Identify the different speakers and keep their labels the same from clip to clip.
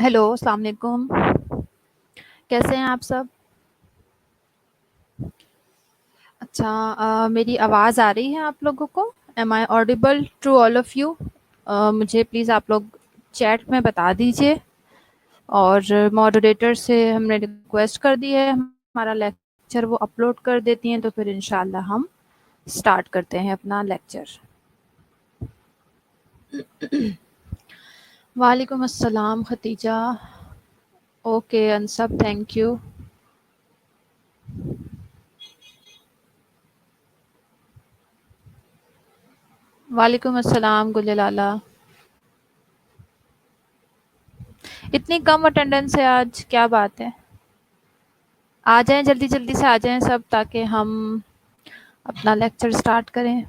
Speaker 1: Hello, अस्सलाम वालेकुम। कैसे हैं आप सब? अच्छा, मेरी आवाज़ आ रही है आप लोगों को? Am I audible to all of you? मुझे प्लीज़ आप लोग चैट में बता दीजिए। और मॉडरेटर से हमने रिक्वेस्ट कर दी है, हमारा लेक्चर वो अपलोड कर देती हैं, तो फिर इंशाल्लाह हम स्टार्ट करते हैं अपना लेक्चर। वालेकुम अस्सलाम Khatija. Okay Ansab, thank you. वालेकुम अस्सलाम गुल लाला। इतनी कम अटेंडेंस है आज, क्या बात है? आ जाएं, जल्दी जल्दी से आ जाएं सब, ताकि हम अपना लेक्चर स्टार्ट करें।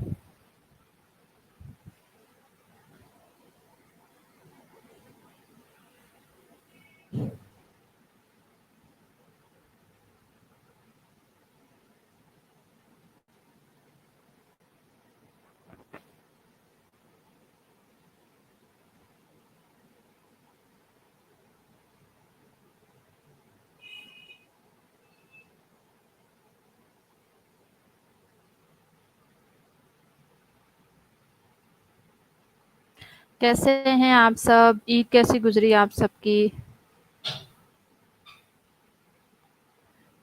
Speaker 1: कैसे हैं आप सब? ईद कैसी गुजरी आप सबकी?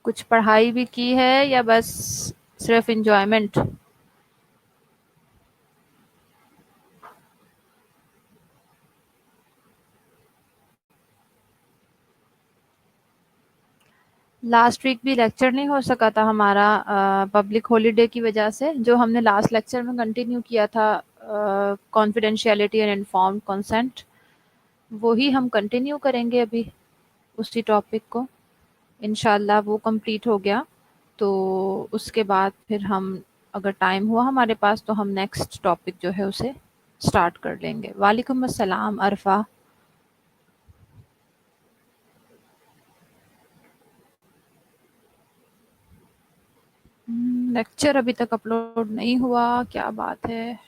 Speaker 1: कुछ पढ़ाई भी की है या बस सिर्फ एंजॉयमेंट? लास्ट वीक भी लेक्चर नहीं हो सका था हमारा, पब्लिक हॉलीडे की वजह से। जो हमने लास्ट लेक्चर में कंटिन्यू किया था, कॉन्फिडेंशियलिटी एंड इन्फॉर्म्ड कंसेंट, वही हम कंटिन्यू करेंगे अभी, उसी टॉपिक को। इंशाल्लाह वो कंप्लीट हो गया तो उसके बाद फिर हम, अगर टाइम हुआ हमारे पास, तो हम नेक्स्ट टॉपिक जो है उसे स्टार्ट कर लेंगे। वालेकुम अस्सलाम अरफा। लेक्चर अभी तक अपलोड नहीं हुआ, क्या बात है?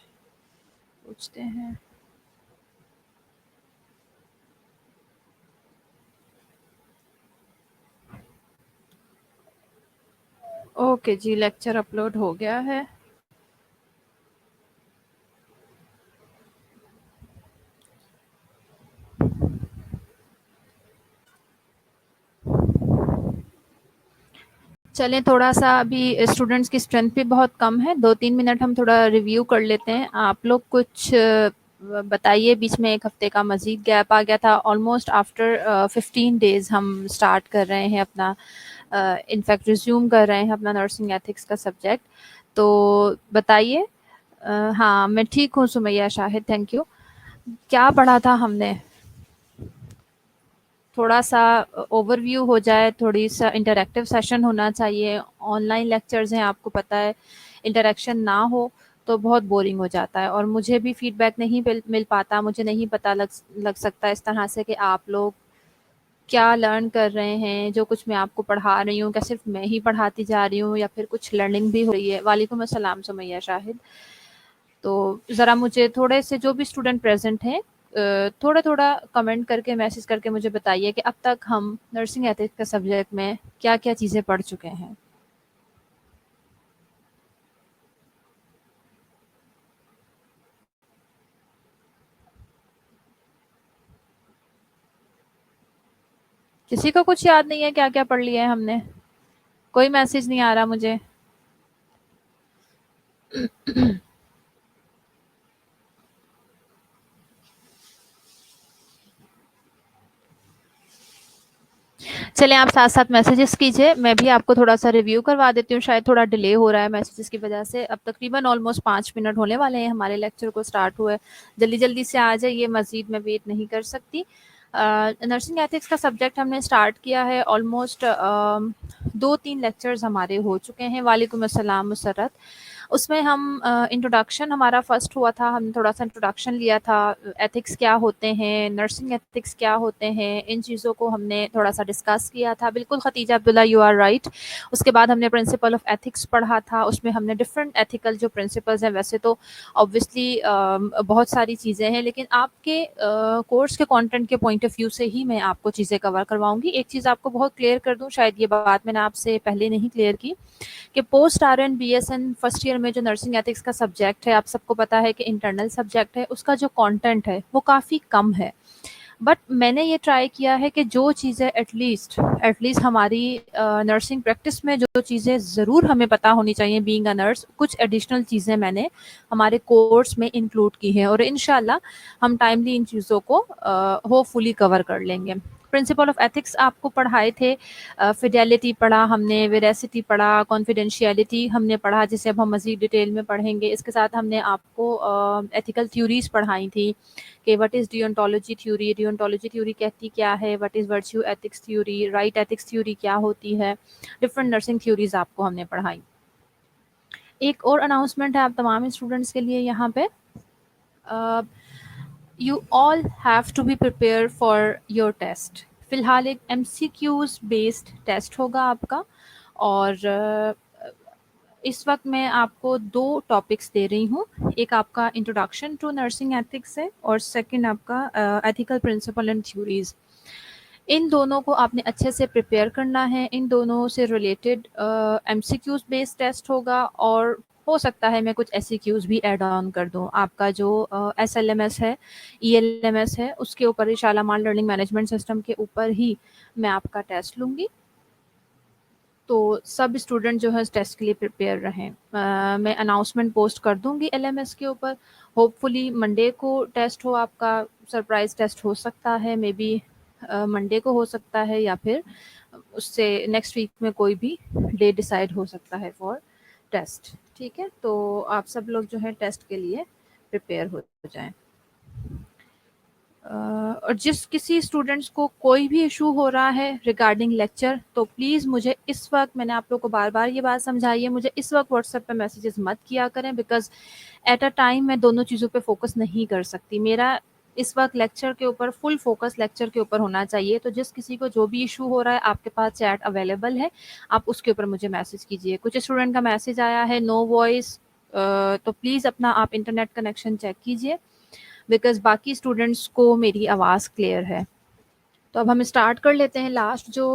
Speaker 1: पूछते हैं। ओके जी, लेक्चर अपलोड हो गया है। चलें, थोड़ा सा अभी स्टूडेंट्स की स्ट्रेंथ भी बहुत कम है, 2-3 मिनट हम थोड़ा रिव्यू कर लेते हैं। आप लोग कुछ बताइए। बीच में एक हफ्ते का मजीद गैप आ गया था। ऑलमोस्ट आफ्टर 15 डेज हम स्टार्ट कर रहे हैं अपना, इनफैक्ट रिज्यूम कर रहे हैं अपना नर्सिंग एथिक्स का सब्जेक्ट। तो बताइए। हाँ, मैं ठीक हूँ सुमैया शाहिद, थैंक यू। क्या पढ़ा था हमने? थोड़ा सा ओवरव्यू हो जाए, थोड़ी सा इंटरैक्टिव सेशन होना चाहिए। ऑनलाइन लेक्चर्स हैं, आपको पता है, इंटरेक्शन ना हो तो बहुत बोरिंग हो जाता है, और मुझे भी फीडबैक नहीं मिल पाता। मुझे नहीं पता लग सकता इस तरह से कि आप लोग क्या लर्न कर रहे हैं। जो कुछ मैं आपको पढ़ा रही हूँ, क्या सिर्फ मैं ही पढ़ाती जा रही हूँ या फिर कुछ लर्निंग भी हो रही है? वालेकुम अस्सलाम सुमैया शाहिद। तो ज़रा मुझे थोड़े से, जो भी स्टूडेंट प्रेजेंट हैं, थोड़ा थोड़ा कमेंट करके, मैसेज करके मुझे बताइए कि अब तक हम नर्सिंग एथिक्स के सब्जेक्ट में क्या क्या चीज़ें पढ़ चुके हैं। किसी को कुछ याद नहीं है क्या क्या पढ़ लिया है हमने? कोई मैसेज नहीं आ रहा मुझे। चलें, आप साथ साथ मैसेजेस कीजिए, मैं भी आपको थोड़ा सा रिव्यू करवा देती हूँ। शायद थोड़ा डिले हो रहा है मैसेजेस की वजह से। अब तकरीबन ऑलमोस्ट 5 मिनट होने वाले हैं हमारे लेक्चर को स्टार्ट हुए। जल्दी जल्दी से आ जाइए, मजीद मैं वेट नहीं कर सकती। नर्सिंग एथिक्स का सब्जेक्ट हमने स्टार्ट किया है, ऑलमोस्ट 2-3 लेक्चर्स हमारे हो चुके हैं। वालेकुम अस्सलाम मुसर्रत। उसमें हम इंट्रोडक्शन हमारा फर्स्ट हुआ था, हमने थोड़ा सा इंट्रोडक्शन लिया था, एथिक्स क्या होते हैं, नर्सिंग एथिक्स क्या होते हैं, इन चीज़ों को हमने थोड़ा सा डिस्कस किया था। बिल्कुल Khatija Abdullah, you are right. उसके बाद हमने प्रिंसिपल ऑफ एथिक्स पढ़ा था, उसमें हमने डिफरेंट एथिकल जो प्रिंसिपल्स हैं, वैसे तो ऑब्वियसली बहुत सारी चीज़ें हैं, लेकिन आपके कोर्स के कंटेंट के पॉइंट ऑफ व्यू से ही मैं आपको चीज़ें कवर करवाऊंगी। एक चीज़ आपको बहुत क्लियर कर दूं, शायद ये बात मैंने आपसे पहले नहीं क्लियर की, कि post RN BSN first year में जो नर्सिंग एथिक्स का सब्जेक्ट है, आप सबको पता है कि इंटरनल सब्जेक्ट है, उसका जो कंटेंट है वो काफ़ी कम है। बट मैंने ये ट्राई किया है कि जो चीज़ें एटलीस्ट हमारी नर्सिंग प्रैक्टिस में जो चीज़ें ज़रूर हमें पता होनी चाहिए बीइंग अ नर्स, कुछ एडिशनल चीज़ें मैंने हमारे कोर्स में इंक्लूड की हैं, और इंशाल्लाह हम टाइमली इन चीज़ों को होपफुली कवर कर लेंगे। प्रिंसिपल ऑफ एथिक्स आपको पढ़ाए थे, फिडेलिटी पढ़ा हमने, वेरासिटी पढ़ा, कॉन्फिडेंशियलिटी हमने पढ़ा, जिसे अब हम मज़ीद डिटेल में पढ़ेंगे। इसके साथ हमने आपको एथिकल थ्योरीज पढ़ाई थी कि व्हाट इज़ डियोंटोलॉजी थ्योरी कहती क्या है, what is virtue ethics theory, right ethics theory क्या होती है, डिफरेंट नर्सिंग थ्योरीज आपको हमने पढ़ाई। एक और अनाउंसमेंट है आप तमाम स्टूडेंट्स के लिए यहाँ पे, you all have to be prepare for your test. फिलहाल एक MCQs बेस्ड टेस्ट होगा आपका, और इस वक्त मैं आपको 2 टॉपिक्स दे रही हूँ। एक आपका इंट्रोडक्शन टू नर्सिंग एथिक्स है, और सेकंड आपका एथिकल प्रिंसिपल एंड थ्योरीज। इन दोनों को आपने अच्छे से प्रिपेयर करना है। इन दोनों से रिलेटेड MCQs बेस्ड टेस्ट होगा, और हो सकता है मैं कुछ SCQs भी ऐड ऑन कर दूं। आपका जो SLMS है, ELMS है, उसके ऊपर ही, शालामार लर्निंग मैनेजमेंट सिस्टम के ऊपर ही मैं आपका टेस्ट लूँगी। तो सब स्टूडेंट जो है इस टेस्ट के लिए प्रिपेयर रहें। मैं अनाउंसमेंट पोस्ट कर दूंगी LMS के ऊपर। होपफुली मंडे को टेस्ट हो आपका, सरप्राइज टेस्ट हो सकता है, मे बी मंडे को हो सकता है, या फिर उससे नेक्स्ट वीक में कोई भी डे डिसाइड हो सकता है फॉर टेस्ट। ठीक है, तो आप सब लोग जो है टेस्ट के लिए प्रिपेयर हो जाएं। और जिस किसी स्टूडेंट्स को कोई भी इशू हो रहा है रिगार्डिंग लेक्चर, तो प्लीज़ मुझे इस वक्त, मैंने आप लोग को बार बार ये बात समझाई है, मुझे इस वक्त व्हाट्सएप पे मैसेजेस मत किया करें, बिकॉज एट अ टाइम मैं दोनों चीज़ों पे फोकस नहीं कर सकती। मेरा इस वक्त लेक्चर के ऊपर फुल फोकस लेक्चर के ऊपर होना चाहिए। तो जिस किसी को जो भी इशू हो रहा है, आपके पास चैट अवेलेबल है, आप उसके ऊपर मुझे मैसेज कीजिए। कुछ स्टूडेंट का मैसेज आया है नो वॉइस, तो प्लीज़ अपना आप इंटरनेट कनेक्शन चेक कीजिए, बिकॉज बाकी स्टूडेंट्स को मेरी आवाज़ क्लियर है। तो अब हम स्टार्ट कर लेते हैं। लास्ट जो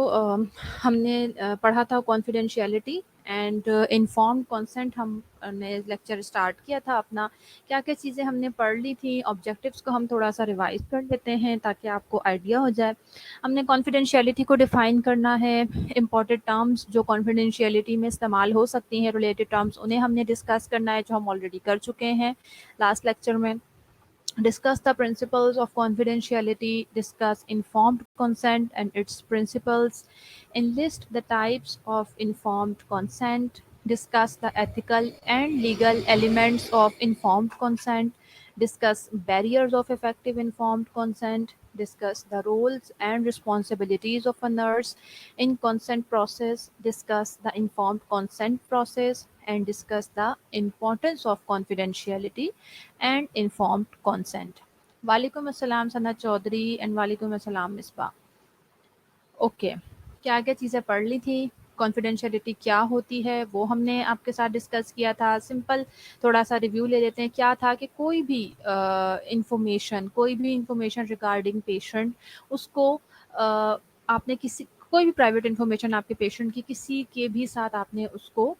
Speaker 1: हमने पढ़ा था कॉन्फिडेंशियलिटी एंड इन्फॉर्म्ड कंसेंट, हमने लेक्चर स्टार्ट किया था अपना। क्या क्या चीज़ें हमने पढ़ ली थी, ऑब्जेक्टिव्स को हम थोड़ा सा रिवाइज कर लेते हैं ताकि आपको आइडिया हो जाए। हमने कॉन्फिडेंशियलिटी को डिफ़ाइन करना है, इम्पॉर्टेंट टर्म्स जो कॉन्फिडेंशियलिटी में इस्तेमाल हो सकती हैं, रिलेटेड टर्म्स, उन्हें हमने डिस्कस करना है, जो हम ऑलरेडी कर चुके हैं लास्ट लेक्चर में। Discuss the principles of confidentiality, discuss informed consent and its principles, enlist the types of informed consent, discuss the ethical and legal elements of informed consent, discuss barriers of effective informed consent, discuss the roles and responsibilities of a nurse in consent process, discuss the informed consent process, and discuss the importance of confidentiality and informed consent. वालेकुम अस्सलाम सना Chaudhary and वालेकुम अस्सलाम Misbah. Okay, क्या क्या चीज़ें पढ़ ली थी, confidentiality क्या होती है वो हमने आपके साथ डिस्कस किया था। सिंपल थोड़ा सा रिव्यू ले लेते हैं। क्या था कि कोई भी इंफॉर्मेशन रिगार्डिंग पेशेंट, उसको आपने किसी, कोई भी प्राइवेट इंफॉर्मेशन आपके पेशेंट की किसी के भी साथ आपने उसको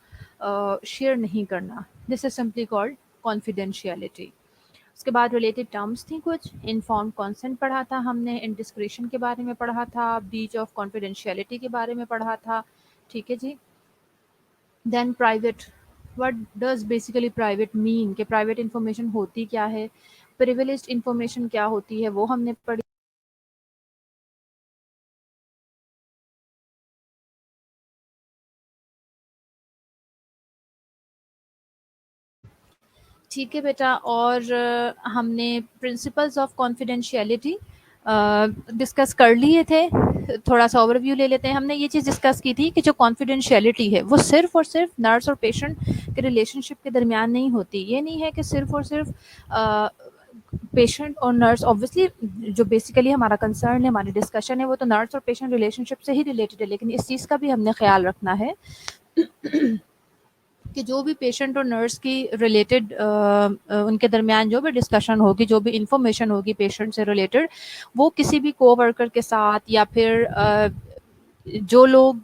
Speaker 1: शेयर नहीं करना। This is simply called confidentiality. उसके बाद रिलेटेड टर्म्स थी कुछ, इन्फॉर्म कंसेंट पढ़ा था हमने, इंडिस्क्रेशन के बारे में पढ़ा था, ब्रीच ऑफ कॉन्फिडेंशियलिटी के बारे में पढ़ा था। ठीक है जी। Then private, what does basically private mean, कि प्राइवेट इंफॉर्मेशन होती क्या है, प्रिविलेज्ड इंफॉर्मेशन क्या होती है वो हमने पढ़ी। ठीक है बेटा। और हमने प्रिंसिपल्स ऑफ कॉन्फिडेंशियलिटी डिस्कस कर लिए थे। थोड़ा सा ओवरव्यू ले लेते हैं। हमने ये चीज़ डिस्कस की थी कि जो कॉन्फिडेंशियलिटी है वो सिर्फ और सिर्फ नर्स और पेशेंट के रिलेशनशिप के दरमियान नहीं होती। ये नहीं है कि सिर्फ और सिर्फ पेशेंट और नर्स, ऑब्वियसली जो बेसिकली हमारा कंसर्न है, हमारी डिस्कशन है, वो तो नर्स और पेशेंट रिलेशनशिप से ही रिलेटेड है, लेकिन इस चीज़ का भी हमने ख्याल रखना है कि जो भी पेशेंट और नर्स की रिलेटेड उनके दरमियान जो भी डिस्कशन होगी, जो भी इंफॉर्मेशन होगी पेशेंट से रिलेटेड, वो किसी भी कोवर्कर के साथ या फिर जो लोग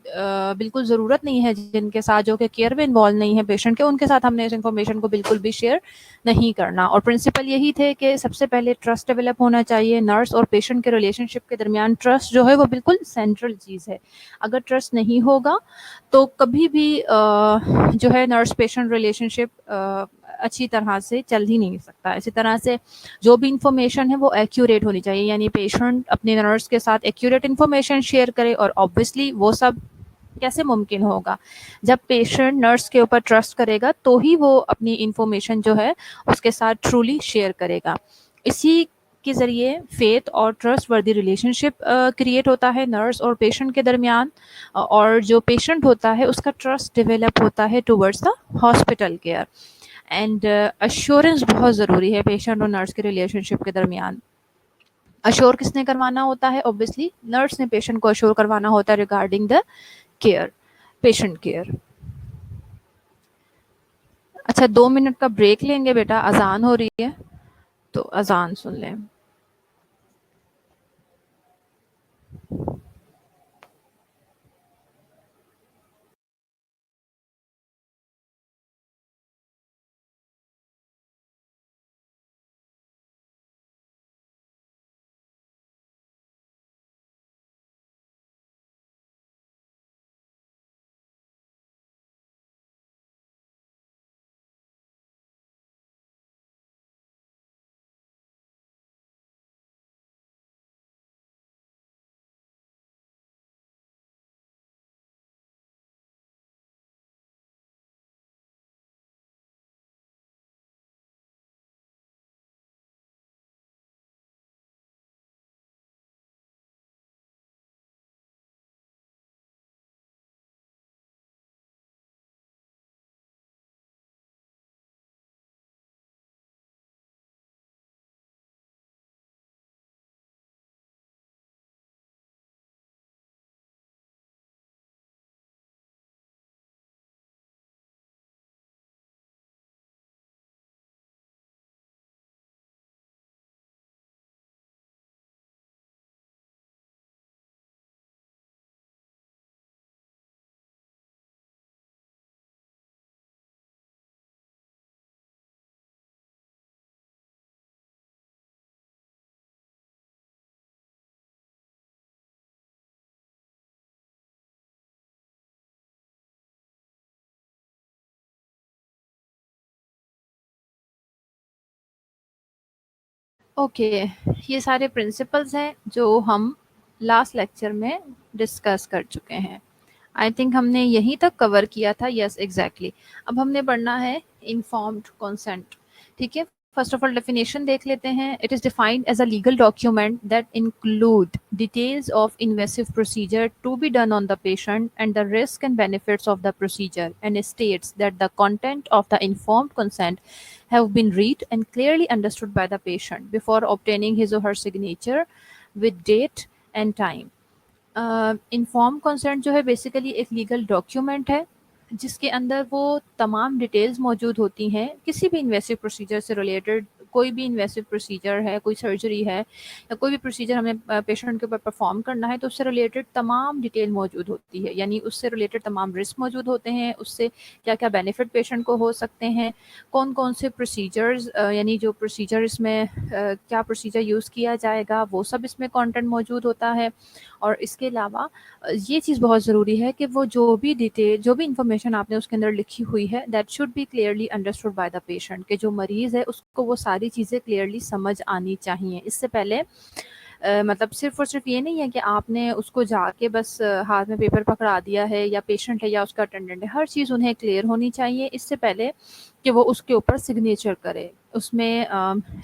Speaker 1: बिल्कुल ज़रूरत नहीं है जिनके साथ, जो कि केयर में इन्वॉल्व नहीं है पेशेंट के, उनके साथ हमने इस इन्फॉर्मेशन को बिल्कुल भी शेयर नहीं करना। और प्रिंसिपल यही थे कि सबसे पहले ट्रस्ट डेवलप होना चाहिए। नर्स और पेशेंट के रिलेशनशिप के दरमियान ट्रस्ट जो है वो बिल्कुल सेंट्रल चीज़ है। अगर ट्रस्ट नहीं होगा तो कभी भी जो है नर्स पेशेंट रिलेशनशिप अच्छी तरह से चल ही नहीं सकता। इसी तरह से जो भी इंफॉर्मेशन है वो एक्यूरेट होनी चाहिए, यानी पेशेंट अपने नर्स के साथ एक्यूरेट इंफॉर्मेशन शेयर करे। और ऑब्वियसली वो सब कैसे मुमकिन होगा? जब पेशेंट नर्स के ऊपर ट्रस्ट करेगा तो ही वो अपनी इंफॉर्मेशन जो है उसके साथ ट्रूली शेयर करेगा। इसी के ज़रिए फेथ और ट्रस्ट वर्दी रिलेशनशिप क्रिएट होता है नर्स और पेशेंट के दरमियान, और जो पेशेंट होता है उसका ट्रस्ट डेवलप होता है towards the hospital care. And assurance बहुत ज़रूरी है पेशेंट और नर्स के रिलेशनशिप के दरमियान। अश्योर किसने करवाना होता है? ऑब्वियसली नर्स ने पेशेंट को अश्योर करवाना होता है regarding the care, patient care. अच्छा, 2 मिनट का ब्रेक लेंगे बेटा, अजान हो रही है तो अजान सुन लें। ओके, ये सारे प्रिंसिपल्स हैं जो हम लास्ट लेक्चर में डिस्कस कर चुके हैं। आई थिंक हमने यहीं तक कवर किया था। Yes, exactly. अब हमने पढ़ना है इन्फॉर्म्ड कंसेंट। ठीक है, फर्स्ट ऑफ ऑल डेफिनेशन देख लेते हैं। It is defined as a legal document that include details of invasive procedure to be done on the patient and the risk and benefits of the procedure, and states that the content of the informed consent have been read and clearly understood by the patient before obtaining his or her signature with date and time. Inform consent जो है basically एक legal document है जिसके अंदर वो तमाम details मौजूद होती हैं किसी भी इन्वेसिव प्रोसीजर से रिलेटेड। कोई भी इन्वेसिव प्रोसीजर है, कोई सर्जरी है या कोई भी प्रोसीजर हमें पेशेंट के ऊपर परफॉर्म करना है, तो उससे रिलेटेड तमाम डिटेल मौजूद होती है, यानी उससे रिलेटेड तमाम रिस्क मौजूद होते हैं, उससे क्या क्या बेनिफिट पेशेंट को हो सकते हैं, कौन कौन से प्रोसीजर्स यानी जो प्रोसीजर इसमें क्या प्रोसीजर यूज़ किया जाएगा, वो सब इसमें कंटेंट मौजूद होता है। और इसके अलावा ये चीज़ बहुत ज़रूरी है कि वो जो भी डिटेल, जो भी इंफॉर्मेशन आपने उसके अंदर लिखी हुई है, that should be clearly understood by the patient, कि जो मरीज़ है उसको वो सारी चीज़ें क्लियरली समझ आनी चाहिए। इससे पहले मतलब सिर्फ और सिर्फ ये नहीं है कि आपने उसको जाके बस हाथ में पेपर पकड़ा दिया है, या पेशेंट है या उसका अटेंडेंट है, हर चीज़ उन्हें क्लियर होनी चाहिए इससे पहले कि वो उसके ऊपर सिग्नेचर करे। उसमें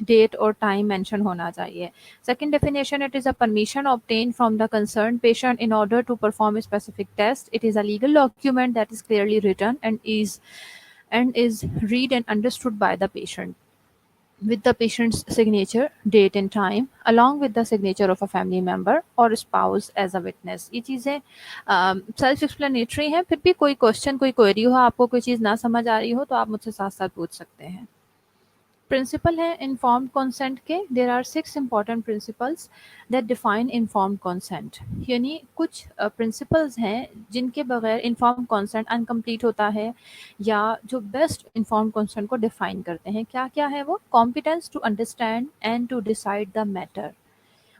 Speaker 1: डेट और टाइम मेंशन होना चाहिए। Second definition, it is a permission obtained from the concerned patient in order to perform a specific test. It is a legal document that is clearly written and is and is read and understood by the patient with the patient's signature, date and time, along with the signature of a family member or spouse as a witness. ये चीज़ें self explanatory हैं, फिर भी कोई question, कोई query हो, आपको कोई चीज़ ना समझ आ रही हो, तो आप मुझसे साथ साथ पूछ सकते हैं। प्रिंसिपल है इन्फॉर्म्ड कंसेंट के। There are 6 important principles that define informed consent. यानी कुछ प्रिंसिपल्स हैं जिनके बगैर इन्फॉर्म्ड कंसेंट अनकम्प्लीट होता है, या जो बेस्ट इन्फॉर्म्ड कंसेंट को डिफाइन करते हैं। क्या क्या है वो? Competence to understand and to decide the matter,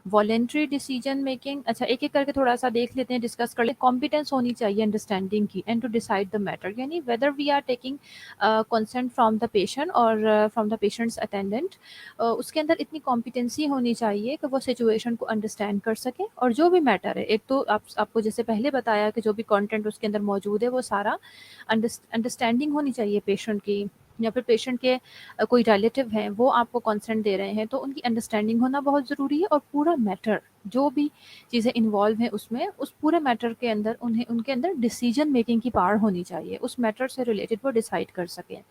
Speaker 1: voluntary decision making. अच्छा, एक एक करके थोड़ा सा देख लेते हैं, डिस्कस कर लेते हैं। कॉम्पिटेंस होनी चाहिए अंडरस्टैंडिंग की, and to decide the matter, यानी whether we are taking consent from the patient और फ्रॉम द पेशेंट्स अटेंडेंट, उसके अंदर इतनी कॉम्पिटेंसी होनी चाहिए कि वो सिचुएशन को अंडरस्टैंड कर सके। और जो भी मैटर है, एक तो आपको जैसे पहले बताया कि जो भी कंटेंट उसके अंदर मौजूद है वो सारा अंडरस्टैंडिंग होनी चाहिए पेशेंट की, या फिर पेशेंट के कोई रिलेटिव हैं वो आपको कंसेंट दे रहे हैं, तो उनकी अंडरस्टैंडिंग होना बहुत ज़रूरी है। और पूरा मैटर, जो भी चीज़ें इन्वॉल्व हैं उसमें, उस पूरे मैटर के अंदर उन्हें, उनके अंदर डिसीजन मेकिंग की पावर होनी चाहिए, उस मैटर से रिलेटेड वो डिसाइड कर सकें।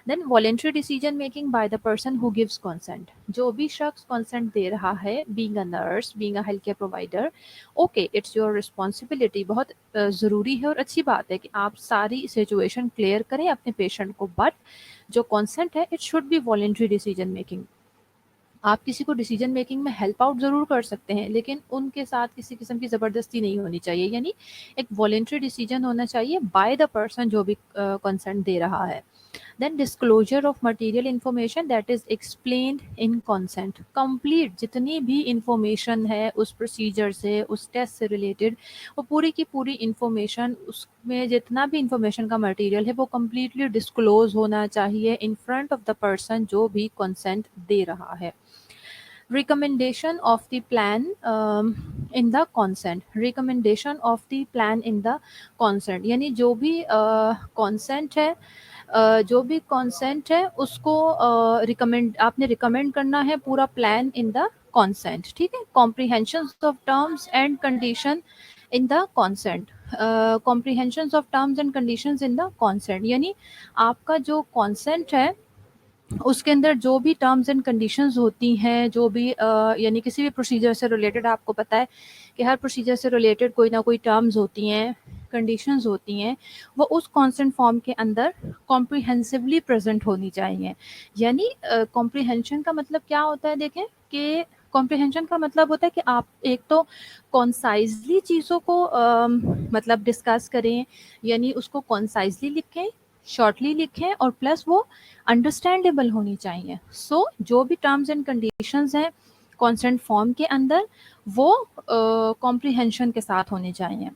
Speaker 1: Then voluntary decision making by the person who gives consent. जो भी शख्स कंसेंट दे रहा है, being a nurse, being a health care provider, okay, it's your responsibility. बहुत ज़रूरी है और अच्छी बात है कि आप सारी सिचुएशन क्लियर करें अपने पेशेंट को, बट जो कंसेंट है it should B voluntary decision making. आप किसी को डिसीजन मेकिंग में हेल्प आउट ज़रूर कर सकते हैं, लेकिन उनके साथ किसी किस्म की ज़बरदस्ती नहीं होनी चाहिए। यानी एक वॉलेंट्री डिसीजन होना चाहिए बाय द पर्सन जो भी कंसेंट दे रहा है। Then disclosure of material information that is explained in consent. Complete जितनी भी इंफॉर्मेशन है उस प्रोसीजर से, उस टेस्ट से रिलेटेड, वो पूरी की पूरी इंफॉर्मेशन, उसमें जितना भी इंफॉर्मेशन का मटेरियल है वो कम्प्लीटली डिस्क्लोज होना चाहिए in front of the person जो भी कंसेंट दे रहा है। recommendation of the plan in the consent, recommendation of the plan in the consent, यानी जो भी consent है, जो भी consent है उसको रिकमेंड, आपने रिकमेंड करना है पूरा प्लान इन द consent, ठीक है। comprehensions of terms and condition in the consent, comprehensions of terms and conditions in the consent, यानी आपका जो consent है उसके अंदर जो भी टर्म्स एंड कंडीशंस होती हैं, जो भी यानी किसी भी प्रोसीजर से रिलेटेड, आपको पता है कि हर प्रोसीजर से रिलेटेड कोई ना कोई टर्म्स होती हैं, कंडीशंस होती हैं, वो उस कॉन्सेंट फॉर्म के अंदर कॉम्प्रिहेंसिवली प्रेजेंट होनी चाहिए। यानी कॉम्प्रिहेंशन का मतलब क्या होता है, देखें कि कॉम्प्रिहेंशन का मतलब होता है कि आप एक तो कॉन्साइजली चीज़ों को मतलब डिस्कस करें, यानी उसको कॉन्साइजली लिखें, शॉर्टली लिखें, और प्लस वो अंडरस्टैंडेबल होनी चाहिए। सो जो भी टर्म्स एंड कंडीशंस हैं कॉन्सेंट फॉर्म के अंदर, वो कॉम्प्रिहेंशन के साथ होने चाहिए।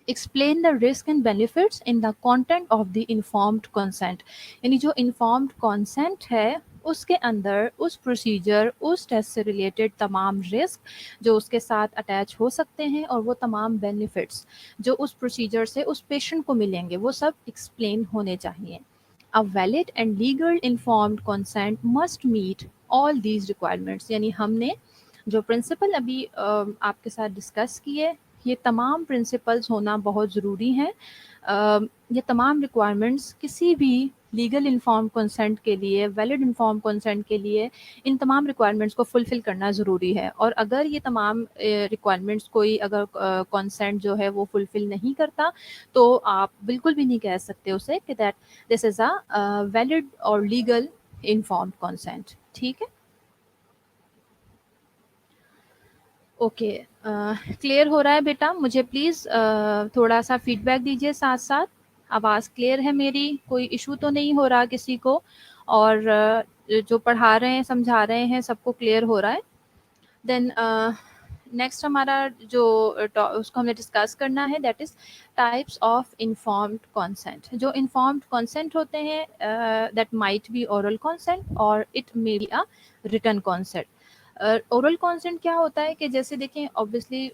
Speaker 1: Explain the risk and benefits in the content of the informed consent, यानी जो इन्फॉर्म्ड कंसेंट है उसके अंदर उस प्रोसीजर, उस टेस्ट से रिलेटेड तमाम रिस्क जो उसके साथ अटैच हो सकते हैं, और वो तमाम बेनिफिट्स जो उस प्रोसीजर से उस पेशेंट को मिलेंगे, वो सब एक्सप्लेन होने चाहिए। A valid and legal informed consent must meet all these requirements, यानी हमने जो प्रिंसिपल अभी आपके साथ डिस्कस किए, ये तमाम प्रिंसिपल्स होना बहुत ज़रूरी हैं। ये तमाम रिक्वायरमेंट्स किसी भी लीगल इन्फॉर्म कंसेंट के लिए, वैलिड इन्फॉर्म कंसेंट के लिए, इन तमाम रिक्वायरमेंट्स को फुलफ़िल करना ज़रूरी है। और अगर ये तमाम रिक्वायरमेंट्स कोई अगर कंसेंट जो है वो फुलफ़िल नहीं करता, तो आप बिल्कुल भी नहीं कह सकते उसे कि that this is a valid और लीगल इन्फॉर्म्ड कंसेंट, ठीक है। ओके, क्लियर हो रहा है बेटा? मुझे प्लीज़ थोड़ा सा फीडबैक दीजिए साथ साथ। आवाज़ क्लियर है मेरी? कोई इशू तो नहीं हो रहा किसी को? और जो पढ़ा रहे हैं, समझा रहे हैं, सबको क्लियर हो रहा है? देन नेक्स्ट हमारा जो उसको हमें डिस्कस करना है, that is types of informed consent. जो इन्फॉर्म्ड कंसेंट होते हैं that might be oral consent और it may be a written consent. Oral consent क्या होता है कि जैसे देखें ऑब्वियसली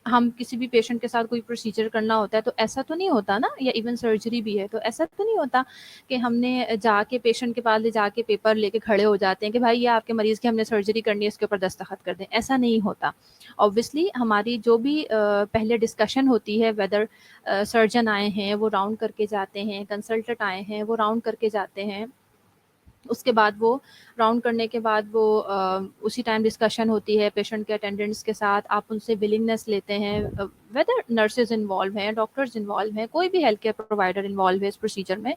Speaker 1: हम किसी भी पेशेंट के साथ कोई प्रोसीजर करना होता है तो ऐसा तो नहीं होता ना, या इवन सर्जरी भी है तो ऐसा तो नहीं होता कि हमने जाके पेशेंट के पास ले जाके पेपर लेके खड़े हो जाते हैं कि भाई ये आपके मरीज़ की हमने सर्जरी करनी है, इसके ऊपर दस्तखत कर दें। ऐसा नहीं होता। ऑब्वियसली हमारी जो भी पहले डिस्कशन होती है, वेदर सर्जन आए हैं वो राउंड करके जाते हैं, कंसल्टेंट आए हैं वो राउंड करके जाते हैं, उसके बाद वो राउंड करने के बाद वो उसी टाइम डिस्कशन होती है पेशेंट के अटेंडेंट्स के साथ, आप उनसे विलिंगनेस लेते हैं, वेदर नर्सेज इन्वॉल्व हैं, डॉक्टर्स इन्वॉल्व हैं, कोई भी हेल्थ केयर प्रोवाइडर इन्वॉल्व है इस प्रोसीजर में।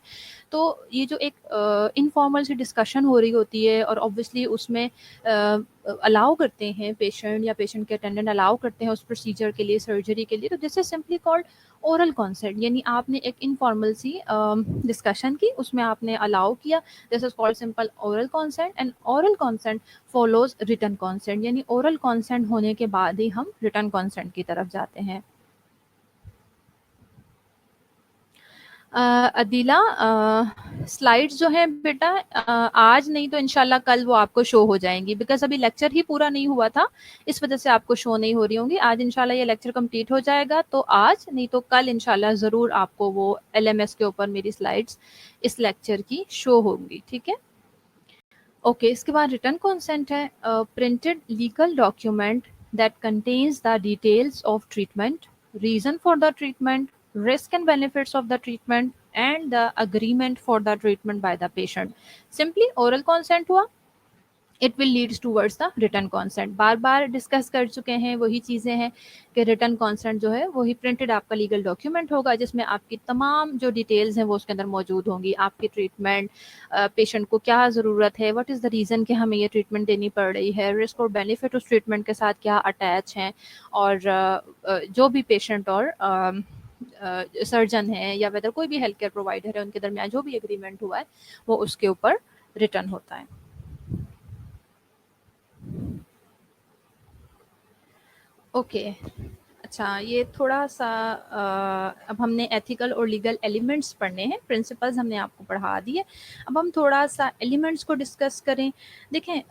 Speaker 1: तो ये जो एक इनफॉर्मल सी डिस्कशन हो रही होती है और ऑब्वियसली उसमें अलाउ करते हैं पेशेंट या पेशेंट के अटेंडेंट अलाउ करते हैं उस प्रोसीजर के लिए, सर्जरी के लिए, तो this is simply called oral consent. यानी आपने एक इनफॉर्मल सी डिस्कशन की, उसमें आपने अलाउ किया, this is called simple oral consent. And oral consent follows written consent, यानी ओरल कॉन्सेंट होने के बाद ही हम रिटन कॉन्सेंट की तरफ जाते हैं। अदीला, स्लाइड्स जो हैं बेटा आज नहीं तो इंशाल्लाह कल वो आपको शो हो जाएंगी, बिकॉज अभी लेक्चर ही पूरा नहीं हुआ था, इस वजह से आपको शो नहीं हो रही होंगी। आज इंशाल्लाह ये लेक्चर कंप्लीट हो जाएगा तो आज नहीं तो कल इंशाल्लाह ज़रूर आपको वो एलएमएस के ऊपर मेरी स्लाइड्स इस लेक्चर की शो होंगी, ठीक है। ओके, इसके बाद रिटन कॉन्सेंट है, printed legal document that contains the details of treatment, reason for the treatment, risk and benefits of the treatment and the agreement for the treatment by the patient. Simply oral consent हुआ, it will leads towards the written consent. बार बार discuss कर चुके हैं, वही चीज़ें हैं कि रिटन कॉन्सेंट जो है वही प्रिंटेड आपका लीगल डॉक्यूमेंट होगा जिसमें आपकी तमाम जो डिटेल्स हैं वो उसके अंदर मौजूद होंगी, आपकी ट्रीटमेंट, पेशेंट को क्या ज़रूरत है, व्हाट इज़ द रीज़न कि हमें ये ट्रीटमेंट देनी पड़ रही है, रिस्क और बेनिफिट उस ट्रीटमेंट के साथ क्या अटैच हैं, और जो भी पेशेंट और सर्जन है या वेदर कोई भी हेल्थ केयर प्रोवाइडर है उनके दरमियान जो भी एग्रीमेंट हुआ है वो उसके ऊपर रिटर्न होता है। ओके, अच्छा, ये थोड़ा सा अब हमने एथिकल और लीगल एलिमेंट्स पढ़ने हैं, प्रिंसिपल्स हमने आपको पढ़ा दिए, अब हम थोड़ा सा एलिमेंट्स को डिस्कस करें। देखें,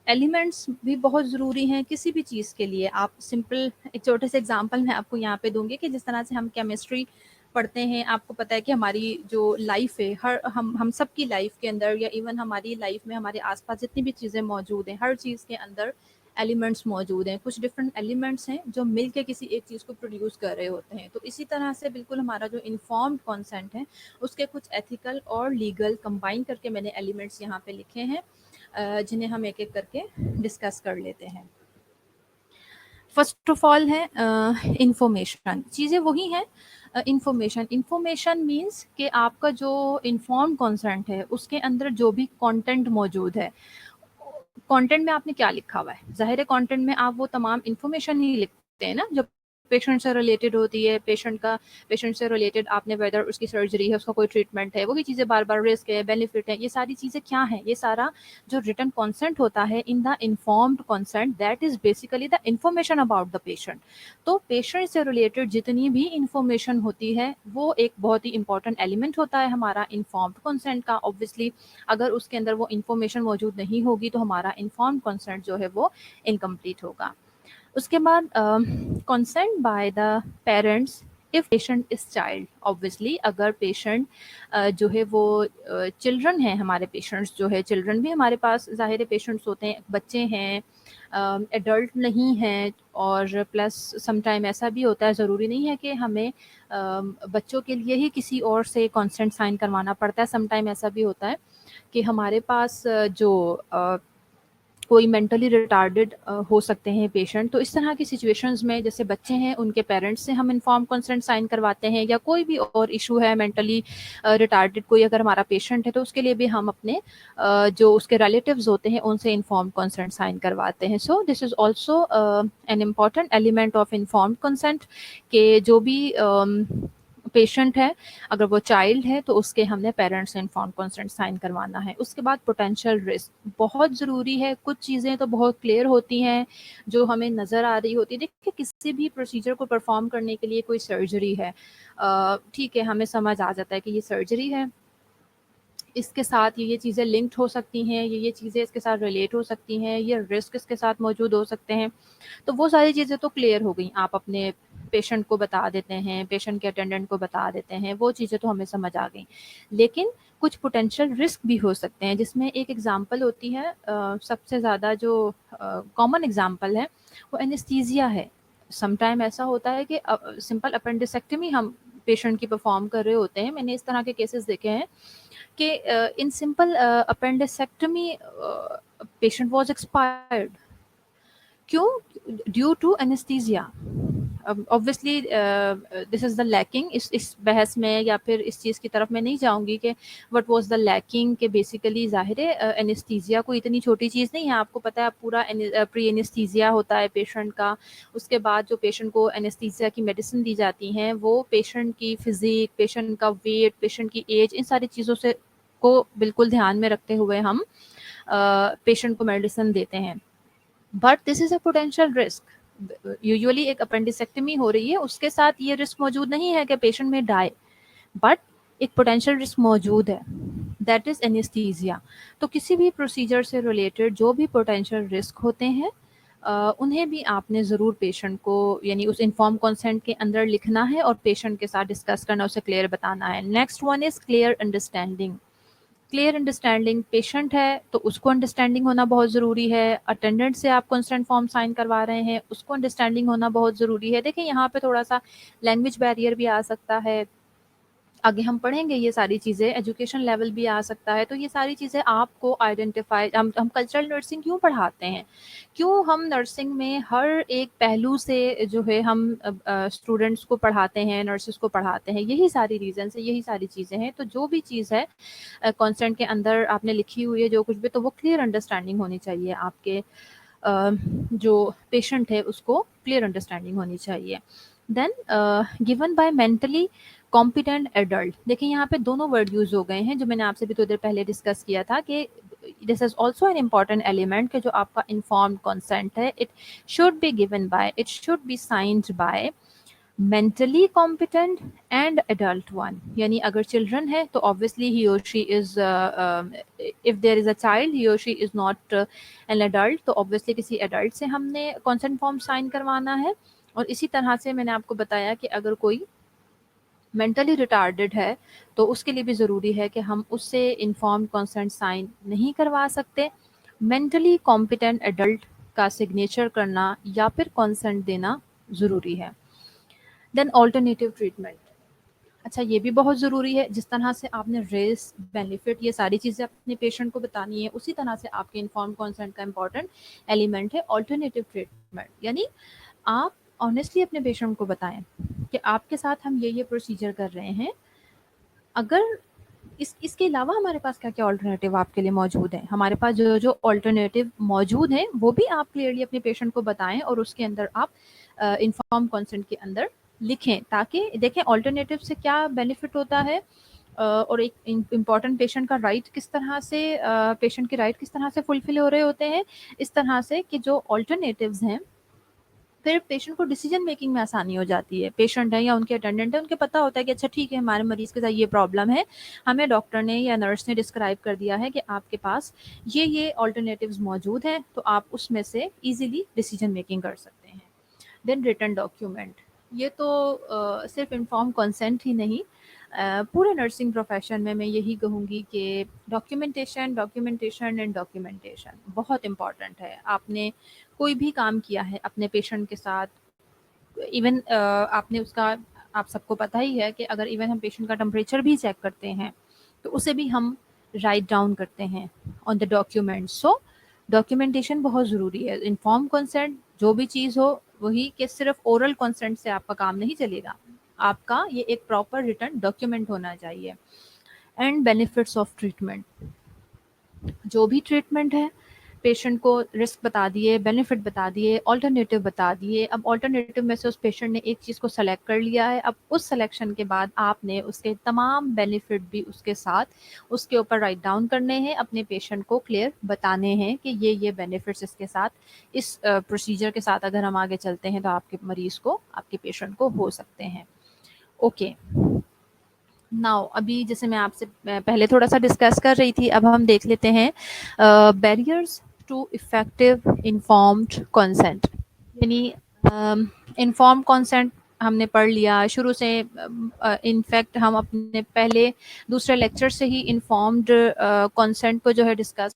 Speaker 1: एलिमेंट्स भी बहुत ज़रूरी हैं किसी भी चीज़ के लिए। आप सिंपल एक छोटे से एग्जांपल मैं आपको यहाँ पे दूंगी कि जिस तरह से हम केमिस्ट्री पढ़ते हैं, आपको पता है कि हमारी जो लाइफ है, हर हम सब की लाइफ के अंदर या इवन हमारी लाइफ में हमारे आसपास जितनी भी चीज़ें मौजूद हैं, हर चीज़ के अंदर एलिमेंट्स मौजूद हैं, कुछ डिफरेंट एलिमेंट्स हैं जो मिलके किसी एक चीज़ को प्रोड्यूस कर रहे होते हैं। तो इसी तरह से बिल्कुल हमारा जो इन्फॉर्म्ड कॉन्सेंट है उसके कुछ एथिकल और लीगल कंबाइन करके मैंने एलिमेंट्स यहाँ पे लिखे हैं, जिन्हें हम एक एक करके डिस्कस कर लेते हैं। फर्स्ट ऑफ ऑल है इंफॉर्मेशन, चीज़ें वही हैं। इंफॉर्मेशन, इंफॉर्मेशन मीन्स कि आपका जो इन्फॉर्म कॉन्सेंट है उसके अंदर जो भी कंटेंट मौजूद है, कंटेंट में आपने क्या लिखा हुआ है, जाहिर है कंटेंट में आप वो तमाम इंफॉर्मेशन ही लिखते हैं ना जो पेशेंट से रिलेटेड होती है, पेशेंट से रिलेटेड आपने वेदर उसकी सर्जरी है, उसका कोई ट्रीटमेंट है, वही चीज़ें बार बार, रिस्क है, बेनिफिट है, ये सारी चीज़ें क्या हैं, ये सारा जो रिटन कॉन्सेंट होता है in the informed consent, that is basically the information about the patient. तो पेशेंट से रिलेटेड जितनी भी इंफॉर्मेशन होती है वो एक बहुत ही इंपॉर्टेंट एलिमेंट होता है हमारा इन्फॉर्म्ड कॉन्सेंट का। ऑब्वियसली अगर उसके अंदर वो इंफॉर्मेशन मौजूद नहीं होगी तो हमारा इन्फॉर्म्ड कॉन्सेंट जो है वो इनकम्प्लीट होगा। उसके बाद consent by the parents if patient is child. Obviously अगर पेशेंट जो है वो चिल्ड्रन है, हमारे पेशेंट्स जो है चिल्ड्रन भी हमारे पास ज़ाहिर पेशेंट्स होते हैं, बच्चे हैं, एडल्ट नहीं हैं, और प्लस समटाइम ऐसा भी होता है, ज़रूरी नहीं है कि हमें बच्चों के लिए ही किसी और से कंसेंट साइन करवाना पड़ता है। समटाइम ऐसा भी होता है कि हमारे पास जो कोई मेंटली रिटार्डेड हो सकते हैं पेशेंट, तो इस तरह की सिचुएशंस में जैसे बच्चे हैं उनके पेरेंट्स से हम इन्फॉर्म कंसेंट साइन करवाते हैं, या कोई भी और इशू है मेंटली रिटार्डेड कोई अगर हमारा पेशेंट है तो उसके लिए भी हम अपने जो उसके रिलेटिव्स होते हैं उनसे इन्फॉर्म कंसेंट साइन करवाते हैं। So this is also an important element of inform consent के जो भी पेशेंट है, अगर वो चाइल्ड है तो उसके हमने पेरेंट्स से इन्फॉर्म कंसेंट साइन करवाना है। उसके बाद पोटेंशियल रिस्क बहुत ज़रूरी है, कुछ चीज़ें तो बहुत क्लियर होती हैं जो हमें नज़र आ रही होती है। देखिए किसी भी प्रोसीजर को परफॉर्म करने के लिए कोई सर्जरी है, ठीक है, हमें समझ आ जाता है कि ये सर्जरी है, इसके साथ ये चीज़ें लिंक्ड हो सकती हैं, ये चीज़ें इसके साथ रिलेट हो सकती हैं, ये रिस्क इसके साथ मौजूद हो सकते हैं। तो वो सारी चीज़ें तो क्लियर हो गई, आप अपने पेशेंट को बता देते हैं, पेशेंट के अटेंडेंट को बता देते हैं, वो चीज़ें तो हमें समझ आ गई। लेकिन कुछ पोटेंशियल रिस्क भी हो सकते हैं, जिसमें एक एग्जांपल होती है, सबसे ज़्यादा जो कॉमन एग्जांपल है वो एनेस्थीसिया है। समटाइम ऐसा होता है कि सिंपल अपेंडिसेक्टमी हम पेशेंट की परफॉर्म कर रहे होते हैं। मैंने इस तरह के केसेस देखे हैं कि in simple appendectomy patient was expired. क्यों? Due to anaesthesia. Obviously this is the lacking. इस बहस में या फिर इस चीज़ की तरफ मैं नहीं जाऊंगी कि व्हाट वाज द लैकिंग, कि बेसिकली ज़ाहिर है एनेस्थीसिया कोई इतनी छोटी चीज़ नहीं है। आपको पता है, पूरा प्री एनेस्थीसिया होता है पेशेंट का। उसके बाद जो पेशेंट को एनेस्थीसिया की मेडिसिन दी जाती हैं, वो पेशेंट की फिजिक, पेशेंट का वेट, पेशेंट की एज, इन सारी चीज़ों से को बिल्कुल ध्यान में रखते हुए हम पेशेंट को मेडिसिन देते हैं। But this is a potential risk. Usually एक अपेंडिसेक्टमी हो रही है, उसके साथ ये रिस्क मौजूद नहीं है कि पेशेंट में डाई, बट एक पोटेंशियल रिस्क मौजूद है, दैट इज एनेस्थीसिया। तो किसी भी प्रोसीजर से रिलेटेड जो भी पोटेंशियल रिस्क होते हैं, उन्हें भी आपने ज़रूर पेशेंट को, यानी उस इन्फॉर्म कंसेंट के अंदर लिखना है और पेशेंट के साथ डिस्कस करना, उसे क्लियर बताना है। Next one is clear understanding. Clear understanding, patient है तो उसको अंडरस्टैंडिंग होना बहुत ज़रूरी है। अटेंडेंट से आप कंसेंट फॉर्म साइन करवा रहे हैं, उसको अंडरस्टैंडिंग होना बहुत ज़रूरी है। देखिए, यहाँ पे थोड़ा सा लैंग्वेज बैरियर भी आ सकता है, आगे हम पढ़ेंगे ये सारी चीज़ें, एजुकेशन लेवल भी आ सकता है। तो ये सारी चीज़ें आपको आइडेंटिफाई, हम कल्चरल नर्सिंग क्यों पढ़ाते हैं, क्यों हम नर्सिंग में हर एक पहलू से जो है हम स्टूडेंट्स को पढ़ाते हैं, नर्सेस को पढ़ाते हैं, यही सारी रीज़न है, यही सारी चीज़ें हैं। तो जो भी चीज़ है कॉन्सेंट के अंदर आपने लिखी हुई है, जो कुछ भी, तो वो क्लियर अंडरस्टैंडिंग होनी चाहिए आपके जो पेशेंट है उसको क्लियर अंडरस्टैंडिंग होनी चाहिए। Then given by mentally competent adult. देखिए, यहाँ पे दोनों वर्ड यूज हो गए हैं जो मैंने आपसे भी थोड़ी देर पहले डिस्कस किया था कि this is also an important element, कि जो आपका इन्फॉर्म्ड कंसेंट है, it should be given by, it should be signed by mentally competent and adult one. यानी अगर चिल्ड्रन है तो ऑब्वियसली ही और she is, if there is a child, he और she is not an adult, तो obviously किसी adult से हमने कंसेंट फॉर्म साइन करवाना है। और इसी तरह से मैंने आपको बताया कि अगर कोई मेंटली रिटार्डेड है तो उसके लिए भी ज़रूरी है कि हम उससे इन्फॉर्म्ड कंसेंट साइन नहीं करवा सकते। मेंटली कॉम्पिटेंट एडल्ट का सिग्नेचर करना या फिर कंसेंट देना ज़रूरी है। देन ऑल्टरनेटिव ट्रीटमेंट, अच्छा ये भी बहुत ज़रूरी है। जिस तरह से आपने रेस, बेनिफिट, ये सारी चीज़ें अपने पेशेंट को बतानी है, उसी तरह से आपके इन्फॉर्म कंसेंट का इंपॉर्टेंट एलिमेंट है ऑल्टरनेटिव ट्रीटमेंट। यानी आप ऑनेस्टली अपने पेशेंट को बताएं कि आपके साथ हम ये प्रोसीजर कर रहे हैं, अगर इसके अलावा हमारे पास क्या क्या ऑल्टरनेटिव आपके लिए मौजूद है। हमारे पास जो जो ऑल्टरनेटिव मौजूद हैं वो भी आप क्लियरली अपने पेशेंट को बताएं और उसके अंदर आप इन्फॉर्म कंसेंट के अंदर लिखें, ताकि देखें ऑल्टरनेटिव से क्या बेनिफिट होता है, और एक इम्पॉर्टेंट पेशेंट का राइट किस तरह से, पेशेंट के राइट किस तरह से फुलफिल हो रहे होते हैं, इस तरह से कि जो ऑल्टरनेटिव्स हैं, फिर पेशेंट को डिसीजन मेकिंग में आसानी हो जाती है। पेशेंट है या उनके अटेंडेंट है, उनके पता होता है कि अच्छा ठीक है, हमारे मरीज के साथ ये प्रॉब्लम है, हमें डॉक्टर ने या नर्स ने डिस्क्राइब कर दिया है कि आपके पास ये ऑल्टरनेटिव्स मौजूद हैं, तो आप उसमें से इजीली डिसीजन मेकिंग कर सकते हैं। देन रिटन डॉक्यूमेंट, ये तो सिर्फ इन्फॉर्म कंसेंट ही नहीं, पूरे नर्सिंग प्रोफेशन में मैं यही कहूँगी कि डॉक्यूमेंटेशन, डॉक्यूमेंटेशन एंड डॉक्यूमेंटेशन बहुत इम्पॉर्टेंट है। आपने कोई भी काम किया है अपने पेशेंट के साथ, इवन आपने उसका, आप सबको पता ही है कि अगर इवन हम पेशेंट का टेम्परेचर भी चेक करते हैं तो उसे भी हम राइट डाउन करते हैं on the document. So documentation बहुत ज़रूरी है। इन्फॉर्म कंसेंट जो भी चीज़ हो, वही कि सिर्फ ओरल कंसेंट से आपका काम नहीं चलेगा, आपका ये एक प्रॉपर रिटर्न डॉक्यूमेंट होना चाहिए। एंड बेनिफिट्स ऑफ ट्रीटमेंट, जो भी ट्रीटमेंट है, पेशेंट को रिस्क बता दिए, बेनिफिट बता दिए, ऑल्टरनेटिव बता दिए। अब ऑल्टरनेटिव में से उस पेशेंट ने एक चीज़ को सेलेक्ट कर लिया है, अब उस सिलेक्शन के बाद आपने उसके तमाम बेनिफिट भी उसके साथ उसके ऊपर राइट डाउन करने हैं, अपने पेशेंट को क्लियर बताने हैं कि ये बेनिफिट्स इसके साथ, इस प्रोसीजर के साथ अगर हम आगे चलते हैं तो आपके मरीज़ को, आपके पेशेंट को हो सकते हैं। ओके, नाउ अभी जैसे मैं आपसे पहले थोड़ा सा डिस्कस कर रही थी, अब हम देख लेते हैं barriers to effective informed consent. यानी इन्फॉर्म कंसेंट हमने पढ़ लिया शुरू से। इनफैक्ट हम अपने पहले दूसरे लेक्चर से ही इन्फॉर्म्ड कंसेंट को जो है डिस्कस।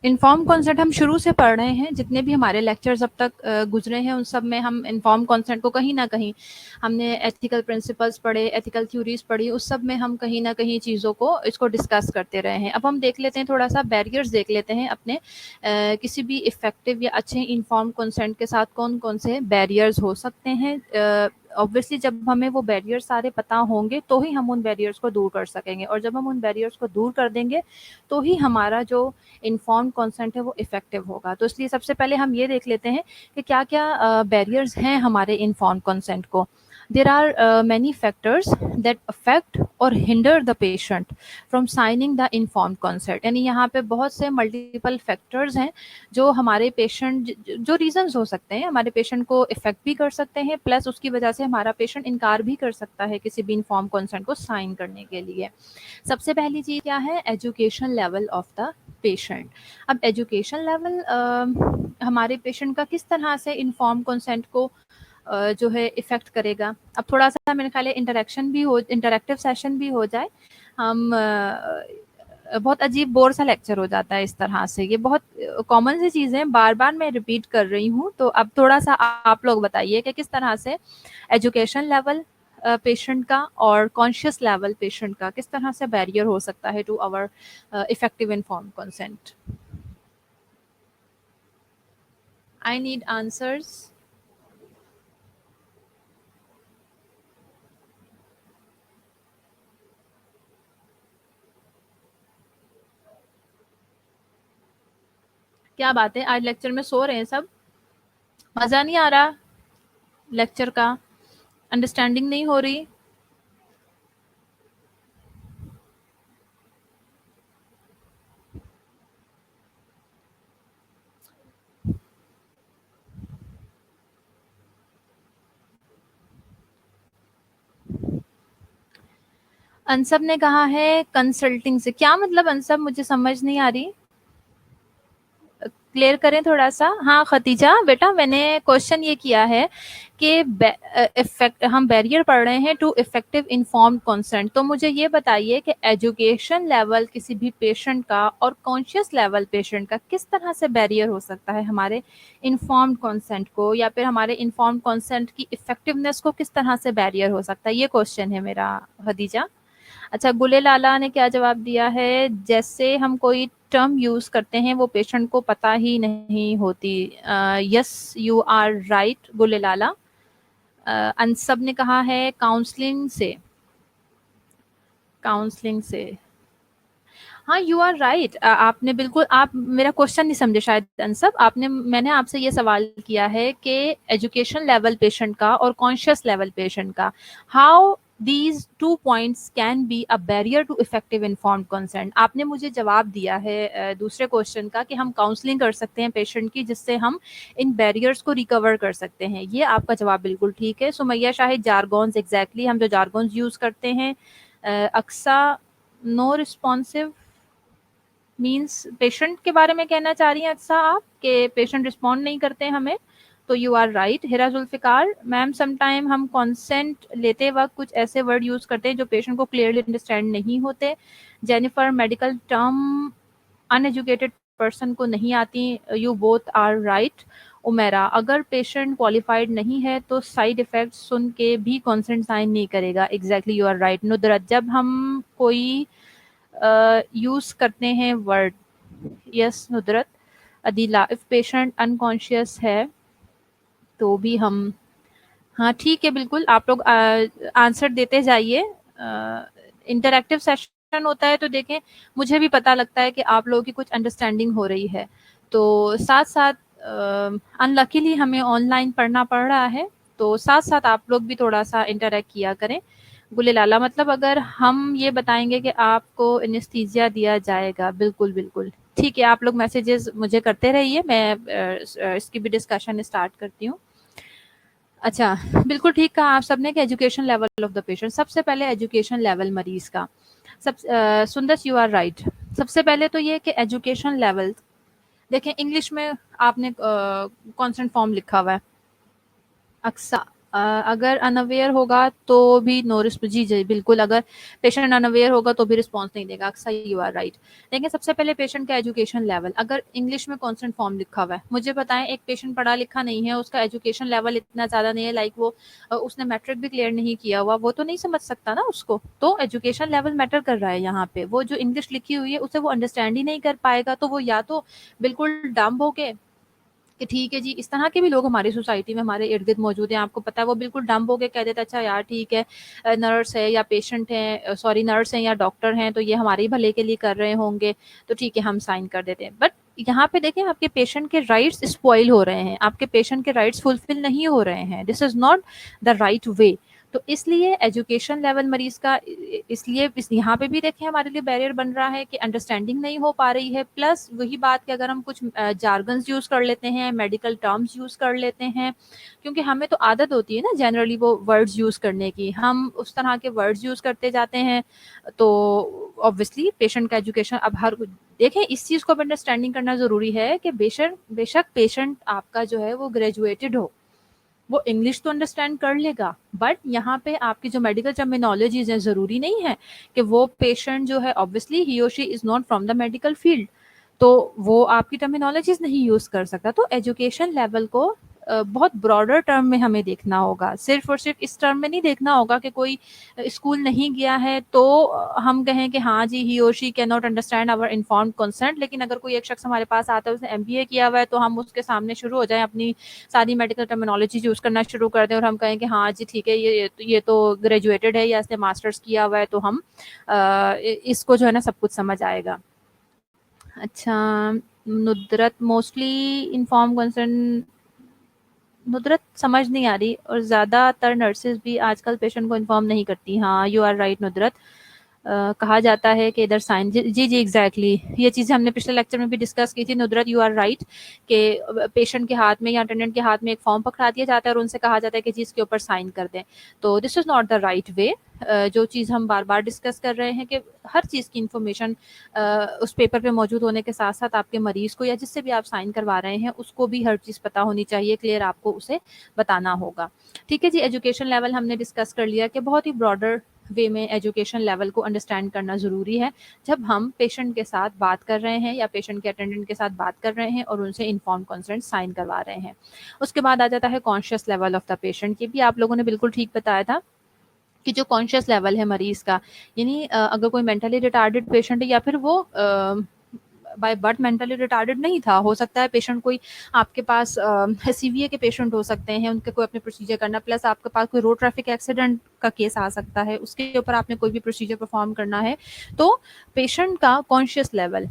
Speaker 1: इन्फॉर्म कॉन्सेंट हम शुरू से पढ़ रहे हैं, जितने भी हमारे लेक्चर्स अब तक गुजरे हैं उन सब में हम इन्फॉर्म कॉन्सेंट को कहीं ना कहीं हमने एथिकल प्रिंसिपल्स पढ़े, एथिकल थ्योरीज पढ़ी, उस सब में हम कहीं ना कहीं चीज़ों को इसको डिस्कस करते रहे हैं। अब हम देख लेते हैं थोड़ा सा बैरियर्स देख लेते हैं अपने किसी भी इफेक्टिव या अच्छे इन्फॉर्म कॉन्सेंट के साथ कौन कौन से बैरियर्स हो सकते हैं। ऑब्वियसली जब हमें वो बैरियर्स सारे पता होंगे तो ही हम उन बैरियर्स को दूर कर सकेंगे, और जब हम उन बैरियर्स को दूर कर देंगे तो ही हमारा जो इन्फॉर्म्ड कंसेंट है वो इफेक्टिव होगा। तो इसलिए सबसे पहले हम ये देख लेते हैं कि क्या क्या बैरियर्स हैं हमारे इन्फॉर्म्ड कंसेंट को। There are many factors that affect और hinder the patient from signing the informed consent. यानी यहाँ पे बहुत से मल्टीपल फैक्टर्स हैं जो हमारे पेशेंट, जो रीजंस हो सकते हैं, हमारे पेशेंट को इफेक्ट भी कर सकते हैं, प्लस उसकी वजह से हमारा पेशेंट इनकार भी कर सकता है किसी भी इन्फॉर्म कंसेंट को साइन करने के लिए। सबसे पहली चीज़ क्या है? Education level of the patient. अब एजुकेशन लेवल हमारे पेशेंट का किस तरह से इन्फॉर्म कंसेंट को जो है इफेक्ट करेगा। अब थोड़ा सा मेरे ख्याल है इंटरेक्टिव सेशन भी हो जाए। हम बहुत अजीब बोर सा लेक्चर हो जाता है इस तरह से, ये बहुत कॉमन सी चीज़ें बार बार मैं रिपीट कर रही हूँ। तो अब थोड़ा सा आप लोग बताइए कि किस तरह से एजुकेशन लेवल पेशेंट का और कॉन्शियस लेवल पेशेंट का किस तरह से बैरियर हो सकता है to our effective inform consent. I need answers. क्या बात है, आज लेक्चर में सो रहे हैं सब? मज़ा नहीं आ रहा लेक्चर का? अंडरस्टैंडिंग नहीं हो रही? अनसब ने कहा है कंसल्टिंग से, क्या मतलब अनसब, मुझे समझ नहीं आ रही, क्लियर करें थोड़ा सा। हाँ खतीजा बेटा, मैंने क्वेश्चन ये किया है कि इफेक्ट हम बैरियर पढ़ रहे हैं टू इफेक्टिव इन्फॉर्म्ड कंसेंट। तो मुझे ये बताइए कि एजुकेशन लेवल किसी भी पेशेंट का और कॉन्शियस लेवल पेशेंट का किस तरह से बैरियर हो सकता है हमारे इन्फॉर्म्ड कंसेंट को, या फिर हमारे इन्फॉर्म्ड कंसेंट की इफेक्टिवनेस को किस तरह से बैरियर हो सकता है, ये क्वेश्चन है मेरा खदीजा। अच्छा, गुले लाला ने क्या जवाब दिया है? जैसे हम कोई टर्म यूज करते हैं वो पेशेंट को पता ही नहीं होती। यस यू आर राइट गुले लाला। अनसब ने कहा है काउंसलिंग से। काउंसलिंग से, हाँ यू आर राइट। आपने बिल्कुल, आप मेरा क्वेश्चन नहीं समझे शायद अनसब। आपने, मैंने आपसे ये सवाल किया है कि एजुकेशन लेवल पेशेंट का और कॉन्शियस लेवल पेशेंट का, how these two points can be a barrier to effective informed consent। आपने मुझे जवाब दिया है दूसरे क्वेश्चन का कि हम काउंसलिंग कर सकते हैं पेशेंट की, जिससे हम इन बैरियर्स को रिकवर कर सकते हैं। ये आपका जवाब बिल्कुल ठीक है। सुमैया शाहिद, जारगॉन्स, एग्जैक्टली हम जो जारगॉन्स यूज करते हैं। Aqsa, no responsive means patient के बारे में कहना चाह रही हैं अच्छा आप, कि पेशेंट रिस्पॉन्ड नहीं करते हैं हमें। तो you are right. Hira Zulfiqar ma'am, sometime हम कॉन्सेंट लेते वक्त कुछ ऐसे वर्ड यूज करते हैं जो पेशेंट को क्लियरली अंडरस्टैंड नहीं होते। Jennifer, medical term uneducated person को नहीं आती। You both are right. Umera, अगर पेशेंट क्वालिफाइड नहीं है तो साइड इफेक्ट सुन के भी कॉन्सेंट साइन नहीं करेगा। Exactly you are right. Nudrat, जब हम कोई यूज करते हैं word, yes Nudrat. Adeela, if patient unconscious है तो भी हम, हाँ ठीक है बिल्कुल, आप लोग आंसर देते जाइए। इंटरैक्टिव सेशन होता है तो देखें मुझे भी पता लगता है कि आप लोगों की कुछ अंडरस्टैंडिंग हो रही है। तो साथ-साथ अनलकीली हमें ऑनलाइन पढ़ना पड़ रहा है, तो साथ-साथ आप लोग भी थोड़ा-सा इंटरैक्ट किया करें। गुले लाला मतलब अगर हम ये बताएँगे कि आपको एनेस्थीसिया दिया जाएगा, बिल्कुल, बिल्कुल। ठीक है, आप लोग मैसेजेस मुझे करते रहिए, मैं इसकी भी डिस्कशन स्टार्ट करती हूँ। अच्छा, बिल्कुल ठीक कहा आप सबने कि education level of the patient. सबसे पहले एजुकेशन लेवल मरीज़ का। सुंदर यू आर राइट। सबसे पहले तो ये कि एजुकेशन लेवल देखें इंग्लिश में आपने कॉन्स्टेंट फॉर्म लिखा हुआ है। अक्सा अगर अनअवेयर होगा तो भी नो रिस्पॉन्स। जी जी बिल्कुल, अगर पेशेंट अनअवेयर होगा तो भी रिस्पॉन्स नहीं देगा। Aqsa you are right. देखिए सबसे पहले पेशेंट का एजुकेशन लेवल, अगर इंग्लिश में कॉन्स्टेंट फॉर्म लिखा हुआ है, मुझे बताएं एक पेशेंट पढ़ा लिखा नहीं है, उसका एजुकेशन लेवल इतना ज़्यादा नहीं है, लाइक वो उसने मैट्रिक भी क्लियर नहीं किया हुआ, वो तो नहीं समझ सकता ना उसको। तो एजुकेशन लेवल मैटर कर रहा है यहाँ पे। वो जो इंग्लिश लिखी हुई है उसे वो अंडरस्टैंड ही नहीं कर पाएगा, तो वो या तो बिल्कुल डम्ब होके कि ठीक है जी, इस तरह के भी लोग हमारी सोसाइटी में हमारे इर्द गिर्द मौजूद हैं, आपको पता है, वो बिल्कुल डम्ब होके कह देते अच्छा यार ठीक है, नर्स है या पेशेंट है, सॉरी नर्स हैं या डॉक्टर हैं, तो ये हमारे ही भले के लिए कर रहे होंगे, तो ठीक है हम साइन कर देते हैं। बट यहाँ पे देखें आपके पेशेंट के राइट्स स्पॉइल हो रहे हैं, आपके पेशेंट के राइट्स फुलफिल नहीं हो रहे हैं। This is not the right way. तो इसलिए एजुकेशन लेवल मरीज का इसलिए यहाँ पे भी देखें हमारे लिए बैरियर बन रहा है कि अंडरस्टैंडिंग नहीं हो पा रही है। प्लस वही बात कि अगर हम कुछ जार्गन्स यूज कर लेते हैं, मेडिकल टर्म्स यूज कर लेते हैं, क्योंकि हमें तो आदत होती है ना जनरली वो वर्ड्स यूज करने की, हम उस तरह के वर्ड्स यूज करते जाते हैं, तो ऑब्वियसली पेशेंट का एजुकेशन अब हर देखें इस चीज को अंडरस्टैंडिंग करना जरूरी है कि बेशक पेशेंट आपका जो है वो ग्रेजुएटेड हो, वो इंग्लिश तो अंडरस्टैंड कर लेगा, बट यहाँ पे आपकी जो मेडिकल टर्मिनोलॉजीज है, जरूरी नहीं है कि वो पेशेंट जो है ऑब्वियसली ही और she is not from the medical field, तो वो आपकी टर्मिनोलॉजीज नहीं यूज कर सकता। तो एजुकेशन लेवल को बहुत ब्रॉडर टर्म में हमें देखना होगा, सिर्फ और सिर्फ इस टर्म में नहीं देखना होगा कि कोई स्कूल नहीं गया है तो हम कहें कि हाँ जी ही और she can not understand our informed consent, लेकिन अगर कोई एक शख्स हमारे पास आता है उसने एमबीए किया हुआ है तो हम उसके सामने शुरू हो जाए अपनी सारी मेडिकल टर्मिनोलॉजी यूज करना शुरू कर दें और हम कहें कि हाँ जी ठीक है ये तो ग्रेजुएटेड है या इसने मास्टर्स किया हुआ है, तो हम इसको जो है ना सब कुछ समझ आएगा। अच्छा, नुदरत मोस्टली इन्फॉर्म कंसर्न, नुदरत समझ नहीं आ रही, और ज़्यादातर नर्सेज भी आजकल पेशेंट को इन्फॉर्म नहीं करती। हाँ यू आर राइट नुदरत। कहा जाता है कि इधर साइन, जी जी एग्जैक्टली, ये चीज़ें हमने पिछले लेक्चर में भी डिस्कस की थी नुदरत, यू आर राइट, कि पेशेंट के हाथ में या अटेंडेंट के हाथ में एक फॉर्म पकड़ा दिया जाता है और उनसे कहा जाता है कि जी इसके ऊपर साइन कर दें। तो this is not the right way. जो चीज़ हम बार बार डिस्कस कर रहे हैं कि हर चीज़ की इन्फॉर्मेशन उस पेपर पे मौजूद होने के साथ साथ आपके मरीज़ को या जिससे भी आप साइन करवा रहे हैं उसको भी हर चीज़ पता होनी चाहिए, क्लियर आपको उसे बताना होगा। ठीक है जी, एजुकेशन लेवल हमने डिस्कस कर लिया कि बहुत ही ब्रॉडर वे में एजुकेशन लेवल को अंडरस्टैंड करना ज़रूरी है जब हम पेशेंट के साथ बात कर रहे हैं या पेशेंट के अटेंडेंट के साथ बात कर रहे हैं और उनसे इन्फॉर्म कंसेंट साइन करवा रहे हैं। उसके बाद आ जाता है conscious level of the patient. ये भी आप लोगों ने बिल्कुल ठीक बताया था कि जो कॉन्शियस लेवल है मरीज का, यानी अगर कोई मेंटली रिटार्डेड पेशेंट है या फिर वो बाय बर्थ मेंटली रिटार्डेड नहीं था, हो सकता है पेशेंट कोई आपके पास सीवीए के पेशेंट हो सकते हैं, उनके कोई अपने प्रोसीजर करना, प्लस आपके पास कोई रोड ट्रैफिक एक्सीडेंट का केस आ सकता है, उसके ऊपर आपने कोई भी प्रोसीजर परफॉर्म करना है, तो पेशेंट का कॉन्शियस लेवल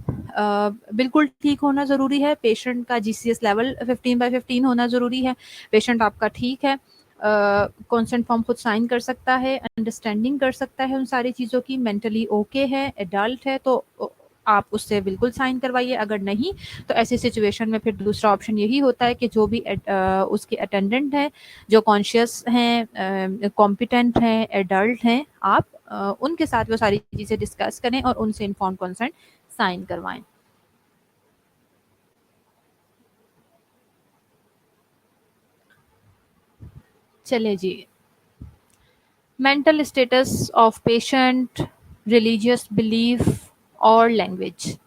Speaker 1: बिल्कुल ठीक होना ज़रूरी है। पेशेंट का जीसीएस लेवल 15/15 होना ज़रूरी है। पेशेंट आपका ठीक है, कॉन्सेंट फॉर्म खुद साइन कर सकता है, अंडरस्टैंडिंग कर सकता है उन सारी चीज़ों की, मेंटली ओके है, एडल्ट है, तो आप उससे बिल्कुल साइन करवाइए। अगर नहीं तो ऐसी सिचुएशन में फिर दूसरा ऑप्शन यही होता है कि जो भी उसके अटेंडेंट हैं जो कॉन्शियस हैं, कॉम्पिटेंट हैं, एडल्ट हैं, आप उनके साथ वो सारी चीज़ें डिस्कस करें और उनसे इन्फॉर्म कंसेंट साइन करवाएं। चले जी, mental status of patient, religious belief और लैंग्वेज।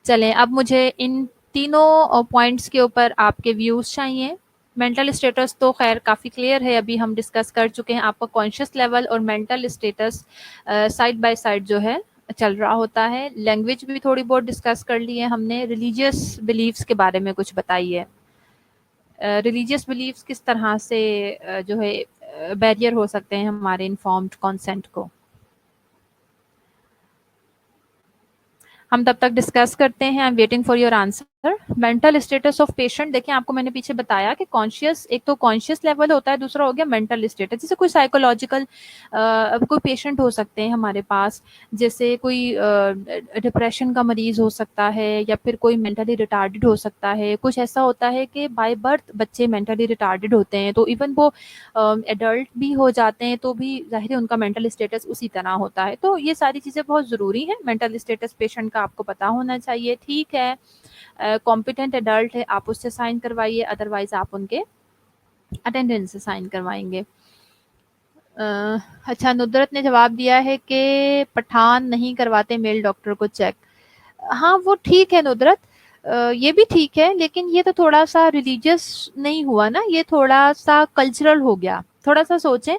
Speaker 1: चलें अब मुझे इन तीनों पॉइंट्स के ऊपर आपके व्यूज़ चाहिए। मेंटल स्टेटस तो खैर काफ़ी क्लियर है, अभी हम डिस्कस कर चुके हैं। आपका कॉन्शियस लेवल और mental status side by side जो है चल रहा होता है। लैंग्वेज भी थोड़ी बहुत डिस्कस कर ली है हमने। रिलीजियस बिलीव्स के बारे में कुछ बताइए। रिलीजियस बिलीव्स किस तरह से जो है बैरियर हो सकते हैं हमारे इन्फॉर्म्ड कंसेंट को। हम तब तक डिस्कस करते हैं। I am waiting for your answer. Mental status of patient, देखिए आपको मैंने पीछे बताया कि कॉन्शियस, एक तो कॉन्शियस लेवल होता है, दूसरा हो गया मेंटल स्टेटस। जैसे कोई साइकोलॉजिकल कोई पेशेंट हो सकते हैं हमारे पास, जैसे कोई डिप्रेशन का मरीज हो सकता है, या फिर कोई मेंटली रिटार्डेड हो सकता है। कुछ ऐसा होता है कि बाय बर्थ बच्चे मेंटली रिटार्डेड होते हैं, तो इवन वो एडल्ट भी हो जाते हैं तो भी ज़ाहिर है उनका मेंटल स्टेटस उसी तरह होता है। तो ये सारी चीज़ें बहुत ज़रूरी हैं, मेंटल स्टेटस पेशेंट का आपको पता होना चाहिए। ठीक है, कॉम्पिटेंट एडल्ट है, आप उससे साइन करवाइए, अदरवाइज आप उनके अटेंडेंस से साइन करवाएंगे। अ, अच्छा, नुदरत ने जवाब दिया है कि पठान नहीं करवाते मेल डॉक्टर को चेक। हाँ, वो ठीक है नुदरत, ये भी ठीक है, लेकिन ये तो थोड़ा सा रिलीजियस नहीं हुआ ना, ये थोड़ा सा कल्चरल हो गया। थोड़ा सा सोचें।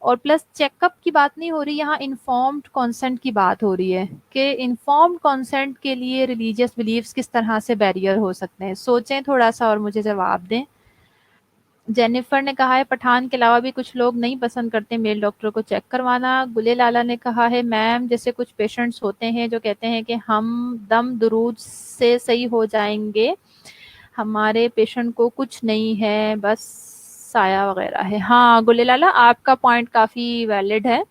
Speaker 1: और प्लस चेकअप की बात नहीं हो रही यहाँ, इन्फॉर्म्ड कंसेंट की बात हो रही है कि इन्फॉर्म्ड कंसेंट के लिए रिलीजियस बिलीव्स किस तरह से बैरियर हो सकते हैं। सोचें थोड़ा सा और मुझे जवाब दें। जेनिफर ने कहा है पठान के अलावा भी कुछ लोग नहीं पसंद करते मेल डॉक्टर को चेक करवाना। गुले लाला ने कहा है मैम, जैसे कुछ पेशेंट्स होते हैं जो कहते हैं कि हम दम दुरूद से सही हो जाएंगे, हमारे पेशेंट को कुछ नहीं है, बस साया वगैरह है। हाँ गुले लाला, आपका पॉइंट काफ़ी वैलिड है।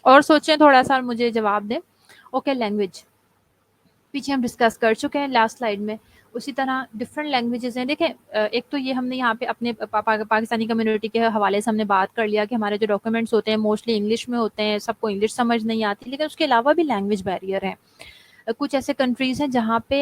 Speaker 1: और सोचें थोड़ा सा और मुझे जवाब दें। ओके, लैंग्वेज पीछे हम डिस्कस कर चुके हैं लास्ट स्लाइड में। उसी तरह डिफरेंट लैंग्वेजेस हैं। देखें, एक तो ये हमने यहाँ पे अपने पाकिस्तानी कम्युनिटी के हवाले से हमने बात कर लिया कि हमारे जो डॉक्यूमेंट्स होते हैं मोस्टली इंग्लिश में होते हैं, सबको इंग्लिश समझ नहीं आती, लेकिन उसके अलावा भी लैंग्वेज बैरियर है। कुछ ऐसे कंट्रीज़ हैं जहाँ पे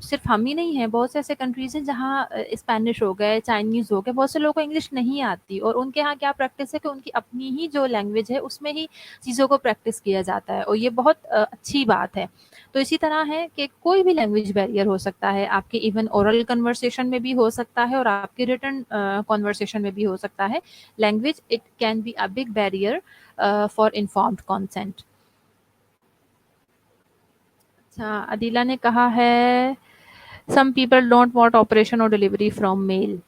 Speaker 1: सिर्फ हम ही नहीं हैं, बहुत से ऐसे कंट्रीज़ हैं जहाँ स्पेनिश हो गए, चाइनीज़ हो गए, बहुत से लोगों को इंग्लिश नहीं आती, और उनके यहाँ क्या प्रैक्टिस है कि उनकी अपनी ही जो लैंग्वेज है उसमें ही चीज़ों को प्रैक्टिस किया जाता है, और ये बहुत अच्छी बात है। तो इसी तरह है कि कोई भी लैंग्वेज बैरियर हो सकता है, आपके इवन ओरल कन्वर्सेशन में भी हो सकता है और आपके रिटर्न कन्वर्सेशन में भी हो सकता है। Language it can be a big barrier for informed consent. अच्छा, अदीला ने कहा है some people don't want operation और delivery from male.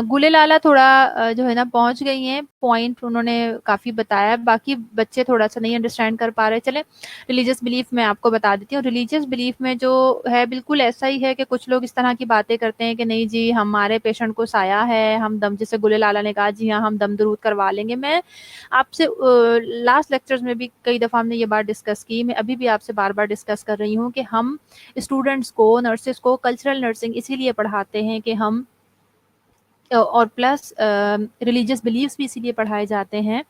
Speaker 1: Gule Lala थोड़ा जो है ना पहुंच गई हैं, पॉइंट उन्होंने काफ़ी बताया, बाकी बच्चे थोड़ा सा नहीं अंडरस्टैंड कर पा रहे। चलें, रिलीजियस बिलीफ मैं आपको बता देती हूँ। रिलीजियस बिलीफ में जो है बिल्कुल ऐसा ही है कि कुछ लोग इस तरह की बातें करते हैं कि नहीं जी हमारे पेशेंट को साया है, हम दम, जैसे गुले लाला ने कहा जी हाँ हम दम दरूद करवा लेंगे। मैं आपसे लास्ट लेक्चर्स में भी कई दफ़ा हमने ये बात डिस्कस की, मैं अभी भी आपसे बार बार डिस्कस कर रही हूँ कि हम स्टूडेंट्स को, नर्सेस को कल्चरल नर्सिंग इसीलिए पढ़ाते हैं कि हम, और प्लस रिलीजियस बिलीव्स भी इसीलिए पढ़ाए जाते हैं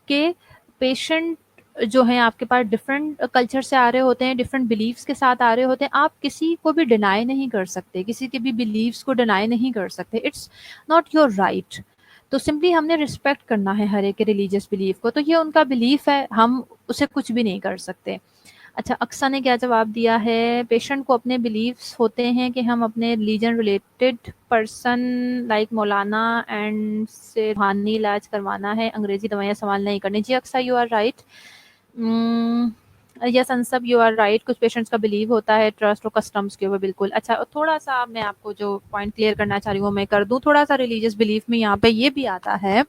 Speaker 1: कि पेशेंट जो हैं आपके पास डिफरेंट कल्चर से आ रहे होते हैं, डिफरेंट बिलीव्स के साथ आ रहे होते हैं। आप किसी को भी डिनाई नहीं कर सकते, किसी के भी बिलीव्स को डिनाई नहीं कर सकते, इट्स नॉट योर राइट। तो सिंपली हमने रिस्पेक्ट करना है हर एक रिलीजियस बिलीफ को, तो ये उनका बिलीफ है, हम उसे कुछ भी नहीं कर सकते। अच्छा, अक्सा ने क्या जवाब दिया है, पेशेंट को अपने बिलीव्स होते हैं कि हम अपने religion related person like Maulana and से रूहानी इलाज करवाना है, अंग्रेजी दवाइयाँ इस्तेमाल नहीं करनी। जी Aqsa, you are right. Yes Ansab, you are right. कुछ पेशेंट्स का बिलीव होता है ट्रस्ट और कस्टम्स के ऊपर, बिल्कुल। अच्छा, थोड़ा सा मैं आपको जो पॉइंट क्लियर करना चाह रही हूँ मैं कर दूँ। थोड़ा सा रिलीजियस बिलीफ में यहाँ पे ये भी आता है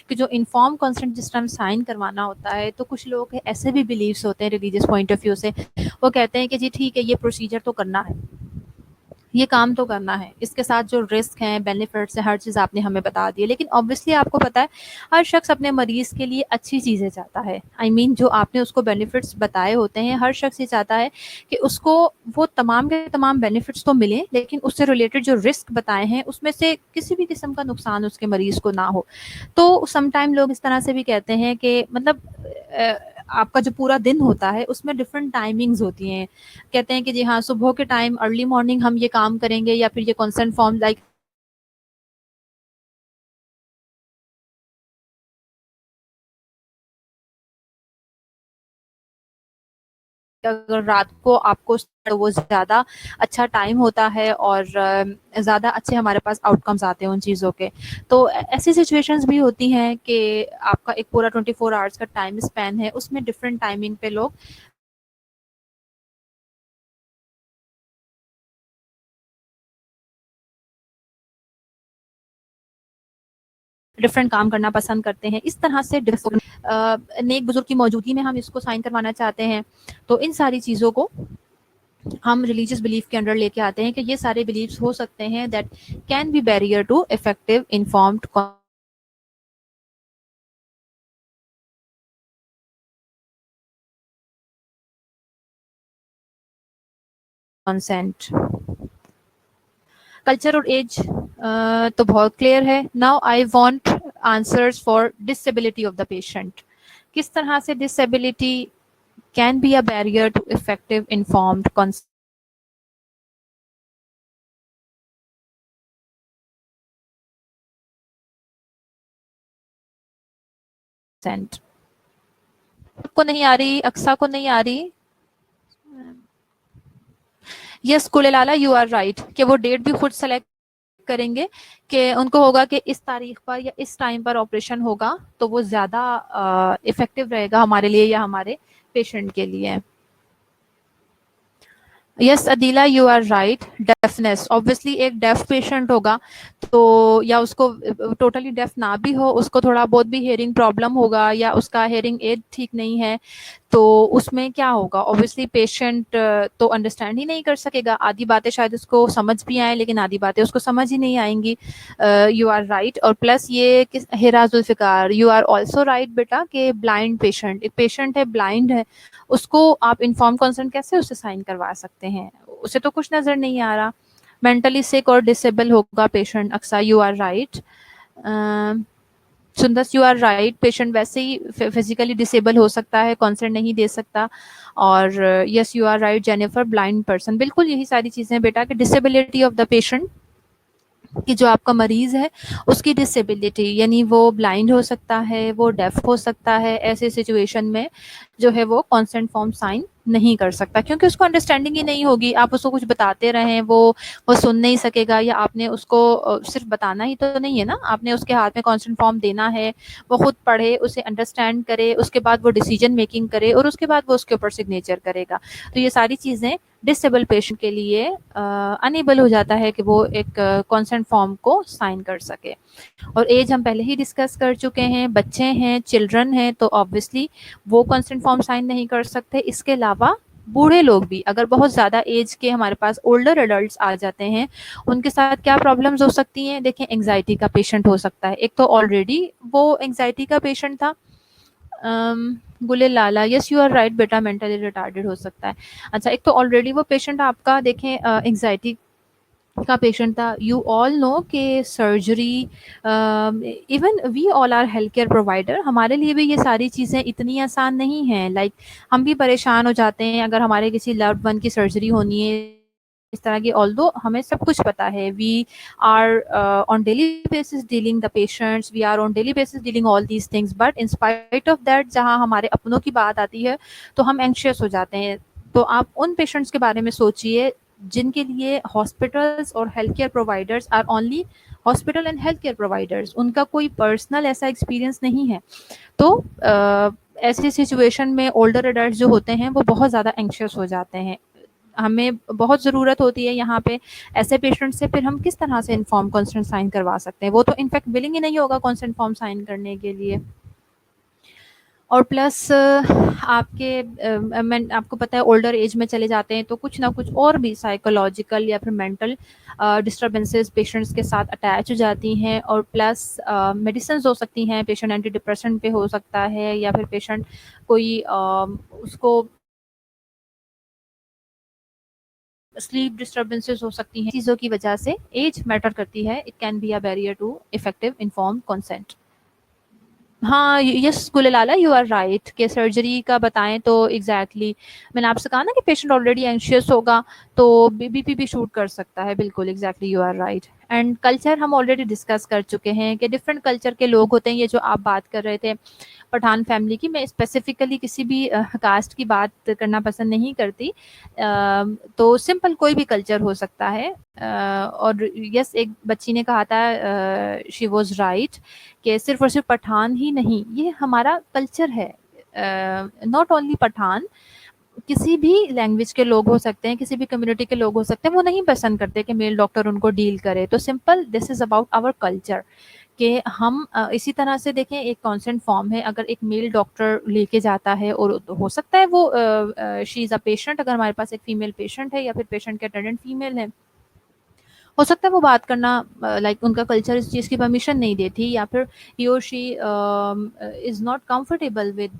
Speaker 1: कि जो इन्फॉर्म कंसेंट जिस टाइम साइन करवाना होता है, तो कुछ लोग ऐसे भी बिलीव्स होते हैं रिलीजियस पॉइंट ऑफ व्यू से, वो कहते हैं कि जी ठीक है ये प्रोसीजर तो करना है, ये काम तो करना है, इसके साथ जो रिस्क हैं, बेनिफिट्स हैं, हर चीज़ आपने हमें बता दी है। लेकिन ऑब्वियसली आपको पता है हर शख्स अपने मरीज़ के लिए अच्छी चीज़ें चाहता है। आई मीन जो आपने उसको बेनिफिट्स बताए होते हैं, हर शख्स ये चाहता है कि उसको वो तमाम के तमाम बेनिफिट्स तो मिले, लेकिन उससे रिलेटेड जो रिस्क बताए हैं उसमें से किसी भी किस्म का नुकसान उसके मरीज़ को ना हो। तो समटाइम लोग इस तरह से भी कहते हैं कि मतलब आपका जो पूरा दिन होता है उसमें डिफरेंट टाइमिंग्स होती हैं। कहते हैं कि जी हाँ सुबह के टाइम अर्ली मॉर्निंग हम ये काम करेंगे, या फिर ये कंसर्न फॉर्म लाइक अगर रात को आपको तो वो ज़्यादा अच्छा टाइम होता है और ज़्यादा अच्छे हमारे पास आउटकम्स आते हैं उन चीज़ों के। तो ऐसी सिचुएशंस भी होती हैं कि आपका एक पूरा 24 आवर्स का टाइम स्पैन है, उसमें डिफरेंट टाइमिंग पे लोग डिफरेंट काम करना पसंद करते हैं, इस तरह से नेक बुजुर्ग की मौजूदगी में हम इसको साइन करवाना चाहते हैं। तो इन सारी चीज़ों को हम रिलीजियस बिलीफ के अंडर लेके आते हैं कि ये सारे बिलीफ्स हो सकते हैं that can be barrier to effective informed consent. Culture और एज तो बहुत क्लियर है। Now I want answers for disability of the patient. किस तरह से disability can be a barrier to effective informed consent. को नहीं आ रही, अक्सा को नहीं आ रही। Yes Kulelala, you are right कि वो डेट भी खुद सेलेक्ट करेंगे कि उनको होगा कि इस तारीख पर या इस टाइम पर ऑपरेशन होगा, तो वो ज़्यादा इफेक्टिव रहेगा हमारे लिए या हमारे पेशेंट के लिए। Yes Adeela, you are right. Deafness, obviously एक डेफ पेशेंट होगा तो, या उसको टोटली डेफ ना भी हो, उसको थोड़ा बहुत भी हेयरिंग प्रॉब्लम होगा या उसका हेयरिंग एड ठीक नहीं है, तो उसमें क्या होगा, ऑब्वियसली पेशेंट तो अंडरस्टैंड ही नहीं कर सकेगा। आधी बातें शायद उसको समझ भी आए लेकिन आधी बातें उसको समझ ही नहीं आएंगी। You are right. और प्लस ये कि Hira Zulfiqar, you are also right बेटा कि ब्लाइंड पेशेंट, एक पेशेंट है ब्लाइंड है, उसको आप इन्फॉर्म कंसेंट कैसे उससे साइन करवा सकते हैं, उसे तो कुछ नज़र नहीं आ रहा। मेंटली सिक और डिसेबल होगा patient. Aqsa, you are right. Sundas, you are right, patient वैसे ही फिजिकली डिसेबल हो सकता है, कॉन्सेंट नहीं दे सकता। और yes you are right Jennifer, blind person. बिल्कुल यही सारी चीज़ें बेटा कि डिसेबिलिटी ऑफ द पेशेंट, कि जो आपका मरीज़ है उसकी डिसेबिलिटी, यानी वो ब्लाइंड हो सकता है, वो डेफ हो सकता है, ऐसे सिचुएशन में जो है वो कॉन्सेंट फॉर्म साइन नहीं कर सकता, क्योंकि उसको अंडरस्टैंडिंग ही नहीं होगी। आप उसको कुछ बताते रहें, वो सुन नहीं सकेगा, या आपने उसको सिर्फ बताना ही तो नहीं है ना, आपने उसके हाथ में कॉन्सेंट फॉर्म देना है, वो खुद पढ़े, उसे अंडरस्टैंड करे, उसके बाद वो डिसीजन मेकिंग करे और उसके बाद वो उसके ऊपर सिग्नेचर करेगा। तो ये सारी चीज़ें डिसेबल पेशेंट के लिए अनेबल हो जाता है कि वो एक कॉन्सेंट फॉर्म को साइन कर सके। और एज हम पहले ही डिस्कस कर चुके हैं, बच्चे हैं, चिल्ड्रन हैं, तो ऑब्वियसली वो कॉन्सेंट फॉर्म साइन नहीं कर सकते। इसके अलावा बूढ़े लोग भी, अगर बहुत ज़्यादा एज के हमारे पास ओल्डर एडल्ट्स आ जाते हैं, उनके साथ क्या प्रॉब्लम्स हो सकती हैं। देखें, एंग्जाइटी का पेशेंट हो सकता है, एक तो ऑलरेडी वो एंग्जाइटी का पेशेंट था। गुले लाला, यस यू आर राइट बेटा, मेंटली रिटार्डेड हो सकता है। अच्छा, एक तो ऑलरेडी वो पेशेंट आपका देखें एंग्जाइटी का पेशेंट था। यू ऑल नो कि surgery, even we all are health care provider, हमारे लिए भी ये सारी चीज़ें इतनी आसान नहीं हैं। लाइक हम भी परेशान हो जाते हैं अगर हमारे किसी लव्ड वन की सर्जरी होनी है इस तरह की। ऑल्दो हमें सब कुछ पता है, we are on daily basis dealing the patients, we are on daily basis dealing all these things, but in spite of that जहाँ हमारे अपनों की बात आती है तो हम एंक्शियस हो जाते हैं। तो आप उन पेशेंट्स के बारे में सोचिए जिनके लिए हॉस्पिटल्स और health care providers are only hospital and health care providers, उनका कोई पर्सनल ऐसा एक्सपीरियंस नहीं है। तो ऐसी सिचुएशन में ओल्डर एडल्ट जो होते हैं वो बहुत ज़्यादा एंक्शियस हो जाते हैं। हमें बहुत ज़रूरत होती है यहाँ पे ऐसे पेशेंट से, फिर हम किस तरह से इन्फॉर्म कंसेंट साइन करवा सकते हैं, वो तो इनफैक्ट विलिंग ही नहीं होगा कंसेंट फॉर्म साइन करने के लिए। और प्लस मैं आपको पता है ओल्डर एज में चले जाते हैं तो कुछ ना कुछ और भी साइकोलॉजिकल या फिर मेंटल डिस्टर्बेंसेस पेशेंट्स के साथ अटैच हो जाती हैं। और प्लस मेडिसिन हो सकती हैं, पेशेंट एंटी डिप्रेशन पे हो सकता है, या फिर पेशेंट कोई उसको स्लीप डिस्टर्बेंसेस हो सकती हैं। चीज़ों की वजह से एज मैटर करती है, it can be a barrier to effective inform consent. हाँ, yes Kulelala, you are right कि सर्जरी का बताएं तो एग्जैक्टली मैंने आपसे कहा ना कि पेशेंट ऑलरेडी एंशियस होगा तो बीपी भी शूट कर सकता है। बिल्कुल exactly you are right. And culture हम ऑलरेडी डिस्कस कर चुके हैं कि डिफरेंट कल्चर के लोग होते हैं। ये जो आप बात कर रहे थे पठान फैमिली की, मैं स्पेसिफिकली किसी भी कास्ट की बात करना पसंद नहीं करती। तो सिंपल कोई भी कल्चर हो सकता है। और यस, एक बच्ची ने कहा था, शी वॉज राइट, कि सिर्फ और सिर्फ पठान ही नहीं, ये हमारा कल्चर है। नॉट ओनली पठान, किसी भी लैंग्वेज के लोग हो सकते हैं, किसी भी कम्युनिटी के लोग हो सकते हैं, वो नहीं पसंद करते कि मेल डॉक्टर उनको डील करे। तो simple, this is about our culture कि हम इसी तरह से देखें, एक कॉन्सेंट फॉर्म है, अगर एक मेल डॉक्टर लेके जाता है और हो सकता है वो शी इज़ अ पेशेंट, अगर हमारे पास एक फीमेल पेशेंट है या फिर पेशेंट के अटेंडेंट फीमेल है, हो सकता है वो बात करना लाइक उनका कल्चर इस चीज़ की परमिशन नहीं देती, या फिर ही और she is not comfortable with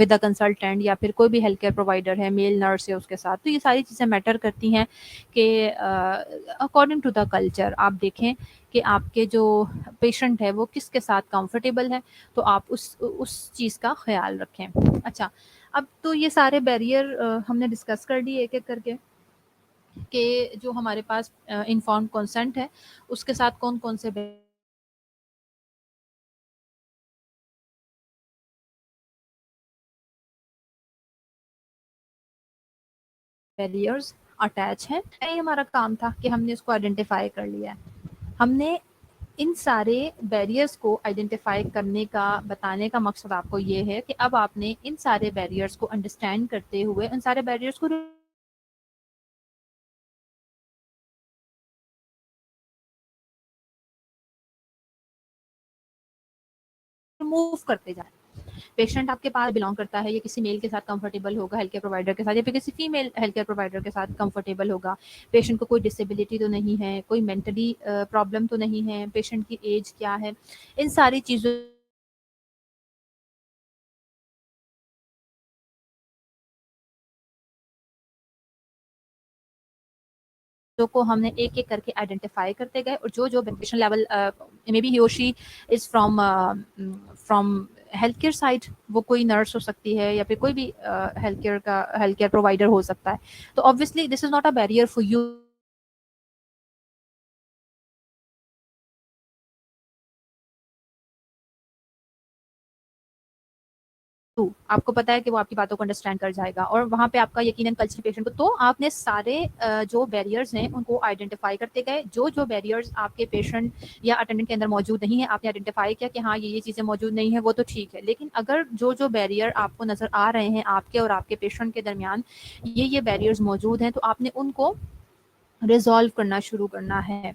Speaker 1: the consultant, या फिर कोई भी हेल्थ केयर प्रोवाइडर है, मेल नर्स है उसके साथ। तो ये सारी चीज़ें मैटर करती हैं कि अकॉर्डिंग टू द कल्चर आप देखें कि आपके जो पेशेंट है वो किसके साथ कंफर्टेबल है, तो आप उस चीज़ का ख्याल रखें। अच्छा, अब तो ये सारे बैरियर हमने डिस्कस कर लिए एक एक करके, कि जो हमारे पास इन्फॉर्म्ड कंसेंट है उसके साथ कौन कौन से बैरियर्स अटैच हैं। ये हमारा काम था कि हमने इसको आइडेंटिफाई कर लिया है। हमने इन सारे बैरियर्स को आइडेंटिफाई करने का, बताने का मकसद आपको ये है कि अब आपने इन सारे बैरियर्स को अंडरस्टैंड करते हुए उन सारे बैरियर्स को रिमूव करते जाए। पेशेंट आपके पास बिलोंग करता है, ये किसी मेल के साथ कंफर्टेबल होगा हेल्थ केयर प्रोवाइडर के साथ, या फिर किसी फीमेल हेल्थ केयर प्रोवाइडर के साथ कंफर्टेबल होगा। पेशेंट को कोई डिसेबिलिटी तो नहीं है, कोई मेंटली प्रॉब्लम तो नहीं है, पेशेंट की एज क्या है, इन सारी चीज़ों को हमने एक एक करके आइडेंटिफाई करते गए, और जो जो बेनिफिशियल लेवल मे बी ही और she is from from health care side, वो कोई नर्स हो सकती है या फिर कोई भी हेल्थ केयर प्रोवाइडर हो सकता है, तो obviously this is not a barrier for you too. आपको पता है कि वो आपकी बातों को अंडरस्टैंड कर जाएगा, और वहाँ पे आपका यकीनन कल्चर पेशेंट को, तो आपने सारे जो बैरियर्स हैं उनको आइडेंटिफाई करते गए। जो जो बैरियर्स आपके पेशेंट या अटेंडेंट के अंदर मौजूद नहीं है, आपने आइडेंटिफाई किया कि हाँ ये चीज़ें मौजूद नहीं है, वो तो ठीक है। लेकिन अगर जो जो बैरियर आपको नज़र आ रहे हैं आपके और आपके पेशेंट के दरमियान, ये बैरियर्स मौजूद हैं, तो आपने उनको रिजॉल्व करना शुरू करना है।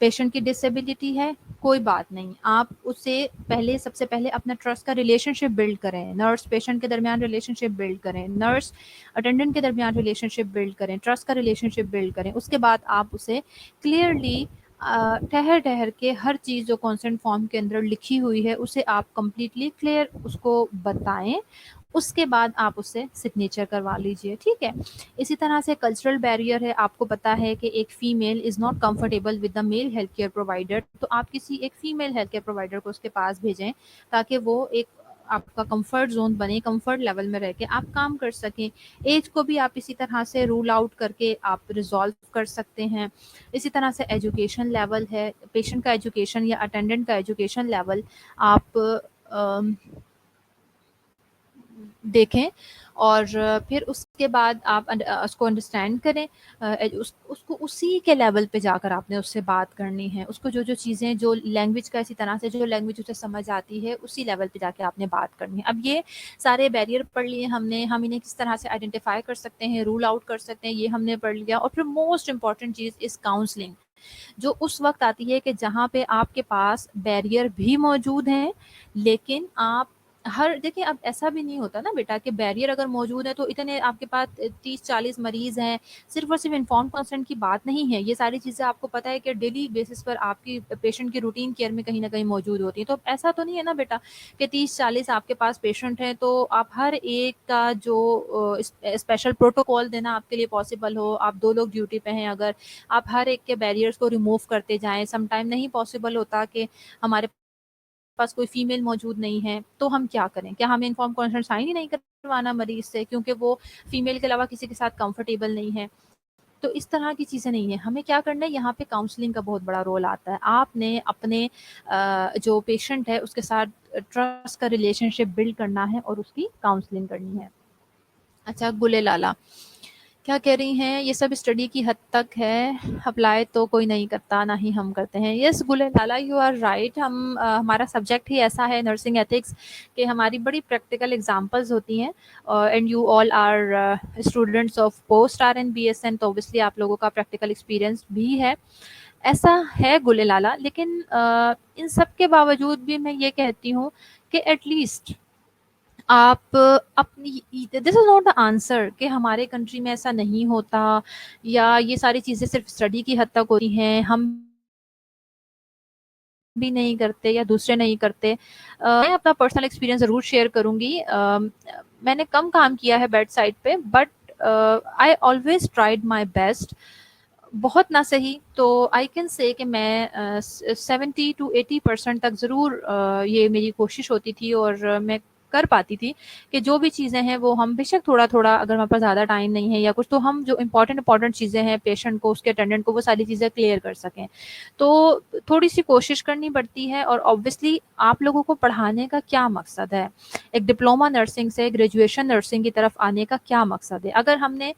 Speaker 1: पेशेंट की डिसेबिलिटी है, कोई बात नहीं, आप उससे पहले, सबसे पहले अपना ट्रस्ट का रिलेशनशिप बिल्ड करें, नर्स पेशेंट के दरमियान रिलेशनशिप बिल्ड करें, नर्स अटेंडेंट के दरमियान रिलेशनशिप बिल्ड करें, ट्रस्ट का रिलेशनशिप बिल्ड करें। उसके बाद आप उसे क्लियरली ठहर ठहर के हर चीज़ जो कॉन्सेंट फॉर्म के अंदर लिखी हुई है उसे आप कंप्लीटली क्लियर उसको बताएं। उसके बाद आप उससे सिग्नेचर करवा लीजिए, ठीक है। इसी तरह से कल्चरल बैरियर है, आपको पता है कि एक female is not comfortable with the male health care provider, तो आप किसी एक फीमेल हेल्थ केयर प्रोवाइडर को उसके पास भेजें, ताकि वो एक आपका कंफर्ट जोन बने, कंफर्ट लेवल में रह के आप काम कर सकें। एज को भी आप इसी तरह से रूल आउट करके आप रिजॉल्व कर सकते हैं। इसी तरह से एजुकेशन लेवल है, पेशेंट का एजुकेशन या अटेंडेंट का एजुकेशन लेवल आप अम, देखें, और फिर उसके बाद आप उसको अंडरस्टैंड करें। उसको उसी के लेवल पे जाकर आपने उससे बात करनी है। उसको जो जो चीज़ें, जो लैंग्वेज का, इसी तरह से जो लैंग्वेज उसे समझ आती है उसी लेवल पे जाके आपने बात करनी है। अब ये सारे बैरियर पढ़ लिए हमने, हम इन्हें किस तरह से आइडेंटिफाई कर सकते हैं, रूल आउट कर सकते हैं, ये हमने पढ़ लिया। और फिर मोस्ट इंपॉर्टेंट चीज़ इस काउंसलिंग, जो उस वक्त आती है कि जहाँ पे आपके पास बैरियर भी मौजूद हैं, लेकिन आप हर, देखिए अब ऐसा भी नहीं होता ना बेटा कि बैरियर अगर मौजूद है तो इतने आपके पास 30-40 मरीज हैं, सिर्फ और सिर्फ इन्फॉर्म कंसेंट की बात नहीं है। ये सारी चीज़ें आपको पता है कि डेली बेसिस पर आपकी पेशेंट की रूटीन केयर में कहीं ना कहीं मौजूद होती है। तो ऐसा तो नहीं है ना बेटा कि 30-40 आपके पास पेशेंट हैं तो आप हर एक का जो स्पेशल प्रोटोकॉल देना आपके लिए पॉसिबल हो। आप 2 लोग ड्यूटी पे हैं, अगर आप हर एक के बैरियर्स को रिमूव करते जाएं, सम टाइम नहीं पॉसिबल होता कि हमारे पास कोई फीमेल मौजूद नहीं है, तो हम क्या करें? क्या हमें इन्फॉर्म कंसेंट साइन ही नहीं करवाना मरीज से, क्योंकि वो फीमेल के अलावा किसी के साथ कंफर्टेबल नहीं है? तो इस तरह की चीज़ें नहीं है। हमें क्या करना है, यहाँ पे काउंसलिंग का बहुत बड़ा रोल आता है। आपने अपने जो पेशेंट है उसके साथ ट्रस्ट का रिलेशनशिप बिल्ड करना है और उसकी काउंसलिंग करनी है। अच्छा, गुले लाला क्या कह रही हैं, ये सब स्टडी की हद तक है, अप्लाई तो कोई नहीं करता, ना ही हम करते हैं। यस गुले लाला, यू आर राइट। हम हमारा सब्जेक्ट ही ऐसा है नर्सिंग एथिक्स कि हमारी बड़ी प्रैक्टिकल एग्जांपल्स होती हैं, and you all are students of post RN BSN, तो ऑब्वियसली आप लोगों का प्रैक्टिकल एक्सपीरियंस भी है। ऐसा है गुले लाला, लेकिन इन सब के बावजूद भी मैं ये कहती हूँ कि एटलीस्ट आप अपनी, this is not the answer कि हमारे कंट्री में ऐसा नहीं होता या ये सारी चीज़ें सिर्फ स्टडी की हद तक होती हैं, हम भी नहीं करते या दूसरे नहीं करते। मैं अपना पर्सनल एक्सपीरियंस ज़रूर शेयर करूँगी। मैंने कम काम किया है बेड साइड पे, but I always tried my best. बहुत ना सही तो आई कैन से कि मैं 70 to 80% तक ज़रूर ये मेरी कोशिश होती थी और मैं कर पाती थी कि जो भी चीज़ें हैं वो हम बेशक थोड़ा-थोड़ा, अगर हमारे पास ज़्यादा टाइम नहीं है या कुछ, तो हम जो इम्पोर्टेंट चीज़ें हैं पेशेंट को, उसके अटेंडेंट को, वो सारी चीज़ें क्लियर कर सकें। तो थोड़ी-सी कोशिश करनी पड़ती है और ऑब्वियसली आप लोगों को पढ़ाने का क्या मकसद है? एक डिप्लोमा नर्सिंग से ग्रेजुएशन नर्सिंग की तरफ आने का क्या मकसद है? अगर हमने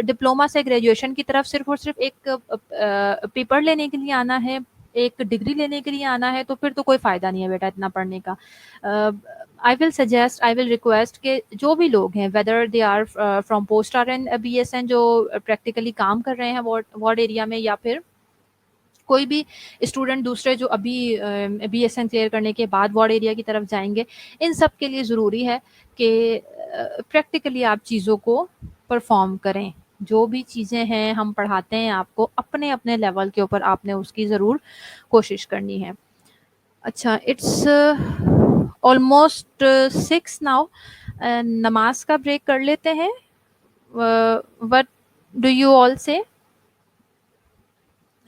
Speaker 1: डिप्लोमा से ग्रेजुएशन की तरफ सिर्फ़ और सिर्फ़ एक पेपर लेने के लिए आना है, एक डिग्री लेने के लिए आना है, तो फिर तो कोई फ़ायदा नहीं है बेटा इतना पढ़ने का। I will suggest, I will request कि जो भी लोग हैं, whether they are from post RN BSN जो प्रैक्टिकली काम कर रहे हैं वार्ड वार्ड एरिया में, या फिर कोई भी स्टूडेंट दूसरे जो अभी बीएसएन क्लियर करने के बाद वार्ड एरिया की तरफ जाएँगे, इन सब के लिए ज़रूरी है कि प्रैक्टिकली आप चीज़ों को परफ़ॉर्म करें। जो भी चीज़ें हैं हम पढ़ाते हैं आपको, अपने-अपने लेवल के ऊपर आपने उसकी ज़रूर कोशिश करनी है। अच्छा, इट्स ऑलमोस्ट 6 नाउ। नमाज़ का ब्रेक कर लेते हैं। व्हाट डू यू ऑल से?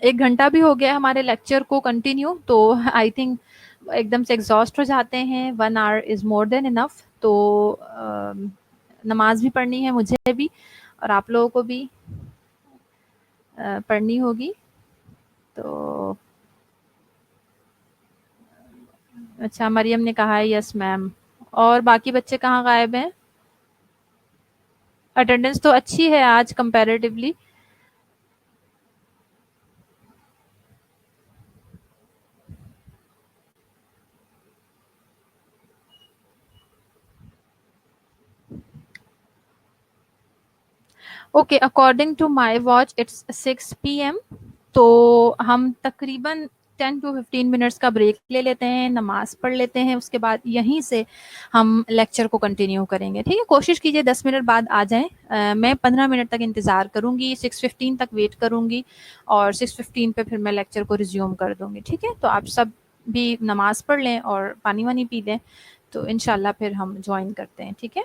Speaker 1: 1 घंटा भी हो गया हमारे लेक्चर को कंटिन्यू, तो आई थिंक एकदम से एग्ज़ॉस्ट हो जाते हैं। 1 our is more than enough. तो नमाज़ भी पढ़नी है मुझे भी और आप लोगों को भी पढ़नी होगी। तो अच्छा, मरियम ने कहा है यस मैम। और बाकी बच्चे कहाँ गायब हैं? अटेंडेंस तो अच्छी है आज comparatively. Okay, according to my watch it's 6 PM. तो हम तकरीबन 10 टू 15 मिनट्स का ब्रेक ले लेते हैं, नमाज पढ़ लेते हैं, उसके बाद यहीं से हम लेक्चर को कंटिन्यू करेंगे। ठीक है, कोशिश कीजिए 10 मिनट बाद आ जाएं। मैं 15 मिनट तक इंतज़ार करूंगी, 6:15 तक वेट करूंगी और 6:15 पे फिर मैं लेक्चर को रिज्यूम कर दूंगी। ठीक है, तो आप सब भी नमाज पढ़ लें और पानी वानी पी लें, तो इंशाल्लाह फिर हम ज्वाइन करते हैं। ठीक है।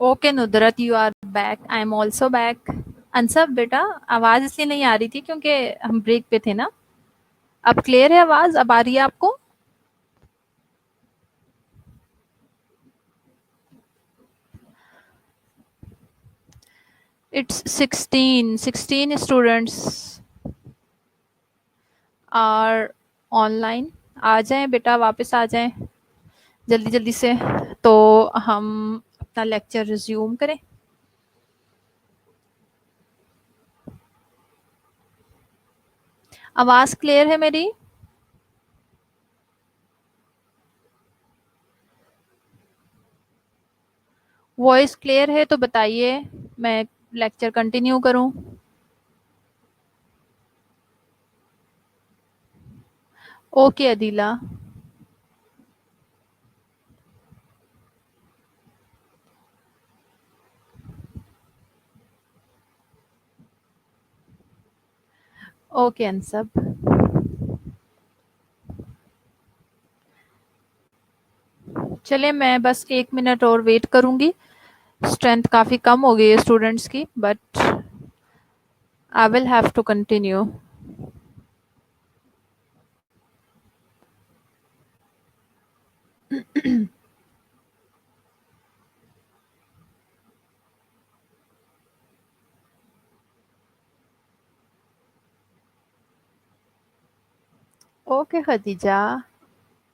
Speaker 1: Okay Nudrat, you are back, I am also back. Ansab बेटा, आवाज इसलिए नहीं आ रही थी क्योंकि हम ब्रेक पे थे ना। अब क्लियर है आवाज, अब आ रही है आपको? It's 16 students are online. आ जाएं बेटा, वापस आ जाएं जल्दी जल्दी से, तो हम अपना लेक्चर रिज्यूम करें। आवाज क्लियर है मेरी? वॉइस क्लियर है तो बताइए, मैं लेक्चर कंटिन्यू करूं? ओके अदीला। ओके अनसब। चलिए मैं बस 1 मिनट और वेट करूंगी। स्ट्रेंथ काफ़ी कम हो गई है स्टूडेंट्स की, but I will have to continue. Okay Khadija.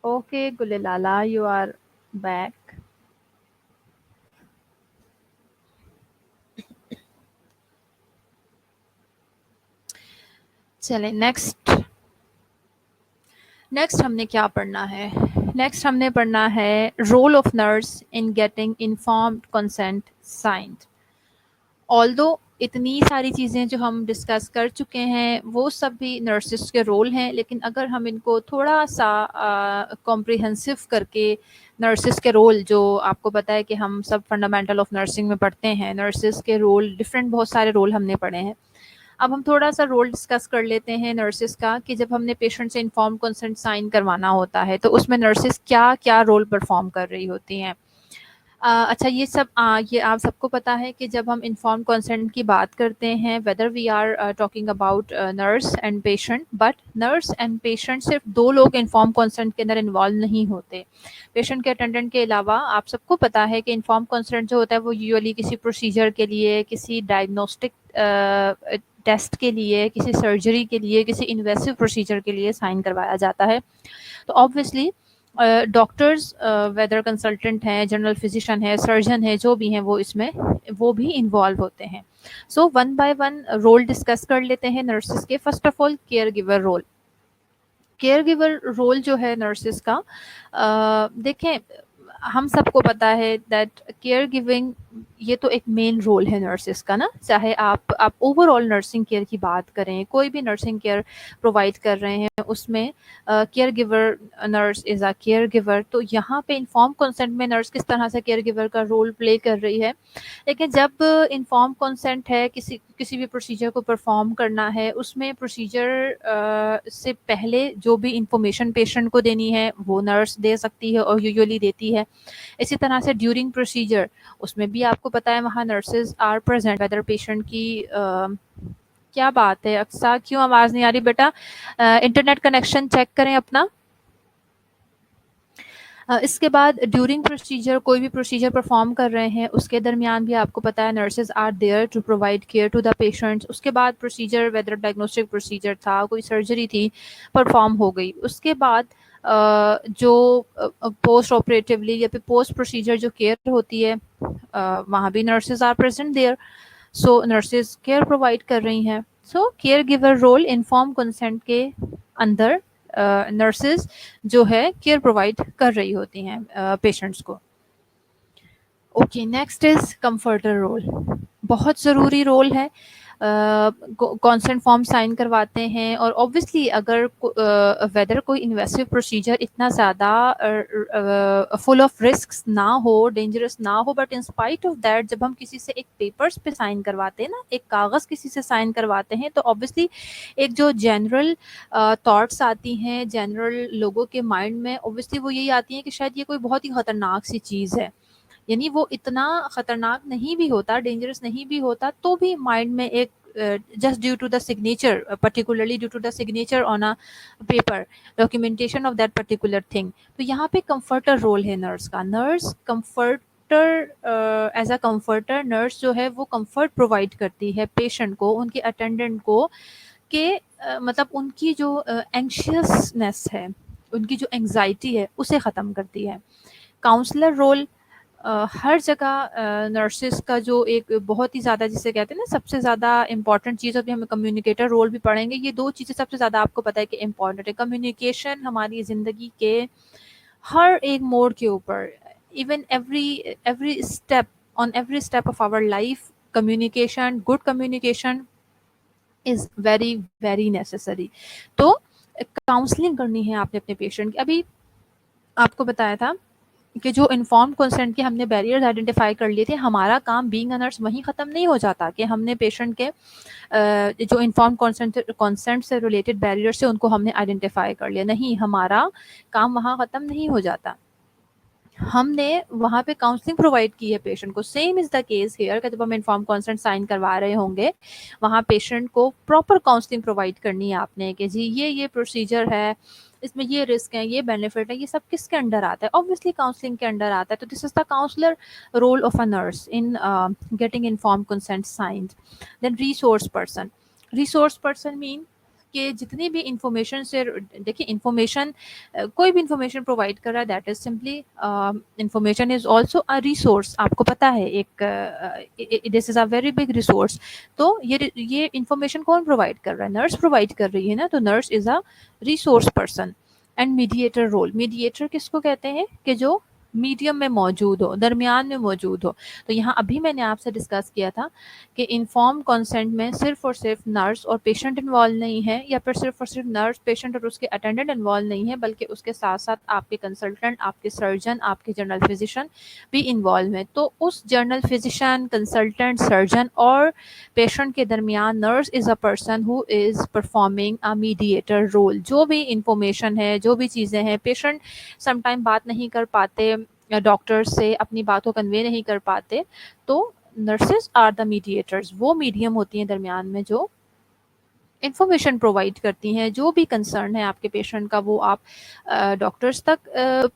Speaker 1: Okay Gulelala, you are back. चले नेक्स्ट। नेक्स्ट हमने क्या पढ़ना है? नेक्स्ट हमने पढ़ना है role of nurse in getting informed consent signed. Although इतनी सारी चीज़ें जो हम डिस्कस कर चुके हैं वो सब भी नर्सिस के रोल हैं, लेकिन अगर हम इनको थोड़ा सा कॉम्प्रिहेंसिव करके, नर्सिस के रोल जो आपको पता है कि हम सब फंडामेंटल ऑफ नर्सिंग में पढ़ते हैं, नर्सिस के रोल डिफरेंट, बहुत सारे रोल हमने पढ़े हैं। अब हम थोड़ा सा रोल डिस्कस कर लेते हैं नर्सिस का, कि जब हमने पेशेंट से इन्फॉर्म कंसेंट साइन करवाना होता है तो उसमें नर्सिस क्या क्या रोल परफॉर्म कर रही होती हैं। अच्छा, ये सब ये आप सबको पता है कि जब हम इन्फॉर्म कंसेंट की बात करते हैं, whether we are talking about nurse and patient, but nurse and patient सिर्फ दो लोग इन्फॉर्म कंसेंट के अंदर इन्वॉल्व नहीं होते। पेशेंट के अटेंडेंट के अलावा आप सबको पता है कि इन्फॉर्म कंसेंट जो होता है वो यूजुअली किसी प्रोसीजर के लिए, किसी डायग्नोस्टिक टेस्ट के लिए, किसी सर्जरी के लिए, किसी इन्वेसिव प्रोसीजर के लिए साइन करवाया जाता है। तो ऑब्वियसली डॉक्टर्स, वेदर कंसल्टेंट हैं, जनरल फिजिशियन है, सर्जन है, जो भी हैं वो इसमें वो भी इन्वॉल्व होते हैं। So one by one role discuss कर लेते हैं नर्सिस के। First of all care giver role. Care giver role जो है नर्सिस का, देखें, हम सबको पता है दैट केयर गिविंग ये तो एक मेन रोल है नर्सिस का ना। चाहे आप ओवरऑल नर्सिंग केयर की बात करें, कोई भी नर्सिंग केयर प्रोवाइड कर रहे हैं उसमें care giver, nurse is a care giver. तो यहाँ पे इन्फॉर्म कंसेंट में नर्स किस तरह से केयर गिवर का रोल प्ले कर रही है। लेकिन जब इन्फॉर्म कंसेंट है, किसी किसी भी प्रोसीजर को परफॉर्म करना है, उसमें प्रोसीजर से पहले जो भी इंफॉर्मेशन पेशेंट को देनी है वो नर्स दे सकती है और यूजुअली देती है। इसी तरह से ड्यूरिंग प्रोसीजर, उसमें भी आपको पता है वहाँ nurses are present, whether patient की क्या बात है अक्सा, क्यों आवाज़ नहीं आ रही बेटा? इंटरनेट कनेक्शन चेक करें अपना। इसके बाद ड्यूरिंग प्रोसीजर, कोई भी प्रोसीजर परफॉर्म कर रहे हैं उसके दरमियान भी आपको पता है nurses are there to provide care to the patients. उसके बाद प्रोसीजर, वेदर डायग्नोस्टिक प्रोसीजर था, कोई सर्जरी थी, परफॉर्म हो गई, उसके बाद जो पोस्ट ऑपरेटिवली या फिर पोस्ट प्रोसीजर जो केयर होती है, वहाँ भी nurses are present there. So nurses care provide कर रही हैं। So care giver role inform consent के अंदर नर्सेज जो है केयर प्रोवाइड कर रही होती हैं पेशेंट्स को। Okay, next is comforter role. बहुत ज़रूरी रोल है। कॉन्सेंट फॉर्म साइन करवाते हैं, और ऑब्वियसली अगर वेदर कोई इन्वेसिव प्रोसीजर इतना ज़्यादा फुल ऑफ रिस्क ना हो, डेंजरस ना हो, but in spite of that जब हम किसी से एक पेपर्स पे साइन करवाते हैं ना, एक कागज़ किसी से साइन करवाते हैं, तो ऑब्वियसली एक जो जनरल थॉट्स आती हैं जनरल लोगों के माइंड में, ऑब्वियसली वो यही आती हैं कि शायद ये कोई बहुत ही ख़तरनाक सी चीज़ है, यानी वो इतना खतरनाक नहीं भी होता, डेंजरस नहीं भी होता, तो भी माइंड में एक just due to the signature, particularly due to the signature on a paper, documentation of that particular thing. तो यहाँ पे comforter role है नर्स का. Nurse comforter, as a comforter nurse जो है वो comfort provide करती है पेशेंट को, उनके अटेंडेंट को, कि मतलब उनकी जो एंशियसनेस है, उनकी जो एंग्जाइटी है, उसे ख़त्म करती है. काउंसलर रोल हर जगह नर्सेस का जो एक बहुत ही ज़्यादा, जिसे कहते हैं ना सबसे ज़्यादा इम्पॉर्टेंट चीज़, अभी हम कम्युनिकेटर रोल भी पढ़ेंगे. ये दो चीज़ें सबसे ज़्यादा आपको पता है कि इम्पॉर्टेंट है. कम्युनिकेशन हमारी ज़िंदगी के हर एक मोड़ के ऊपर, even every step, on every step of our life, communication, good communication is very very necessary. तो काउंसलिंग करनी है आपने अपने पेशेंट की. अभी आपको बताया था कि जो इन्फॉर्म्ड कंसेंट के हमने बैरियर्स आइडेंटिफाई कर लिए थे. हमारा काम बीइंग अ नर्स वहीं ख़त्म नहीं हो जाता कि हमने पेशेंट के जो इन्फॉर्म्ड कंसेंट से रिलेटेड बैरियर्स से उनको हमने आइडेंटिफाई कर लिया. नहीं, हमारा काम वहाँ ख़त्म नहीं हो जाता. हमने वहाँ पे काउंसलिंग प्रोवाइड की है पेशेंट को. Same is the case hair कि जब हम इन्फॉर्म कंसेंट साइन करवा रहे होंगे, वहाँ पेशेंट को प्रॉपर काउंसलिंग प्रोवाइड करनी है आपने कि जी ये प्रोसीजर है, इसमें ये रिस्क है, ये बेनिफिट है, ये सब किसके अंडर आता है? ऑब्वियसली काउंसलिंग के अंडर आता है. तो this is the counsellor role of a nurse in getting inform consent signed. Then resource person mean कि जितनी भी इंफॉर्मेशन से, देखिए इंफॉर्मेशन, कोई भी इंफॉर्मेशन प्रोवाइड कर रहा है, that is simply information is also a resource. आपको पता है एक this is a very big resource. तो ये इंफॉर्मेशन कौन प्रोवाइड कर रहा है? नर्स प्रोवाइड कर रही है ना. तो nurse is a resource person. And mediator role, mediator किसको कहते हैं? कि जो मीडियम में मौजूद हो, दरमियान में मौजूद हो. तो यहाँ अभी मैंने आपसे डिस्कस किया था कि इन्फॉर्म कंसेंट में सिर्फ और सिर्फ नर्स और पेशेंट इन्वॉल्व नहीं है, या फिर सिर्फ और सिर्फ नर्स, पेशेंट और उसके अटेंडेंट इन्वॉल्व नहीं है, बल्कि उसके साथ साथ आपके कंसल्टेंट, आपके सर्जन, आपके जनरल फिजिशियन भी इन्वॉल्व हैं. तो उस जनरल फिजिशियन, कंसल्टेंट, सर्जन और पेशेंट के दरमियान nurse is a person who is performing a mediator role. जो भी इंफॉर्मेशन है, जो भी चीज़ें हैं, पेशेंट समटाइम बात नहीं कर पाते, डॉक्टर से अपनी बात को कन्वे नहीं कर पाते, तो नर्सेज आर द मीडिएटर्स. वो मीडियम होती हैं दरमियान में जो इंफॉर्मेशन प्रोवाइड करती हैं. जो भी कंसर्न है आपके पेशेंट का, वो आप डॉक्टर्स तक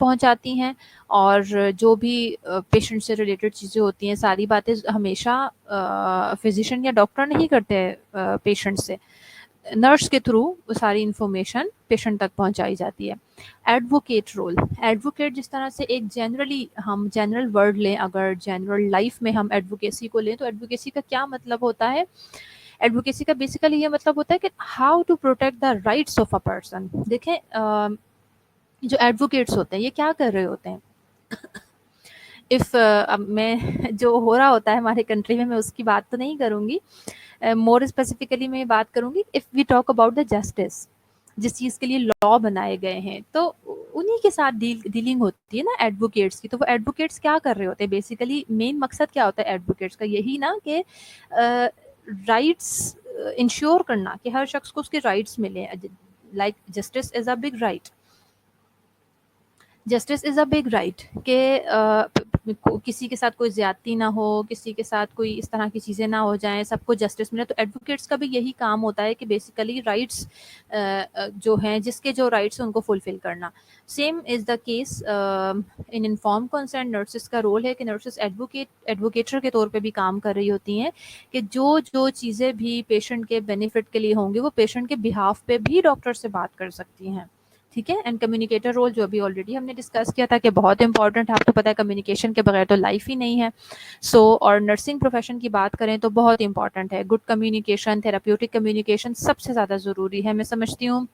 Speaker 1: पहुंचाती हैं. और जो भी पेशेंट से रिलेटेड चीज़ें होती हैं, सारी बातें हमेशा फिजिशियन या डॉक्टर नहीं करते पेशेंट से. नर्स के थ्रू वो सारी इंफॉर्मेशन पेशेंट तक पहुंचाई जाती है. एडवोकेट रोल, एडवोकेट जिस तरह से एक जनरली, हम जनरल वर्ड लें, अगर जनरल लाइफ में हम एडवोकेसी को लें, तो एडवोकेसी का क्या मतलब होता है? एडवोकेसी का बेसिकली ये मतलब होता है कि how to protect the rights of a person. देखें, जो एडवोकेट्स होते हैं ये क्या कर रहे होते हैं? इफ़ अब मैं जो हो रहा होता है हमारे कंट्री में, मैं उसकी बात तो नहीं करूँगी. मोर स्पेसिफिकली मैं बात करूँगी if we talk about the justice, जिस चीज़ के लिए लॉ बनाए गए हैं, तो उन्हीं के साथ डीलिंग होती है ना एडवोकेट्स की. तो वो एडवोकेट्स क्या कर रहे होते हैं? बेसिकली मेन मकसद क्या होता है एडवोकेट्स का? यही ना कि राइट्स इंश्योर करना कि हर शख्स को उसके राइट्स मिले. Like justice is a big right. Justice is a big right कि किसी के साथ कोई ज़्यादती ना हो, किसी के साथ कोई इस तरह की चीज़ें ना हो जाएं, सबको जस्टिस मिले. तो एडवोकेट्स का भी यही काम होता है कि बेसिकली राइट्स जो हैं, जिसके जो राइट्स हैं उनको फुलफिल करना. Same is the case in inform consent. Nurses का रोल है कि नर्सेस एडवोकेटर के तौर पे भी काम कर रही होती हैं कि जो जो चीज़ें भी पेशेंट के बेनिफिट के लिए होंगी, वो पेशेंट के बिहाफ पे भी डॉक्टर से बात कर सकती हैं. ठीक है. एंड कम्युनिकेटर रोल जो अभी ऑलरेडी हमने डिस्कस किया था कि बहुत इंपॉर्टेंट है. आपको पता है कम्युनिकेशन के बगैर तो लाइफ ही नहीं है. और नर्सिंग प्रोफेशन की बात करें तो बहुत इंपॉर्टेंट है. गुड कम्युनिकेशन, थेराप्यूटिक कम्युनिकेशन सबसे ज़्यादा ज़रूरी है. मैं समझती हूँ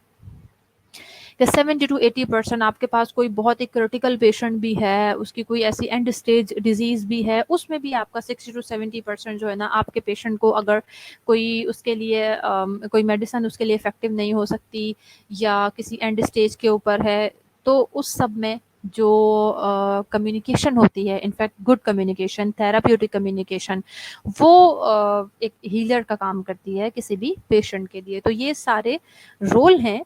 Speaker 1: कि 70 to 80% आपके पास कोई बहुत ही क्रिटिकल पेशेंट भी है, उसकी कोई ऐसी एंड स्टेज डिजीज़ भी है, उसमें भी आपका 60 to 70% जो है ना, आपके पेशेंट को अगर कोई उसके लिए कोई मेडिसिन उसके लिए इफ़ेक्टिव नहीं हो सकती, या किसी एंड स्टेज के ऊपर है, तो उस सब में जो कम्युनिकेशन होती है, in fact good communication, therapeutic communication, वो एक हीलर का काम करती है किसी भी पेशेंट के लिए. तो ये सारे रोल हैं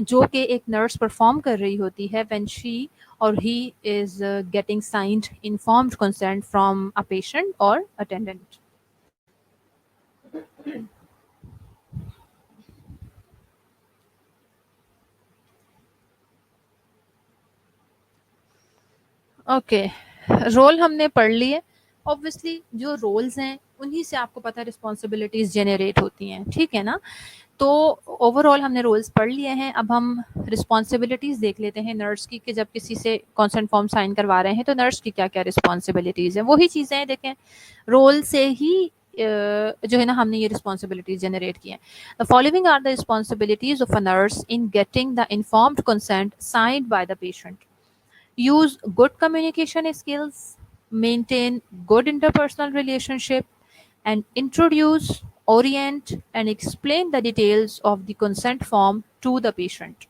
Speaker 1: जो कि एक नर्स परफॉर्म कर रही होती है व्हेन शी और he is getting signed informed consent from a patient और अटेंडेंट। ओके, रोल हमने पढ़ लिए। ऑब्वियसली जो रोल्स हैं उन्हीं से आपको पता है रिस्पॉन्सिबिलिटीज जेनरेट होती हैं, ठीक है ना। तो ओवरऑल हमने रोल्स पढ़ लिए हैं। अब हम रिस्पॉन्सिबिलिटीज देख लेते हैं नर्स की, कि जब किसी से कॉन्सेंट फॉर्म साइन करवा रहे हैं तो नर्स की क्या क्या रिस्पॉन्सिबिलिटीज हैं। वही चीज़ें हैं, देखें रोल से ही जो है ना हमने ये रिस्पॉन्सिबिलिटीज जनरेट की हैं। The following are the responsibilities of a nurse in getting the informed consent signed by the patient. Use good communication skills, maintain good interpersonal relationship, and introduce, orient, and explain the details of the consent form to the patient.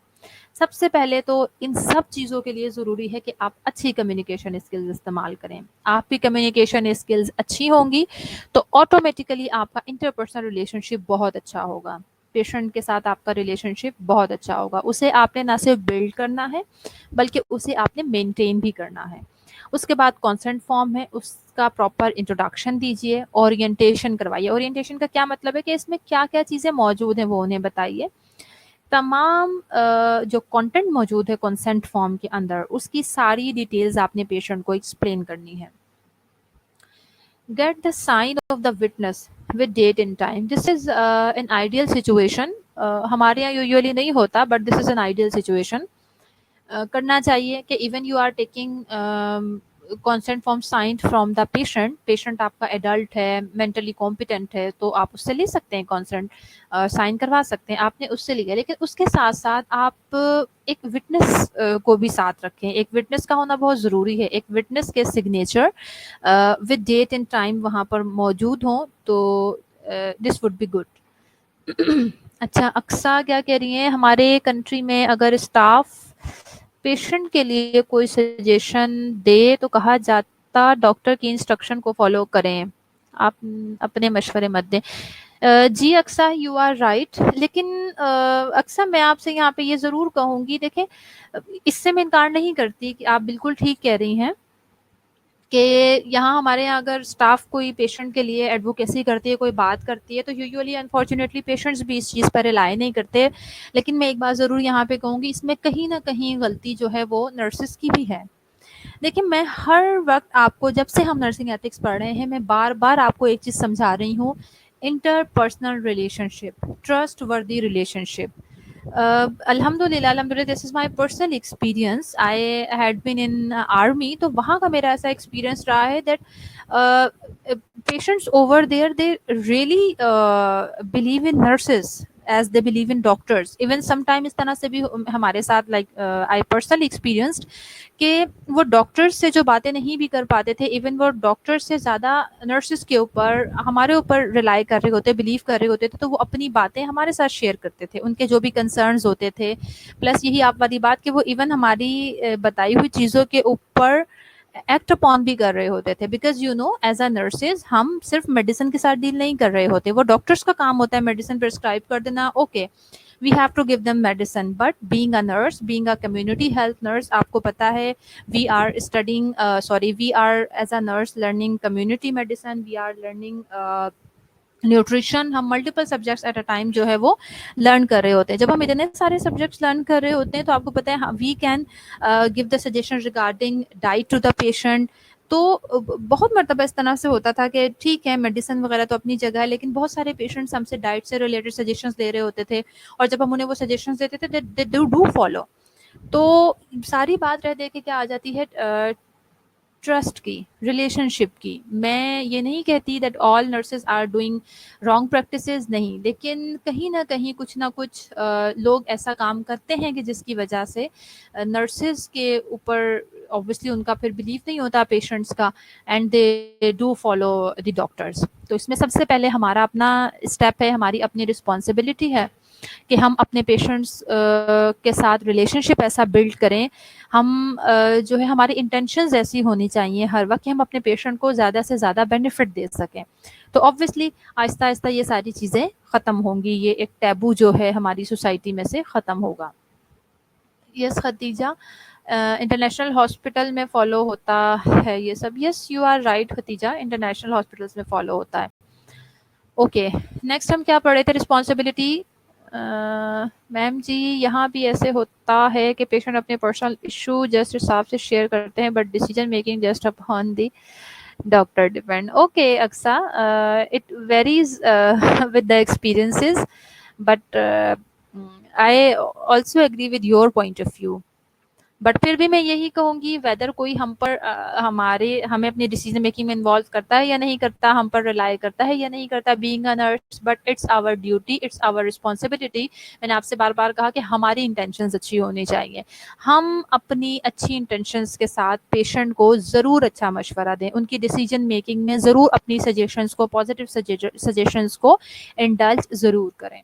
Speaker 1: सबसे पहले तो इन सब चीज़ों के लिए ज़रूरी है कि आप अच्छी कम्युनिकेशन स्किल्स इस्तेमाल करें। आपकी कम्युनिकेशन स्किल्स अच्छी होंगी तो ऑटोमेटिकली आपका इंटरपर्सनल रिलेशनशिप बहुत अच्छा होगा, पेशेंट के साथ आपका रिलेशनशिप बहुत अच्छा होगा। उसे आपने ना सिर्फ बिल्ड करना है बल्कि उसे आपने मेंटेन भी करना है। उसके बाद कॉन्सेंट फॉर्म है, उसका प्रॉपर इंट्रोडक्शन दीजिए, ओरिएंटेशन करवाइए। ओरिएंटेशन का क्या मतलब है कि इसमें क्या क्या चीज़ें मौजूद हैं वो उन्हें बताइए। तमाम जो कंटेंट मौजूद है कंसेंट फॉर्म के अंदर उसकी सारी डिटेल्स आपने पेशेंट को एक्सप्लेन करनी है। Get the sign of the witness with date and time. This is an ideal situation. हमारे यहाँ यूजुअली नहीं होता but this is an ideal situation. करना चाहिए कि even you are taking consent form signed from the patient, patient आपका adult है, mentally competent है, तो आप उससे ले सकते हैं कॉन्सेंट, साइन करवा सकते हैं, आपने उससे लिया। लेकिन उसके साथ साथ आप एक विटनेस को भी साथ रखें। एक विटनेस का होना बहुत ज़रूरी है। एक विटनेस के signature with date and time वहाँ पर मौजूद हों तो दिस वुड बी गुड। अच्छा, अक्सा क्या कह रही हैं, हमारे कंट्री में अगर स्टाफ पेशेंट के लिए कोई सजेशन दे तो कहा जाता डॉक्टर की इंस्ट्रक्शन को फॉलो करें, आप अपने मशवरे मत दें। जी अक्सा, यू आर राइट। लेकिन अक्सा मैं आपसे यहाँ पे ये ज़रूर कहूँगी, देखें इससे मैं इनकार नहीं करती कि आप बिल्कुल ठीक कह रही हैं कि यहाँ हमारे यहाँ अगर स्टाफ कोई पेशेंट के लिए एडवोकेसी करती है, कोई बात करती है, तो यूजुअली अनफॉर्चुनेटली पेशेंट्स भी इस चीज़ पर रिलाई नहीं करते। लेकिन मैं एक बात ज़रूर यहाँ पे कहूँगी, इसमें कहीं ना कहीं गलती जो है वो नर्सिस की भी है। देखिए मैं हर वक्त आपको, जब से हम नर्सिंग एथिक्स पढ़ रहे हैं, मैं बार बार आपको एक चीज़ समझा रही हूँ, interpersonal relationship, trustworthy relationship. अल्हम्दुलिल्लाह अल्हम्दुलिल्लाह this is my personal experience. I had been in army, तो वहाँ का मेरा ऐसा एक्सपीरियंस रहा है that patients over there they really believe in nurses as they believe in doctors. Even sometime इस तरह से भी हमारे साथ, लाइक आई पर्सनली एक्सपीरियंस्ड, कि वो डॉक्टर्स से जो बातें नहीं भी कर पाते थे, इवन वो डॉक्टर्स से ज़्यादा नर्सेस के ऊपर, हमारे ऊपर रिलाई कर रहे होते, बिलीव कर रहे होते थे, तो वो अपनी बातें हमारे साथ शेयर करते थे, उनके जो भी कंसर्न्स होते थे। प्लस यही आप वाली बात कि वो इवन हमारी बताई हुई चीज़ों के ऊपर एक्ट अपॉन भी कर रहे होते थे। Because you know as a nurses हम सिर्फ मेडिसिन के साथ डील नहीं कर रहे होते, वो डॉक्टर्स का काम होता है मेडिसिन प्रिस्क्राइब कर देना, okay we have to give them medicine, but being a nurse, being a community health nurse, आपको पता है we are studying we are as a nurse learning community medicine, we are learning nutrition, हम multiple subjects at a time जो है वो learn कर रहे होते हैं। जब हम इतने सारे सब्जेक्ट्स लर्न कर रहे होते हैं तो आपको पता है we can give the suggestion regarding diet to the patient. तो बहुत मरतबा इस तरह से होता था कि ठीक है मेडिसिन वगैरह तो अपनी जगह है, लेकिन बहुत सारे पेशेंट्स हमसे डाइट से रिलेटेड सजेशंस ले रहे होते थे, और जब हम उन्हें वो सजेशंस देते थे दे डू फॉलो। तो सारी बात रह दे के क्या आ जाती है, ट्रस्ट की, रिलेशनशिप की। मैं ये नहीं कहती that all nurses are doing wrong practices, नहीं, लेकिन कहीं ना कुछ लोग ऐसा काम करते हैं कि जिसकी वजह से नर्सेज के ऊपर ऑब्वियसली उनका फिर बिलीव नहीं होता पेशेंट्स का, and they do follow the doctors. तो इसमें सबसे पहले हमारा अपना स्टेप है, हमारी अपनी रिस्पॉन्सिबिलिटी है कि हम अपने पेशेंट्स के साथ रिलेशनशिप ऐसा बिल्ड करें, हम जो है हमारी इंटेंशंस ऐसी होनी चाहिए हर वक्त कि हम अपने पेशेंट को ज़्यादा से ज़्यादा बेनिफिट दे सकें। तो ऑब्वियसली आहिस्ता आहिस्ता ये सारी चीज़ें ख़त्म होंगी, ये एक टैबू जो है हमारी सोसाइटी में से ख़त्म होगा। यस खतीजा, इंटरनेशनल हॉस्पिटल में फॉलो होता है ये सब। Yes you are right Khatija, international hospitals में फॉलो होता है। ओके, नेक्स्ट हम क्या पढ़े थे, रिस्पॉन्सिबिलिटी। मैम जी यहाँ भी ऐसे होता है कि पेशेंट अपने पर्सनल इशू जस्ट हिसाब से शेयर करते हैं, but decision making just upon the doctor depend. Okay Aqsa, it varies with the experiences, but I also agree with your point of view. But फिर भी मैं यही कहूँगी, वेदर कोई हम पर हमें अपनी डिसीजन मेकिंग में इन्वॉल्व करता है या नहीं करता, हम पर रिलाई करता है या नहीं करता, being a nurse, but it's our duty, it's our responsibility. मैंने आपसे बार बार कहा कि हमारी इंटेंशंस अच्छी होनी चाहिए। हम अपनी अच्छी इंटेंशंस के साथ पेशेंट को ज़रूर अच्छा मशवरा दें, उनकी डिसीजन मेकिंग में ज़रूर अपनी सजेशंस को, पॉजिटिव सजेशंस को इंडल्ज ज़रूर करें।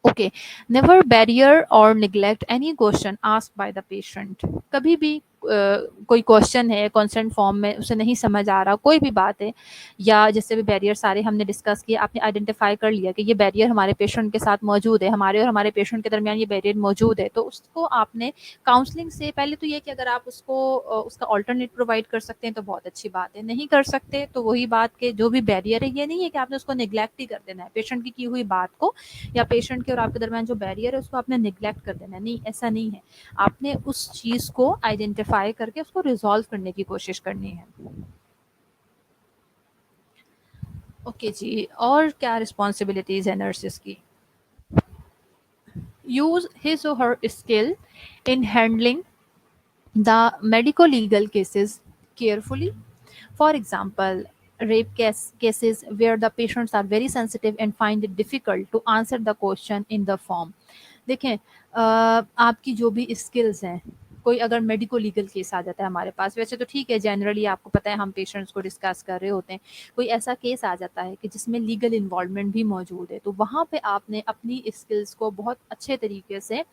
Speaker 1: ओके, नेवर बैरियर और neglect any question ask by the patient. कभी भी कोई क्वेश्चन है कंसेंट फॉर्म में, उसे नहीं समझ आ रहा, कोई भी बात है, या जैसे भी बैरियर सारे हमने डिस्कस किए, आपने आइडेंटिफाई कर लिया कि ये बैरियर हमारे पेशेंट के साथ मौजूद है, हमारे और हमारे पेशेंट के दरमियान ये बैरियर मौजूद है, तो उसको आपने काउंसलिंग से पहले तो ये कि अगर आप उसको उसका ऑल्टरनेट प्रोवाइड कर सकते हैं तो बहुत अच्छी बात है, नहीं कर सकते तो वही बात के जो भी बैरियर है, ये नहीं है कि आपने उसको निग्लेक्ट ही कर देना है, पेशेंट की हुई बात को या पेशेंट के और आपके दरमियान जो बैरियर है उसको आपने निग्लेक्ट कर देना है, नहीं, ऐसा नहीं है। आपने उस चीज को आइडेंटिफाई करके उसको रिजॉल्व करने की कोशिश करनी है। ओके जी, और क्या रिस्पॉन्सिबिलिटीज है नर्सेस की? यूज हिज और her skill in handling the medical legal cases carefully. For example, cases where the patients are very sensitive and find it difficult to answer the question in the form. देखें, आपकी जो भी skills हैं, कोई अगर medico legal case आ जाता है हमारे पास, वैसे तो ठीक है, जनरली आपको पता है हम पेशेंट्स को डिस्कस कर रहे होते हैं, कोई ऐसा केस आ जाता है कि जिसमें लीगल इन्वॉल्वमेंट भी मौजूद है, तो वहाँ पे आपने अपनी स्किल्स को बहुत अच्छे तरीके से,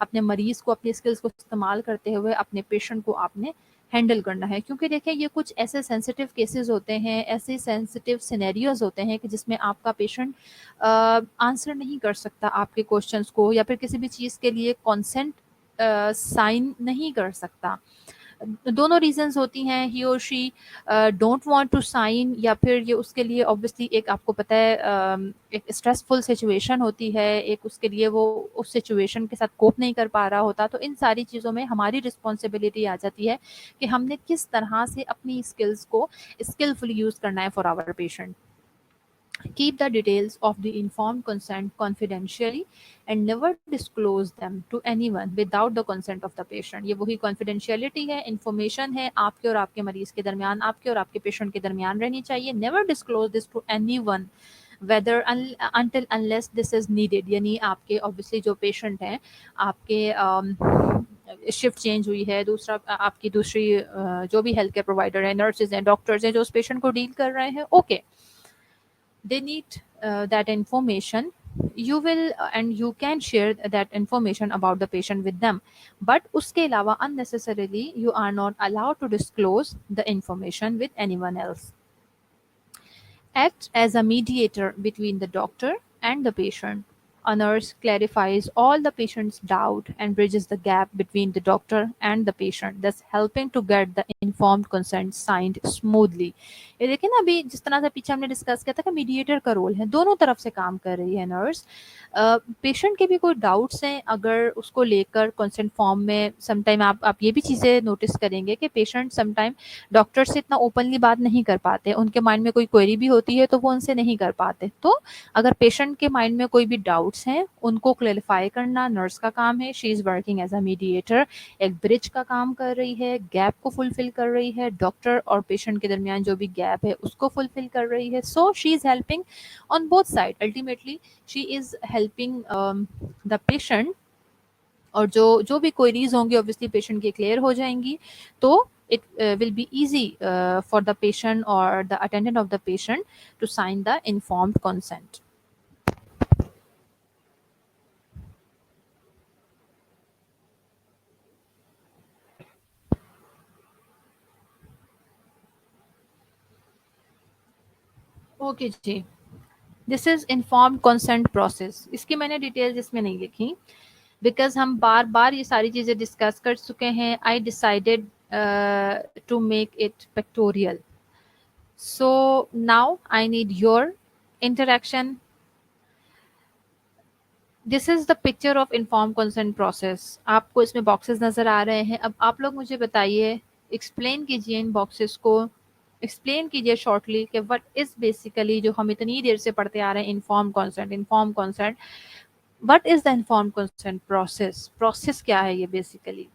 Speaker 1: अपने मरीज को अपनी स्किल्स को इस्तेमाल करते हुए अपने पेशेंट को आपने हैंडल करना है। क्योंकि देखिए, ये कुछ ऐसे सेंसिटिव केसेस होते हैं, ऐसे सेंसिटिव सिनेरियोज होते हैं कि जिसमें आपका पेशेंट आंसर नहीं कर सकता आपके क्वेश्चंस को, या फिर किसी भी चीज़ के लिए कॉन्सेंट साइन नहीं कर सकता। दोनों रीजंस होती हैं, ही और she don't want to sign, या फिर ये उसके लिए ऑब्वियसली एक, आपको पता है, एक स्ट्रेसफुल सिचुएशन होती है, एक उसके लिए वो उस सिचुएशन के साथ कोप नहीं कर पा रहा होता। तो इन सारी चीज़ों में हमारी रिस्पॉन्सिबिलिटी आ जाती है कि हमने किस तरह से अपनी स्किल्स को स्किलफुली यूज़ करना है for our patient. Keep the details of the informed consent confidentially and never disclose them to anyone without the consent of the patient. ये वही confidentiality है, information है, आपके और आपके मरीज के दरमियान, आपके और आपके पेशेंट के दरमियान रहनी चाहिए। Never disclose this to anyone whether until unless this is needed। यानी आपके ऑब्वियसली जो पेशेंट हैं, आपके शिफ्ट चेंज हुई है, दूसरा आपकी दूसरी जो भी हेल्थ केयर प्रोवाइडर है, नर्सेज हैं, डॉक्टर्स हैं, जो उस पेशेंट को डील कर रहे हैं, okay, they need that information, you will and you can share that information about the patient with them, but uske alawa unnecessarily you are not allowed to disclose the information with anyone else. Act as a mediator between the doctor and the patient. A nurse clarifies all the patient's doubt and bridges the gap between the doctor and the patient, thus helping to get the informed consent signed smoothly. ये देखिए ना, अभी जिस तरह से पीछे हमने discuss किया था कि मीडिएटर का रोल है, दोनों तरफ से काम कर रही है नर्स। पेशेंट के भी कोई डाउट्स हैं अगर उसको लेकर कंसेंट फॉर्म में, समटाइम आप ये भी चीज़ें नोटिस करेंगे कि पेशेंट समटाइम डॉक्टर से इतना ओपनली बात नहीं कर पाते, उनके माइंड में कोई क्वेरी भी होती है तो वो उनसे नहीं कर पाते। तो अगर पेशेंट के माइंड में कोई भी डाउट्स हैं, उनको क्लैरिफाई करना नर्स का काम है। She is working as a mediator, एक ब्रिज का काम कर रही है, गैप को फुलफिल कर रही है, डॉक्टर और पेशेंट के दरमियान जो भी गैप है उसको फुलफिल कर रही है। So she is helping on both side, ultimately she is helping the patient, और जो भी क्वेरीज होंगी ऑब्वियसली पेशेंट की क्लियर हो जाएंगी, तो it will be easy for the patient or the attendant of the patient to sign the informed consent. Okay ji, this is informed consent process. इसकी मैंने डिटेल्स इसमें नहीं लिखी। बिकॉज हम बार बार ये सारी चीज़ें डिस्कस कर चुके हैं, I decided to make it pictorial. So now I need your interaction. This is the picture of inform consent process. आपको इसमें बॉक्सेस नजर आ रहे हैं. अब आप लोग मुझे बताइए, एक्सप्लेन कीजिए इन बॉक्सेस को, एक्सप्लेन कीजिए शॉर्टली कि व्हाट इज बेसिकली जो हम इतनी देर से पढ़ते आ रहे हैं, inform consent, inform consent. What is the inform consent process? Process क्या है ये बेसिकली?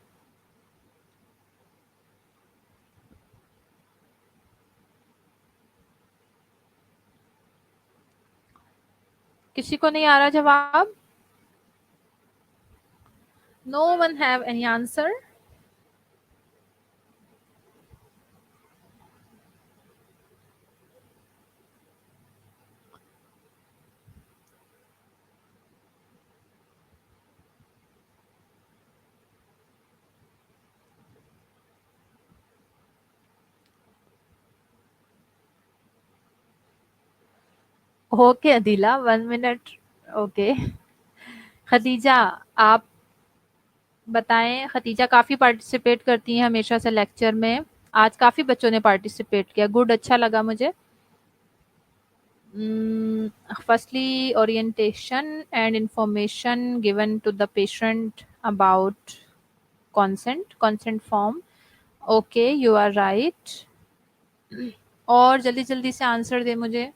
Speaker 1: किसी को नहीं आ रहा जवाब? No one have any answer? Okay Adila, 1 minute. Okay Khadija, आप बताएं. खदीजा काफी पार्टिसिपेट करती हैं हमेशा से लेक्चर में. आज काफी बच्चों ने पार्टिसिपेट किया. गुड, अच्छा लगा मुझे. Firstly, orientation and information given to the patient about consent form. Okay, you are right. और जल्दी जल्दी से आंसर दे मुझे.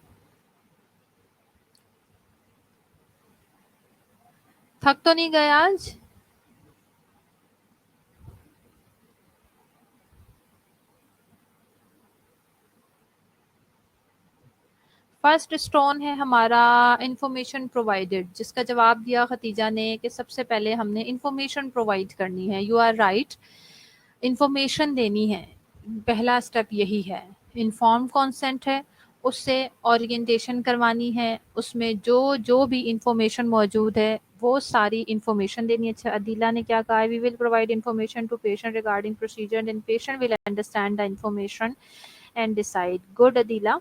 Speaker 1: थक तो नहीं गए आज? फर्स्ट स्टोन है हमारा इंफॉर्मेशन प्रोवाइडेड, जिसका जवाब दिया खतीजा ने कि सबसे पहले हमने इंफॉर्मेशन प्रोवाइड करनी है. यू आर राइट, इंफॉर्मेशन देनी है. पहला स्टेप यही है. इन्फॉर्म कॉन्सेंट है, उससे ओरिएंटेशन करवानी है. उसमें जो जो भी इंफॉर्मेशन मौजूद है वो सारी इंफॉर्मेशन देनी है. अच्छा, अदीला ने क्या कहा है? We will provide information to patient regarding procedure and patient will understand the information and decide. Good Adeela.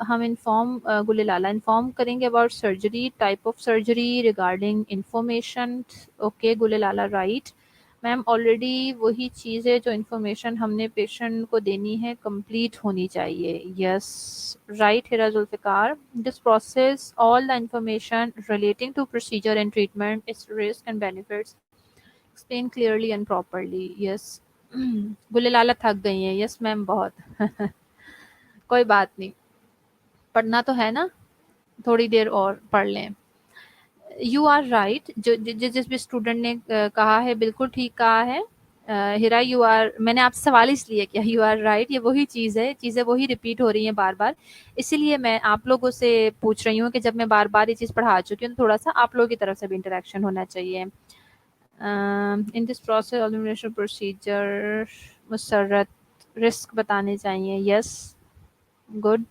Speaker 1: हम इन्फॉर्म गुलेलाला इन्फॉर्म करेंगे about surgery, type of surgery, regarding information. Okay Gulelala, right. Ma'am already वही चीज़ है जो इन्फॉर्मेशन हमने patient को देनी है कंप्लीट होनी चाहिए. Yes right Hira Zulfiqar. This process all the information relating to procedure and treatment, its risk and benefits explain clearly and properly. Yes Gulelala थक गई हैं. यस मैम बहुत. कोई बात नहीं, पढ़ना तो है ना, थोड़ी देर और पढ़ लें. You are right. जो जिस भी स्टूडेंट ने कहा है बिल्कुल ठीक कहा है. हिरा, यू आर, मैंने आपसे सवाल इसलिए किया. यू आर राइट, ये वही चीज़ है, चीज़ें वही रिपीट हो रही हैं बार बार. इसीलिए मैं आप लोगों से पूछ रही हूँ कि जब मैं बार बार ये चीज़ पढ़ा चुकी हूँ तो थोड़ा सा आप लोगों की तरफ से भी इंटरेक्शन होना चाहिए. In this process elimination procedure Musarrat risk बताने चाहिए. Yes good.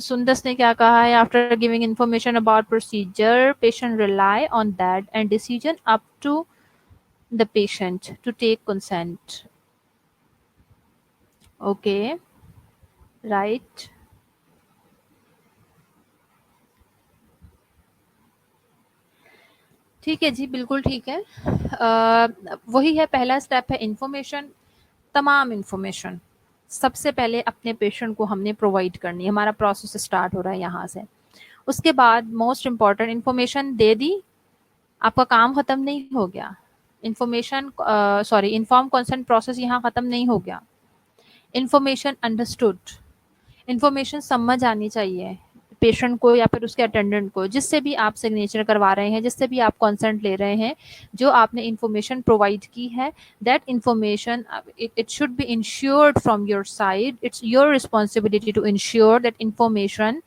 Speaker 1: सुंदस ने क्या कहा है? After giving information about procedure, patient rely on that and decision up to the patient to take consent. Okay right. ठीक है जी, बिल्कुल ठीक है. वही है, पहला स्टेप है इंफॉर्मेशन. तमाम इंफॉर्मेशन सबसे पहले अपने पेशेंट को हमने प्रोवाइड करनी है. हमारा प्रोसेस स्टार्ट हो रहा है यहाँ से. उसके बाद मोस्ट इम्पॉर्टेंट, इंफॉर्मेशन दे दी, आपका काम खत्म नहीं हो गया. Information sorry inform consent process यहाँ खत्म नहीं हो गया. इंफॉर्मेशन अंडरस्टूड, इंफॉर्मेशन समझ आनी चाहिए पेशेंट को या फिर उसके अटेंडेंट को, जिससे भी आप सिग्नेचर करवा रहे हैं, जिससे भी आप कंसेंट ले रहे हैं, जो आपने इंफॉर्मेशन प्रोवाइड की है, that information it should be ensured from your side. It's your responsibility to ensure that information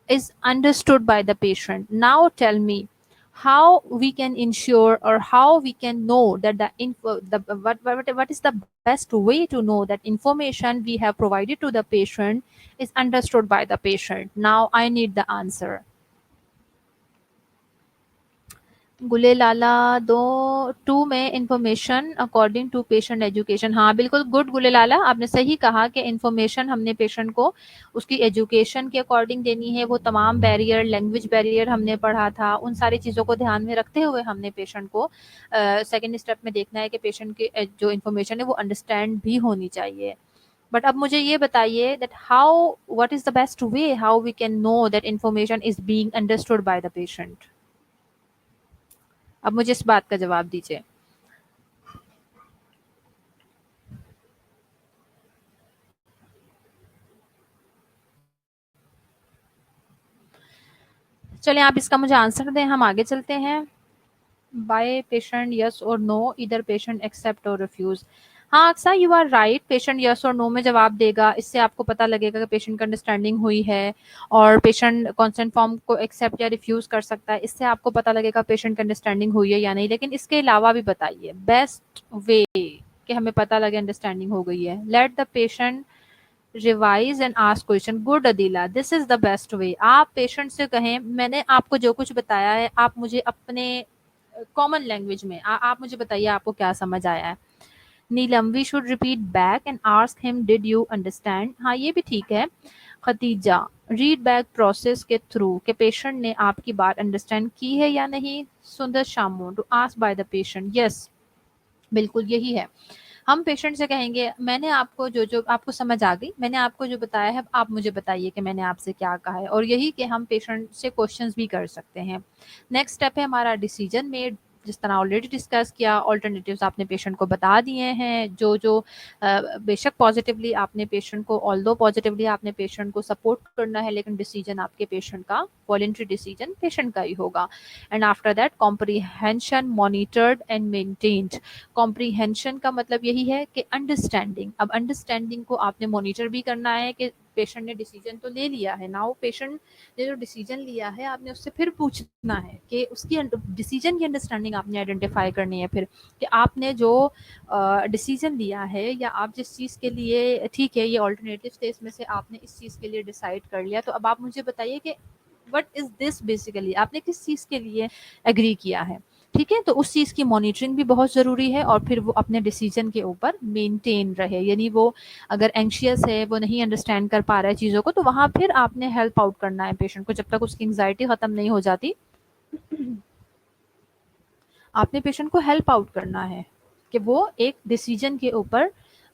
Speaker 1: is understood by the patient. Now tell me how we can ensure or how we can know that the info the what is the best way to know that information we have provided to the patient is understood by the patient. Now I need the answer. गुले लाला दो 2 में information according to patient education. हाँ बिल्कुल good गुले लाला, आपने सही कहा कि इंफॉर्मेशन हमने पेशेंट को उसकी एजुकेशन के अकॉर्डिंग देनी है। वो तमाम बैरियर, लैंग्वेज बैरियर हमने पढ़ा था, उन सारी चीज़ों को ध्यान में रखते हुए हमने पेशेंट को सेकेंड स्टेप में देखना है कि पेशेंट की जो इन्फॉर्मेशन है वो अंडरस्टैंड भी होनी चाहिए। बट अब मुझे ये बताइए that how what is the best way how we can know that information is being understood by the patient. अब मुझे इस बात का जवाब दीजिए। चलिए आप इसका मुझे आंसर दें, हम आगे चलते हैं। बाय पेशेंट यस और नो, इधर पेशेंट एक्सेप्ट और रिफ्यूज। हाँ Aqsa you are right, patient yes और नो में जवाब देगा, इससे आपको पता लगेगा कि पेशेंट का अंडरस्टैंडिंग हुई है। और पेशेंट कॉन्सेंट फॉर्म को एक्सेप्ट या रिफ्यूज कर सकता है, इससे आपको पता लगेगा पेशेंट की अंडरस्टैंडिंग हुई है या नहीं। लेकिन इसके अलावा भी बताइए बेस्ट वे कि हमें पता लगे अंडरस्टैंडिंग हो गई है। Let the patient revise and ask question. Good Adeela, this is the best वे। आप पेशेंट से कहें मैंने आपको जो कुछ बताया है आप मुझे अपने कॉमन लैंग्वेज में आप मुझे बताइए आपको क्या समझ आया है। Neelam, we should repeat back and ask him did you understand. हाँ ये भी ठीक है। खतीजा, रीड बैक प्रोसेस के थ्रू कि पेशेंट ने आपकी बात अंडरस्टैंड की है या नहीं। Sundar Shamu, to ask by the patient, yes बिल्कुल यही है। हम पेशेंट से कहेंगे मैंने आपको जो जो आपको समझ आ गई, मैंने आपको जो बताया है आप मुझे बताइए कि मैंने आपसे क्या कहा है। और यही कि हम पेशेंट से क्वेश्चंस भी कर सकते हैं। नेक्स्ट स्टेप है हमारा डिसीजन मेड। जिस तरह ऑलरेडी डिस्कस किया, ऑल्टरनेटिव्स आपने पेशेंट को बता दिए हैं। जो जो बेशक पॉजिटिवली आपने पेशेंट को, ऑल्दो पॉजिटिवली आपने पेशेंट को सपोर्ट करना है, लेकिन डिसीजन आपके पेशेंट का, वॉलेंट्री डिसीजन पेशेंट का ही होगा। And after that comprehension monitored and maintained. Comprehension का मतलब यही है कि अंडरस्टैंडिंग। अब अंडरस्टैंडिंग को आपने मॉनिटर भी करना है कि पेशेंट ने डिसीजन तो ले लिया है ना, वो पेशेंट ने जो डिसीजन लिया है आपने उससे फिर पूछना है कि उसकी डिसीजन की अंडरस्टैंडिंग आपने आइडेंटिफाई करनी है फिर, कि आपने जो डिसीजन लिया है या आप जिस चीज़ के लिए, ठीक है ये ऑल्टरनेटिव थे, इसमें से आपने इस चीज़ के लिए डिसाइड कर लिया, तो अब आप मुझे बताइए कि वट इज दिस, बेसिकली आपने किस चीज़ के लिए एग्री किया है। ठीक है, तो उस चीज़ की मॉनिटरिंग भी बहुत ज़रूरी है और फिर वो अपने डिसीजन के ऊपर मेंटेन रहे। यानी वो अगर एंग्शियस है, वो नहीं अंडरस्टैंड कर पा रहा है चीज़ों को, तो वहाँ फिर आपने हेल्प आउट करना है पेशेंट को जब तक उसकी एंग्जाइटी ख़त्म नहीं हो जाती। आपने पेशेंट को हेल्प आउट करना है कि वो एक डिसीजन के ऊपर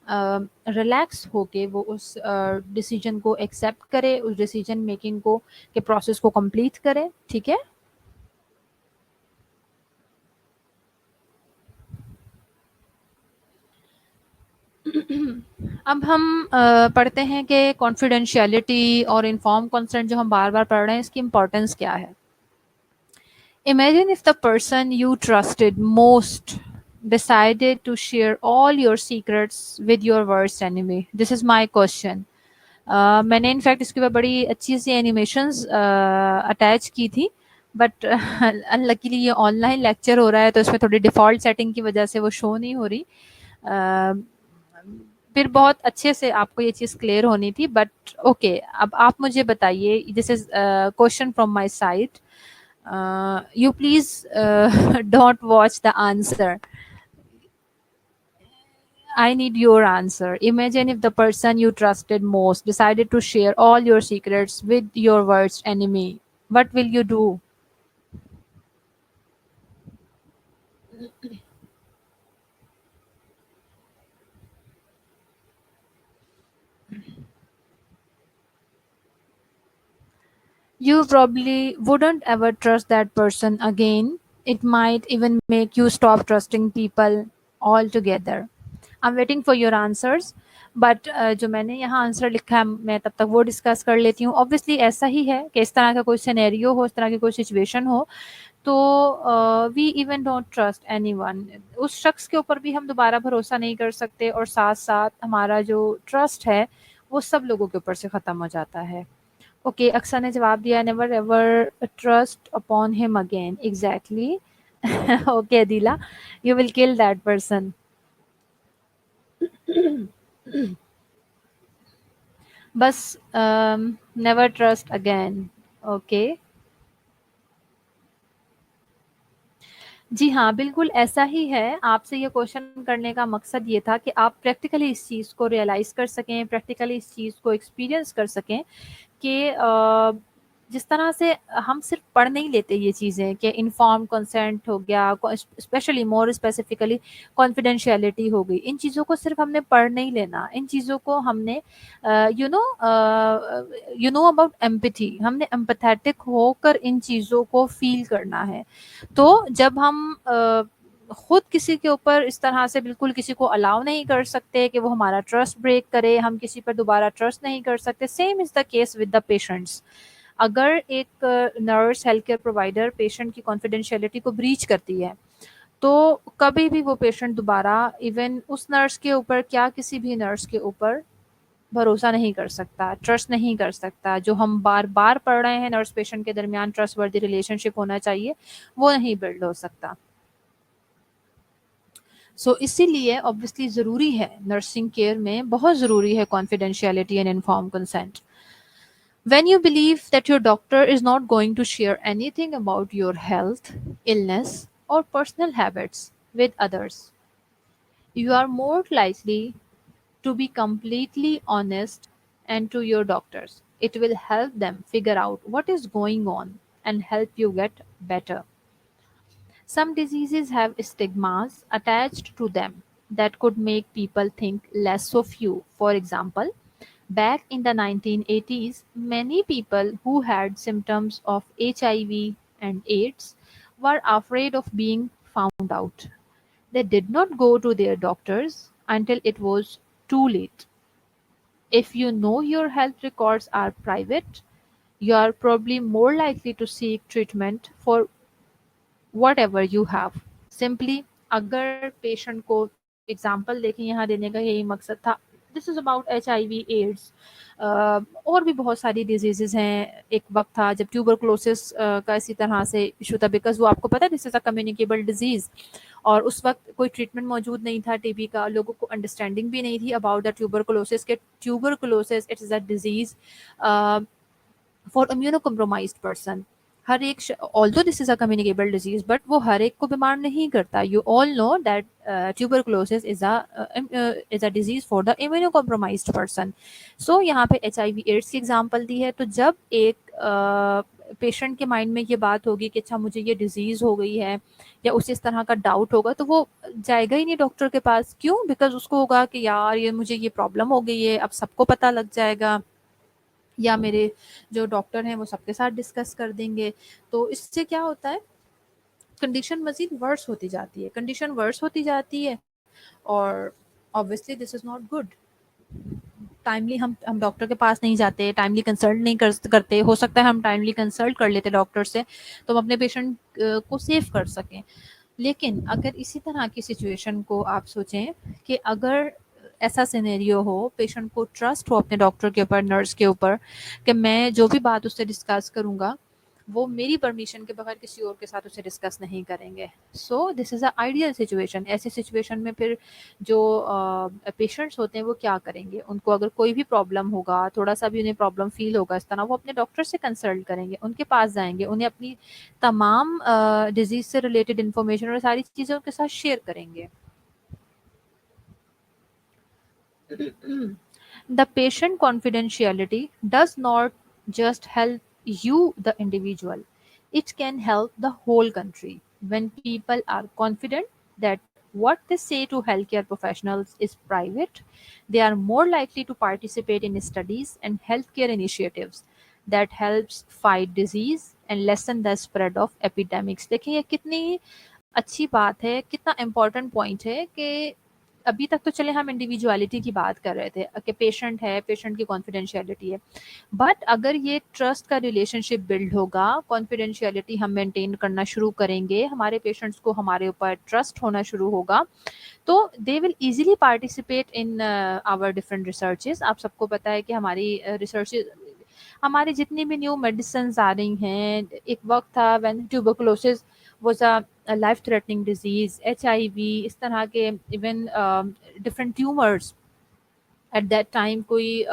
Speaker 1: रिलैक्स होके वो उस डिसीजन को एक्सेप्ट करे, उस डिसीजन मेकिंग को के प्रोसेस को कंप्लीट करे। ठीक है। अब हम पढ़ते हैं कि कॉन्फिडेंशियलिटी और इन्फॉर्म कंसेंट जो हम बार बार पढ़ रहे हैं, इसकी इंपॉर्टेंस क्या है। Imagine if the person you trusted most decided to share all your secrets with your worst enemy. This is my question. मैंने इनफैक्ट इसके ऊपर बड़ी अच्छी सी एनिमेशंस अटैच की थी, बट अनलकीली ये ऑनलाइन लेक्चर हो रहा है तो इसमें थोड़ी डिफ़ॉल्ट सेटिंग की वजह से वो शो नहीं हो रही। फिर बहुत अच्छे से आपको ये चीज़ क्लियर होनी थी, बट ओके अब आप मुझे बताइए, this is question from my side. You please don't watch the answer. I need your answer. Imagine if the person you trusted most decided to share all your secrets with your worst enemy. What will you do? You probably wouldn't ever trust that person again. It might even make you stop trusting people altogether. I'm waiting for your answers. But जो मैंने यहाँ answer लिखा है मैं तब तक वो discuss कर लेती हूँ। ऑब्वियसली ऐसा ही है कि इस तरह का कोई सिनेरियो हो, इस तरह की कोई सिचुएशन हो, तो we even don't trust anyone. उस शख्स के ऊपर भी हम दोबारा भरोसा नहीं कर सकते और साथ साथ हमारा जो ट्रस्ट है वो सब लोगों के ऊपर से ख़त्म हो जाता है। ओके, अक्सर ने जवाब दिया never ever trust upon him again. Exactly. Okay Adeela, you will kill that person. बस नेवर ट्रस्ट अगेन। ओके। जी हाँ, बिल्कुल ऐसा ही है। आपसे ये क्वेश्चन करने का मकसद ये था कि आप प्रैक्टिकली इस चीज़ को रियलाइज़ कर सकें, प्रैक्टिकली इस चीज़ को एक्सपीरियंस कर सकें कि जिस तरह से हम सिर्फ पढ़ नहीं लेते ये चीज़ें कि इन्फॉर्म्ड कंसेंट हो गया, स्पेशली मोर स्पेसिफिकली कॉन्फिडेंशियलिटी हो गई, इन चीज़ों को सिर्फ हमने पढ़ नहीं लेना, इन चीज़ों को हमने यू नो अबाउट एम्पैथी, हमने एम्पैथेटिक होकर इन चीज़ों को फील करना है। तो जब हम खुद किसी के ऊपर इस तरह से बिल्कुल किसी को अलाउ नहीं कर सकते कि वो हमारा ट्रस्ट ब्रेक करे, हम किसी पर दोबारा ट्रस्ट नहीं कर सकते। Same is the case with the patients. अगर एक nurse, health care provider patient की कॉन्फिडेंशियलिटी को ब्रीच करती है, तो कभी भी वो पेशेंट दोबारा इवन उस नर्स के ऊपर, क्या किसी भी नर्स के ऊपर भरोसा नहीं कर सकता, ट्रस्ट नहीं कर सकता। जो हम बार बार पढ़ रहे हैं नर्स पेशेंट के दरमियान ट्रस्टवर्दी रिलेशनशिप होना चाहिए, वो नहीं बिल्ड हो सकता। इसीलिए ऑब्वियसली ज़रूरी है, नर्सिंग केयर में बहुत ज़रूरी है confidentiality and inform consent. When you believe that your doctor is not going to share anything about your health, illness, or personal habits with others, you are more likely to be completely honest and to your doctors. It will help them figure out what is going on and help you get better. Some diseases have stigmas attached to them that could make people think less of you. For example, back in the 1980s, many people who had symptoms of HIV and AIDS were afraid of being found out. They did not go to their doctors until it was too late. If you know your health records are private, you are probably more likely to seek treatment for whatever you have. Simply अगर patient को example देखें, यहाँ देने का यही मकसद था। This is about HIV, AIDS, और भी बहुत सारी डिजीज़ हैं। एक वक्त था जब ट्यूबरक्लोसिस का इसी तरह से इशू था, बिकॉज वो आपको पता है this is a communicable disease, और उस वक्त कोई ट्रीटमेंट मौजूद नहीं था टीबी का, लोगों को अंडरस्टैंडिंग भी नहीं थी अबाउट द ट्यूबरक्लोसिस के tuberculosis it is a disease for immunocompromised person. हर एक, although this is a communicable disease, but वो हर एक को बीमार नहीं करता। You all know that tuberculosis is a disease for the immunocompromised person. So यहाँ पे HIV एड्स की एग्जांपल दी है। तो जब एक पेशेंट के माइंड में ये बात होगी कि अच्छा मुझे ये डिजीज हो गई है, या उसे इस तरह का डाउट होगा, तो वो जाएगा ही नहीं डॉक्टर के पास। क्यों? बिकॉज उसको होगा कि यार ये मुझे ये प्रॉब्लम हो गई है, अब सबको पता लग जाएगा, या मेरे जो डॉक्टर हैं वो सबके साथ डिस्कस कर देंगे। तो इससे क्या होता है, कंडीशन मजीद वर्स होती जाती है, कंडीशन वर्स होती जाती है, और obviously this is not good. Timely हम डॉक्टर के पास नहीं जाते, टाइमली कंसल्ट नहीं करते। हो सकता है हम टाइमली कंसल्ट कर लेते डॉक्टर से, तो हम अपने पेशेंट को सेव कर सकें। लेकिन अगर इसी तरह की सिचुएशन को आप सोचें कि अगर ऐसा सिनेरियो हो, पेशेंट को ट्रस्ट हो अपने डॉक्टर के ऊपर, नर्स के ऊपर, कि मैं जो भी बात उससे डिस्कस करूँगा वो मेरी परमिशन के बगैर किसी और के साथ उसे डिस्कस नहीं करेंगे। So this is a ideal situation. ऐसे सिचुएशन में फिर जो पेशेंट्स होते हैं वो क्या करेंगे, उनको अगर कोई भी प्रॉब्लम होगा, थोड़ा सा भी उन्हें प्रॉब्लम फील होगा इस तरह, वो अपने डॉक्टर से कंसल्ट करेंगे, उनके पास जाएंगे, उन्हें अपनी तमाम डिजीज से रिलेटेड इंफॉर्मेशन और सारी चीज़ें उनके साथ शेयर करेंगे। The patient confidentiality does not just help you, the individual, it can help the whole country. When people are confident that what they say to healthcare professionals is private, they are more likely to participate in studies and healthcare initiatives that helps fight disease and lessen the spread of epidemics. देखिए ये कितनी अच्छी बात है, कितना important point है कि अभी तक तो चले हम इंडिविजुअलिटी की बात कर रहे थे कि पेशेंट है, पेशेंट की कॉन्फिडेंशियलिटी है, बट अगर ये ट्रस्ट का रिलेशनशिप बिल्ड होगा, कॉन्फिडेंशियलिटी हम मेंटेन करना शुरू करेंगे, हमारे पेशेंट्स को हमारे ऊपर ट्रस्ट होना शुरू होगा, तो they will easily participate in our different researches. आप सबको पता है कि हमारी रिसर्च, हमारी जितनी भी न्यू मेडिसिन आ रही हैं, एक वक्त था when tuberculosis was a life threatening disease, HIV, इस तरह के even different tumours at that time कोई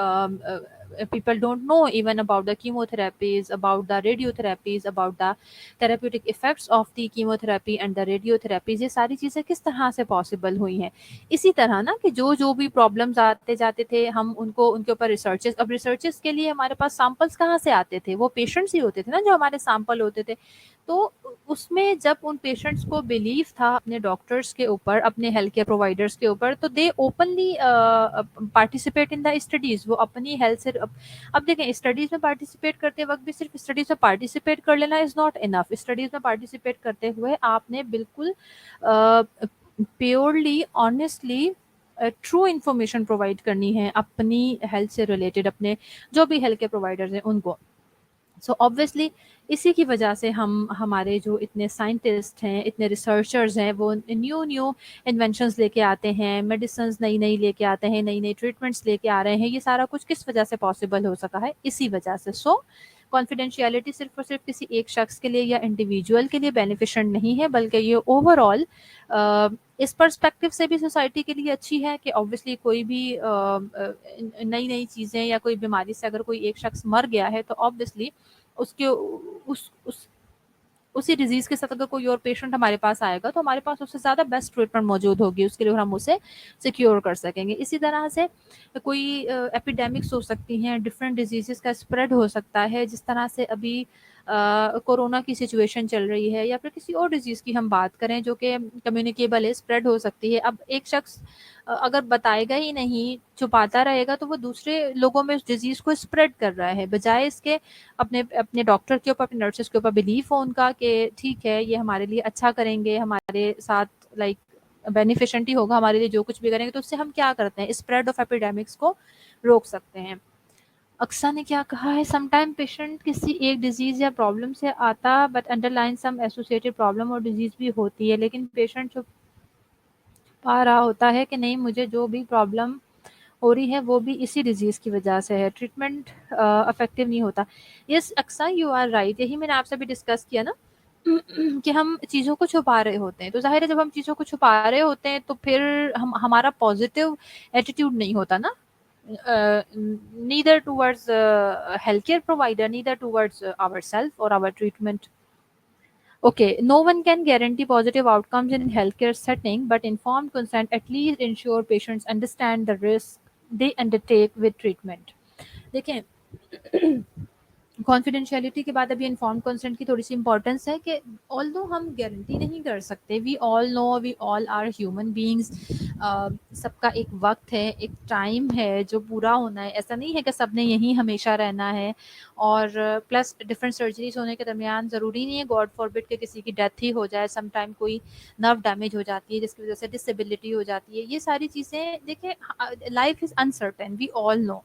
Speaker 1: people don't know even about the chemotherapies, about the radiotherapies, about the therapeutic effects of the chemotherapy and the radiotherapies. ये सारी चीज़ें किस तरह से पॉसिबल हुई हैं। इसी तरह ना कि जो जो भी प्रॉब्लम्स आते जाते थे, हम उनको उनके ऊपर रिसर्चेस, अब रिसर्चेस के लिए हमारे पास सैंपल्स कहाँ से आते थे, वो पेशेंट्स ही होते थे ना जो हमारे सैंपल होते थे। तो उसमें जब उन पेशेंट्स को बिलीव था अपने डॉक्टर्स के ऊपर, अपने हेल्थ केयर प्रोवाइडर्स के ऊपर, तो they openly participate in the studies. वो अपनी हेल्थ से अब देखें, स्टडीज में पार्टिसिपेट करते वक्त भी सिर्फ स्टडीज में पार्टिसिपेट कर लेना इज नॉट इनफ। स्टडीज में पार्टिसिपेट करते हुए आपने बिल्कुल purely honestly true information provide करनी है अपनी हेल्थ से रिलेटेड, अपने जो भी हेल्थ केयर प्रोवाइडर्स हैं उनको। सो ऑब्वियसली इसी की वजह से हम, हमारे जो इतने साइंटिस्ट हैं, इतने रिसर्चर्स हैं, वो न्यू न्यू इन्वेंशंस लेके आते हैं, मेडिसिन नई नई लेके आते हैं, नई नई ट्रीटमेंट्स लेके आ रहे हैं। ये सारा कुछ किस वजह से पॉसिबल हो सका है? इसी वजह से। सो कॉन्फिडेंशियलिटी सिर्फ और सिर्फ किसी एक शख्स के लिए या इंडिविजुअल के लिए बेनिफिशिएंट नहीं है, बल्कि ये ओवरऑल इस पर्सपेक्टिव से भी सोसाइटी के लिए अच्छी है कि ऑब्वियसली कोई भी नई नई चीज़ें या कोई बीमारी से अगर कोई एक शख्स मर गया है, तो ऑब्वियसली उसके उस उसी डिजीज़ के साथ अगर कोई और पेशेंट हमारे पास आएगा, तो हमारे पास उससे ज़्यादा बेस्ट ट्रीटमेंट मौजूद होगी उसके लिए, और हम उसे सिक्योर कर सकेंगे। इसी तरह से कोई एपिडेमिक्स हो सकती हैं, डिफरेंट डिजीज़ेज़ का स्प्रेड हो सकता है, जिस तरह से अभी कोरोना की सिचुएशन चल रही है, या फिर किसी और डिजीज़ की हम बात करें जो कि कम्युनिकेबल है, स्प्रेड हो सकती है। अब एक शख्स अगर बताएगा ही नहीं, छुपाता रहेगा, तो वो दूसरे लोगों में उस डिजीज़ को स्प्रेड कर रहा है, बजाय इसके अपने अपने डॉक्टर के ऊपर, अपने नर्सेस के ऊपर बिलीफ हो उनका कि ठीक है ये हमारे लिए अच्छा करेंगे, हमारे साथ लाइक बेनिफिशेंट ही होगा, हमारे लिए जो कुछ भी करेंगे, तो उससे हम क्या करते हैं, स्प्रेड ऑफ एपिडेमिक्स को रोक सकते हैं। अक्सा ने क्या कहा है, समटाइम पेशेंट किसी एक डिजीज या प्रॉब्लम से आता, but underline some associated problem और डिजीज भी होती है, लेकिन पेशेंट जो पा रहा होता है कि नहीं, मुझे जो भी प्रॉब्लम हो रही है वो भी इसी डिजीज़ की वजह से है, ट्रीटमेंट इफेक्टिव नहीं होता। Yes Aqsa, you are right. यही मैंने आपसे भी डिस्कस किया ना कि हम चीज़ों को छुपा रहे होते हैं, तो जाहिर है जब हम चीज़ों को छुपा रहे होते हैं, तो फिर हम, हमारा पॉजिटिव एटीट्यूड नहीं होता ना, neither towards health care provider, neither towards our self और our treatment. Okay, no one can guarantee positive outcomes in healthcare setting, but informed consent at least ensure patients understand the risk they undertake with treatment. देखें, confidentiality के बाद अभी informed consent की थोड़ी सी importance है कि although हम guarantee नहीं कर सकते, we all know, we all are human beings, सबका एक वक्त है, एक टाइम है जो पूरा होना है, ऐसा नहीं है कि सब ने यहीं हमेशा रहना है। और प्लस डिफरेंट सर्जरीज होने के दरमियान ज़रूरी नहीं है गॉड फॉरबिड के किसी की डेथ ही हो जाए, सम टाइम कोई नर्व डैमेज हो जाती है जिसकी वजह से डिसेबिलिटी हो जाती है। ये सारी चीज़ें देखें, life is uncertain, we all know.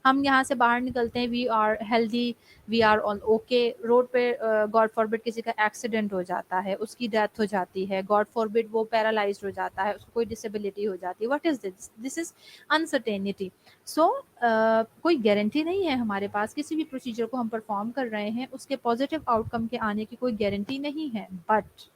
Speaker 1: हम यहाँ से बाहर निकलते हैं, we are healthy, we are all okay, road पे गॉड फॉरबिड किसी का एक्सीडेंट हो जाता है, उसकी डेथ हो जाती है, गॉड फॉरबिड वो पैरालाइज्ड हो जाता है, उसको कोई डिसेबिलिटी हो जाती है, what is this, this is uncertainty. So कोई गारंटी नहीं है हमारे पास, किसी भी प्रोसीजर को हम परफॉर्म कर रहे हैं उसके पॉजिटिव आउटकम के आने की कोई गारंटी नहीं है, but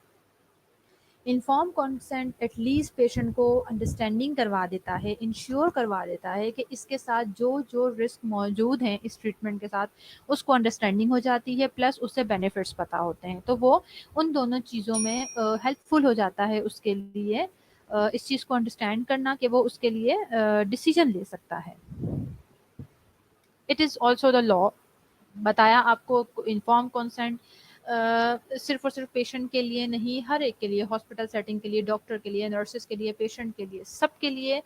Speaker 1: inform consent at least patient को अंडरस्टैंडिंग करवा देता है, इंश्योर करवा देता है कि इसके साथ जो जो रिस्क मौजूद हैं इस ट्रीटमेंट के साथ, उसको अंडरस्टैंडिंग हो जाती है, प्लस उससे बेनिफिट्स पता होते हैं, तो वो उन दोनों चीज़ों में हेल्पफुल हो जाता है उसके लिए, इस चीज़ को अंडरस्टैंड करना कि वो उसके लिए डिसीजन ले सकता है। It is also the law, बताया आपको, इन्फॉर्म कंसेंट सिर्फ और सिर्फ पेशेंट के लिए नहीं, हर एक के लिए, हॉस्पिटल सेटिंग के लिए, डॉक्टर के लिए, नर्सेज के लिए, पेशेंट के लिए, सबके लिए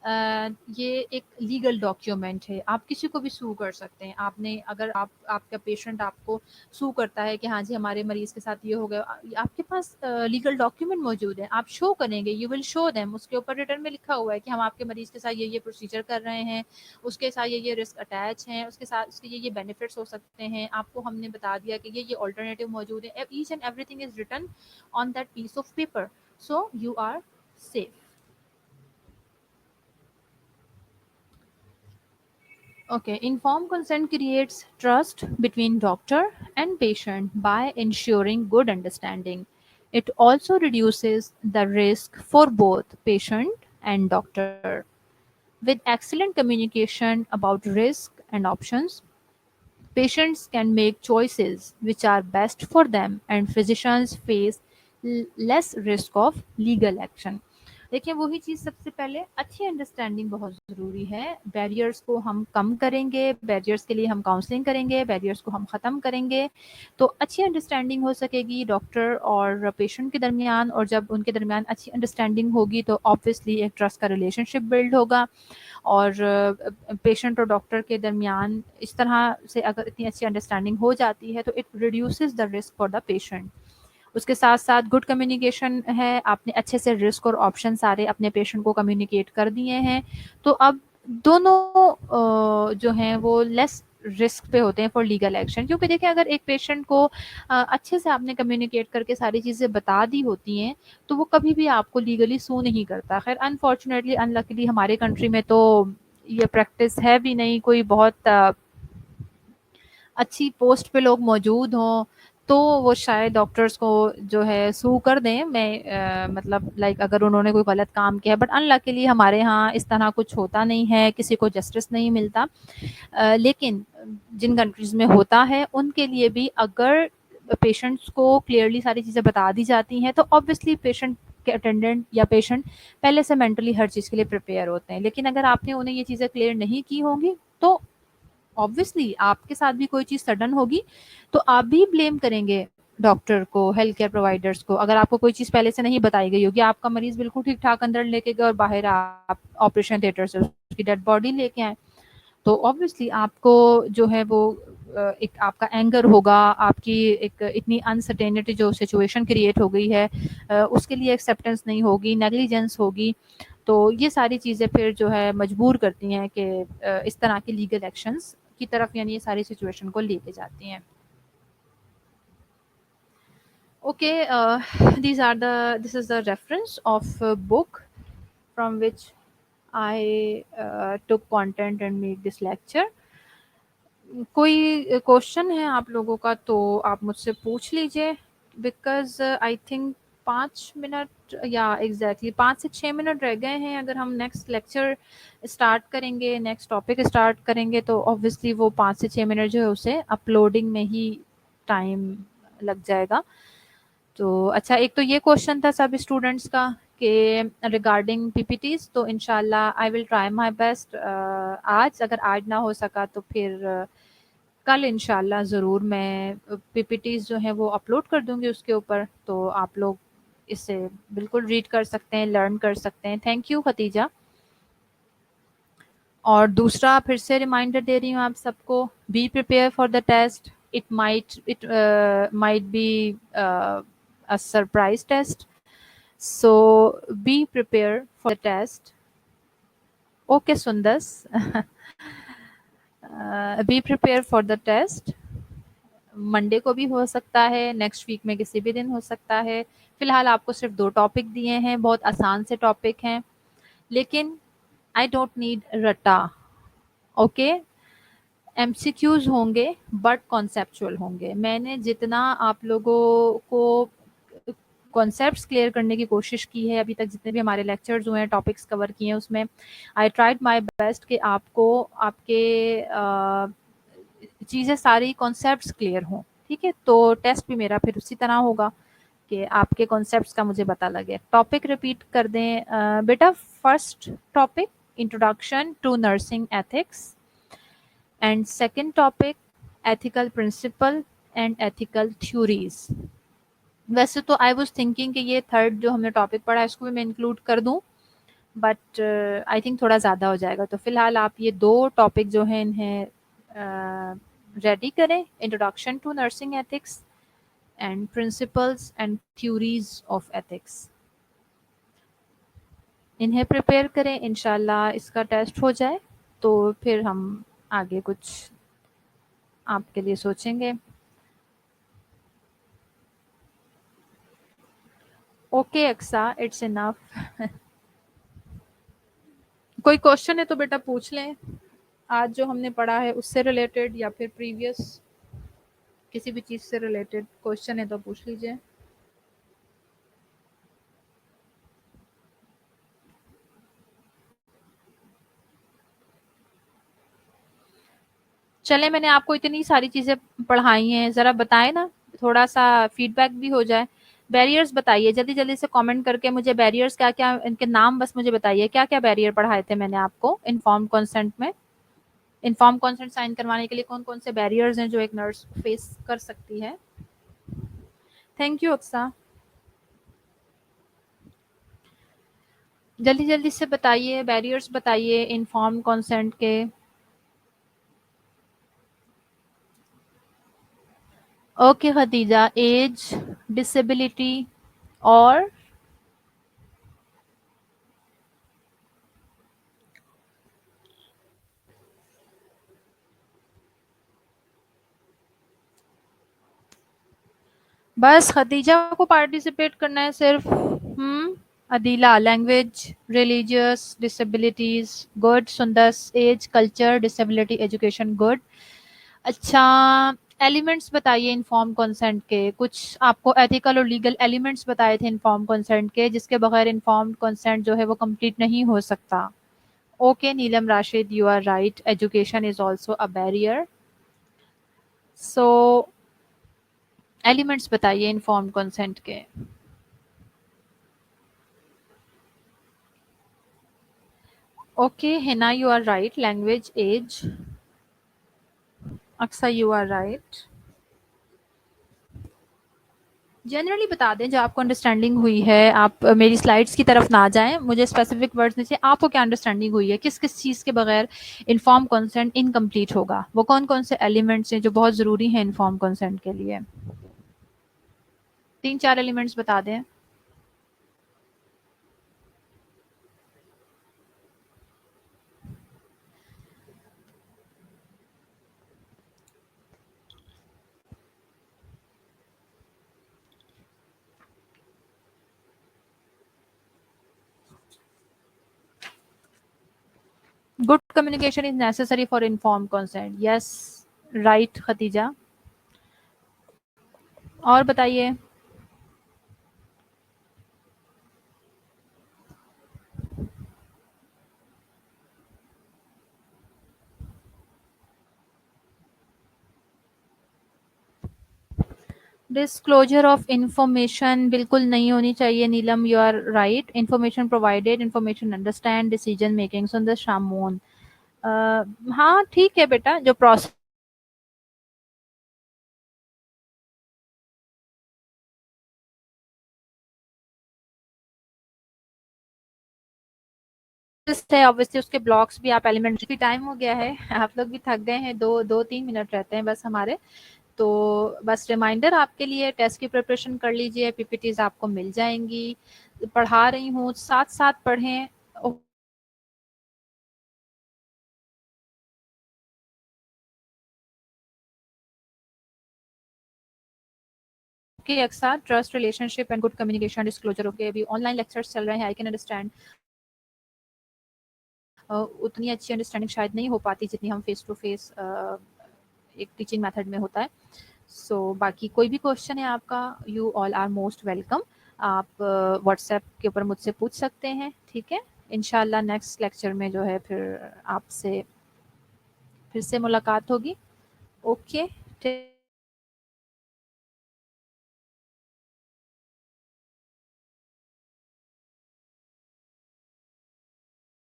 Speaker 1: ये एक लीगल डॉक्यूमेंट है। आप किसी को भी सू कर सकते हैं। आपने, अगर आपका पेशेंट आपको सू करता है कि हाँ जी हमारे मरीज़ के साथ ये हो गया, आपके पास लीगल डॉक्यूमेंट मौजूद है, आप शो करेंगे, यू विल शो देम, उसके ऊपर रिटर्न में लिखा हुआ है कि हम आपके मरीज़ के साथ ये प्रोसीजर कर रहे हैं, उसके साथ ये रिस्क अटैच हैं, उसके साथ उसके ये बेनिफिट्स हो सकते हैं, आपको हमने बता दिया कि ये ऑल्टरनेटिव मौजूद है, each and everything is written on that piece of paper, so you are safe. Okay, informed consent creates trust between doctor and patient by ensuring good understanding. It also reduces the risk for both patient and doctor. With excellent communication about risk and options. Patients can make choices which are best for them and physicians face less risk of legal action. देखिए वही चीज़ सबसे पहले अच्छी understanding बहुत ज़रूरी है। Barriers को हम कम करेंगे, बैरियर्स के लिए हम काउंसलिंग करेंगे, बैरियर्स को हम ख़त्म करेंगे तो अच्छी अंडरस्टैंडिंग हो सकेगी डॉक्टर और पेशेंट के दरमियान। और जब उनके दरमियान अच्छी अंडरस्टैंडिंग होगी तो ऑब्वियसली एक ट्रस्ट का रिलेशनशिप बिल्ड होगा। और पेशेंट और डॉक्टर के दरमियान इस तरह से अगर इतनी अच्छी अंडरस्टैंडिंग हो जाती है तो it reduces the risk for the patient. उसके साथ साथ गुड कम्युनिकेशन है, आपने अच्छे से रिस्क और ऑप्शन सारे अपने पेशेंट को कम्युनिकेट कर दिए हैं तो अब दोनों जो हैं वो लेस रिस्क पे होते हैं फॉर लीगल एक्शन। क्योंकि देखिए अगर एक पेशेंट को अच्छे से आपने कम्युनिकेट करके सारी चीज़ें बता दी होती हैं तो वो कभी भी आपको लीगली सू नहीं करता। खैर अनफॉर्चुनेटली अनलकीली हमारे कंट्री में तो ये प्रैक्टिस है भी नहीं, कोई बहुत अच्छी पोस्ट पे लोग मौजूद हों तो वो शायद डॉक्टर्स को जो है सू कर दें। मैं मतलब लाइक अगर उन्होंने कोई गलत काम किया, बट अनलकीली हमारे यहाँ इस तरह कुछ होता नहीं है, किसी को जस्टिस नहीं मिलता। लेकिन जिन कंट्रीज़ में होता है उनके लिए भी अगर पेशेंट्स को क्लियरली सारी चीज़ें बता दी जाती हैं तो ऑब्वियसली पेशेंट के अटेंडेंट या पेशेंट पहले से मेंटली हर चीज़ के लिए प्रिपेयर होते हैं। लेकिन अगर आपने उन्हें ये चीज़ें क्लियर नहीं की होंगी तो ऑब्वियसली आपके साथ भी कोई चीज़ सडन होगी तो आप भी ब्लेम करेंगे डॉक्टर को, हेल्थ केयर प्रोवाइडर्स को। अगर आपको कोई चीज़ पहले से नहीं बताई गई होगी, आपका मरीज बिल्कुल ठीक ठाक अंदर लेके गए और बाहर आप ऑपरेशन थिएटर से उसकी डेड बॉडी लेके आए तो ऑब्वियसली आपको जो है वो एक आपका एंगर होगा, आपकी एक इतनी अनसर्टेनिटी जो सिचुएशन क्रिएट हो गई है उसके लिए एक्सेप्टेंस नहीं होगी, नेग्लिजेंस होगी। तो ये सारी चीज़ें फिर जो है मजबूर करती हैं कि इस तरह के लीगल एक्शंस की तरफ, यानी ये सारी सिचुएशन को लेके जाती हैं। Okay, this is the reference of a book from which I took content and made this lecture. कोई क्वेश्चन है आप लोगों का तो आप मुझसे पूछ लीजिए, बिकॉज आई थिंक 5 मिनट या एग्जैक्टली 5 से 6 मिनट रह गए हैं। अगर हम नेक्स्ट लेक्चर स्टार्ट करेंगे, नेक्स्ट टॉपिक स्टार्ट करेंगे तो ऑब्वियसली वो 5 से 6 मिनट जो है उसे अपलोडिंग में ही टाइम लग जाएगा। तो अच्छा, एक तो ये क्वेश्चन था सब स्टूडेंट्स का कि रिगार्डिंग पीपीटीज, तो इंशाल्लाह I will try my best. आज अगर आज ना हो सका तो फिर कल इंशाल्लाह ज़रूर मैं पीपीटीज जो हैं वो अपलोड कर दूंगी उसके ऊपर, तो आप लोग इसे बिल्कुल रीड कर सकते हैं, लर्न कर सकते हैं। Thank you Khatija. और दूसरा फिर से रिमाइंडर दे रही हूँ आप सबको, be prepare for the test. It might be a surprise test, so be prepared for the test. Okay Sundas, be prepared for the test। Monday को भी हो सकता है, नेक्स्ट वीक में किसी भी दिन हो सकता है। फिलहाल आपको सिर्फ 2 टॉपिक दिए हैं, बहुत आसान से टॉपिक हैं, लेकिन आई डोंट नीड रटा। ओके, एमसीक्यूज होंगे बट कॉन्सेप्चुअल होंगे। मैंने जितना आप लोगों को कॉन्सेप्ट्स क्लियर करने की कोशिश की है अभी तक, जितने भी हमारे लेक्चर्स हुए हैं, टॉपिक्स कवर किए हैं, उसमें आई ट्राइड माय बेस्ट कि आपको आपके चीज़ें सारी कॉन्सेप्ट्स क्लियर हों। ठीक है, तो टेस्ट भी मेरा फिर उसी तरह होगा कि आपके कॉन्सेप्ट्स का मुझे पता लगे। टॉपिक रिपीट कर दें बेटा। First topic introduction to nursing ethics, and second topic ethical principle and ethical theories. वैसे तो आई वाज थिंकिंग कि ये थर्ड जो हमने टॉपिक पढ़ा है इसको भी मैं इंक्लूड कर दूं, बट आई थिंक थोड़ा ज़्यादा हो जाएगा। तो फिलहाल आप ये 2 टॉपिक जो हैं इन्हें रेडी करें, introduction to nursing ethics and principles and theories of ethics. इन्हें प्रिपेयर करें, इंशाल्लाह इसका टेस्ट हो जाए तो फिर हम आगे कुछ आपके लिए सोचेंगे। Okay Aqsa, it's enough. कोई क्वेश्चन है तो बेटा पूछ लें, आज जो हमने पढ़ा है उससे रिलेटेड या फिर प्रीवियस किसी भी चीज़ से रिलेटेड क्वेश्चन है तो पूछ लीजिए। चले, मैंने आपको इतनी सारी चीज़ें पढ़ाई हैं, ज़रा बताएँ ना, थोड़ा-सा फीडबैक भी हो जाए। बैरियर्स बताइए, जल्दी-जल्दी से कमेंट करके मुझे बैरियर्स क्या-क्या, इनके नाम बस मुझे बताइए, क्या-क्या बैरियर पढ़ाए थे मैंने आपको इन्फॉर्म्ड कंसेंट में? इन्फॉर्म्ड कंसेंट साइन करवाने के लिए कौन-कौन से बैरियर्स हैं जो एक नर्स फेस कर सकती है? Thank you Aqsa. जल्दी-जल्दी से बताइए, बैरियर्स बताइए इन्फॉर्म्ड कंसेंट के। ओके खदीजा, एज, डिसेबिलिटी और बस खदीजा को पार्टिसिपेट करना है सिर्फ। Adila, language, religious disabilities, good. Sundas, age, culture, disability, education, good. अच्छा, एलिमेंट्स बताइए इन्फॉर्म कंसेंट के, कुछ आपको एथिकल और लीगल एलिमेंट्स बताए थे इन्फॉर्म कंसेंट के, जिसके बगैर इन्फॉर्म्ड कंसेंट जो है वो कंप्लीट नहीं हो सकता। Okay Neelam Rashid, you are right, education is also a barrier. So elements बताइए इन्फॉर्म्ड कंसेंट के। Okay, Hina, you are right. Language, age. Aksa, you are right. Generally बता दें जो आपको अंडरस्टैंडिंग हुई है, आप मेरी स्लाइड्स की तरफ ना जाएं, मुझे स्पेसिफिक वर्ड्स नहीं चाहिए, आपको क्या अंडरस्टैंडिंग हुई है, किस किस चीज़ के बगैर इन्फॉर्म कंसेंट इनकम्प्लीट होगा, वो कौन कौन से एलिमेंट्स हैं जो बहुत ज़रूरी हैं इन्फॉर्म कंसेंट के लिए? 3-4 एलिमेंट्स बता दें। Good communication is necessary for inform consent, yes, right Khateeja. और बताइए। डिस्क्लोजर ऑफ इंफॉर्मेशन बिल्कुल नहीं होनी चाहिए Neelam, you are right. Information provided, information understand, decision making, Sundar Shamon. हाँ ठीक है बेटा, जो प्रोसेस है ऑब्वियसली उसके ब्लॉक्स भी आप एलिमेंट्री भी। टाइम हो गया है, आप लोग भी थक गए हैं, 2-3 मिनट रहते हैं बस हमारे। तो बस रिमाइंडर आपके लिए, टेस्ट की प्रिपरेशन कर लीजिए, पीपीटीज आपको मिल जाएंगी, पढ़ा रही हूँ, साथ साथ पढ़ें। ओके अक्सा, trust, relationship and good communication, disclosure. Okay, अभी ऑनलाइन लेक्चर्स चल रहे हैं, आई कैन अंडरस्टैंड। उतनी अच्छी अंडरस्टैंडिंग शायद नहीं हो पाती जितनी हम फेस टू फेस एक टीचिंग मेथड में होता है। बाकी कोई भी क्वेश्चन है आपका, you all are most welcome. आप व्हाट्सएप के ऊपर मुझसे पूछ सकते हैं, ठीक है? इंशाल्लाह नेक्स्ट लेक्चर में जो है फिर आपसे फिर से मुलाकात होगी। ओके,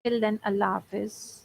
Speaker 1: टिल देन, अल्लाह हाफिज़।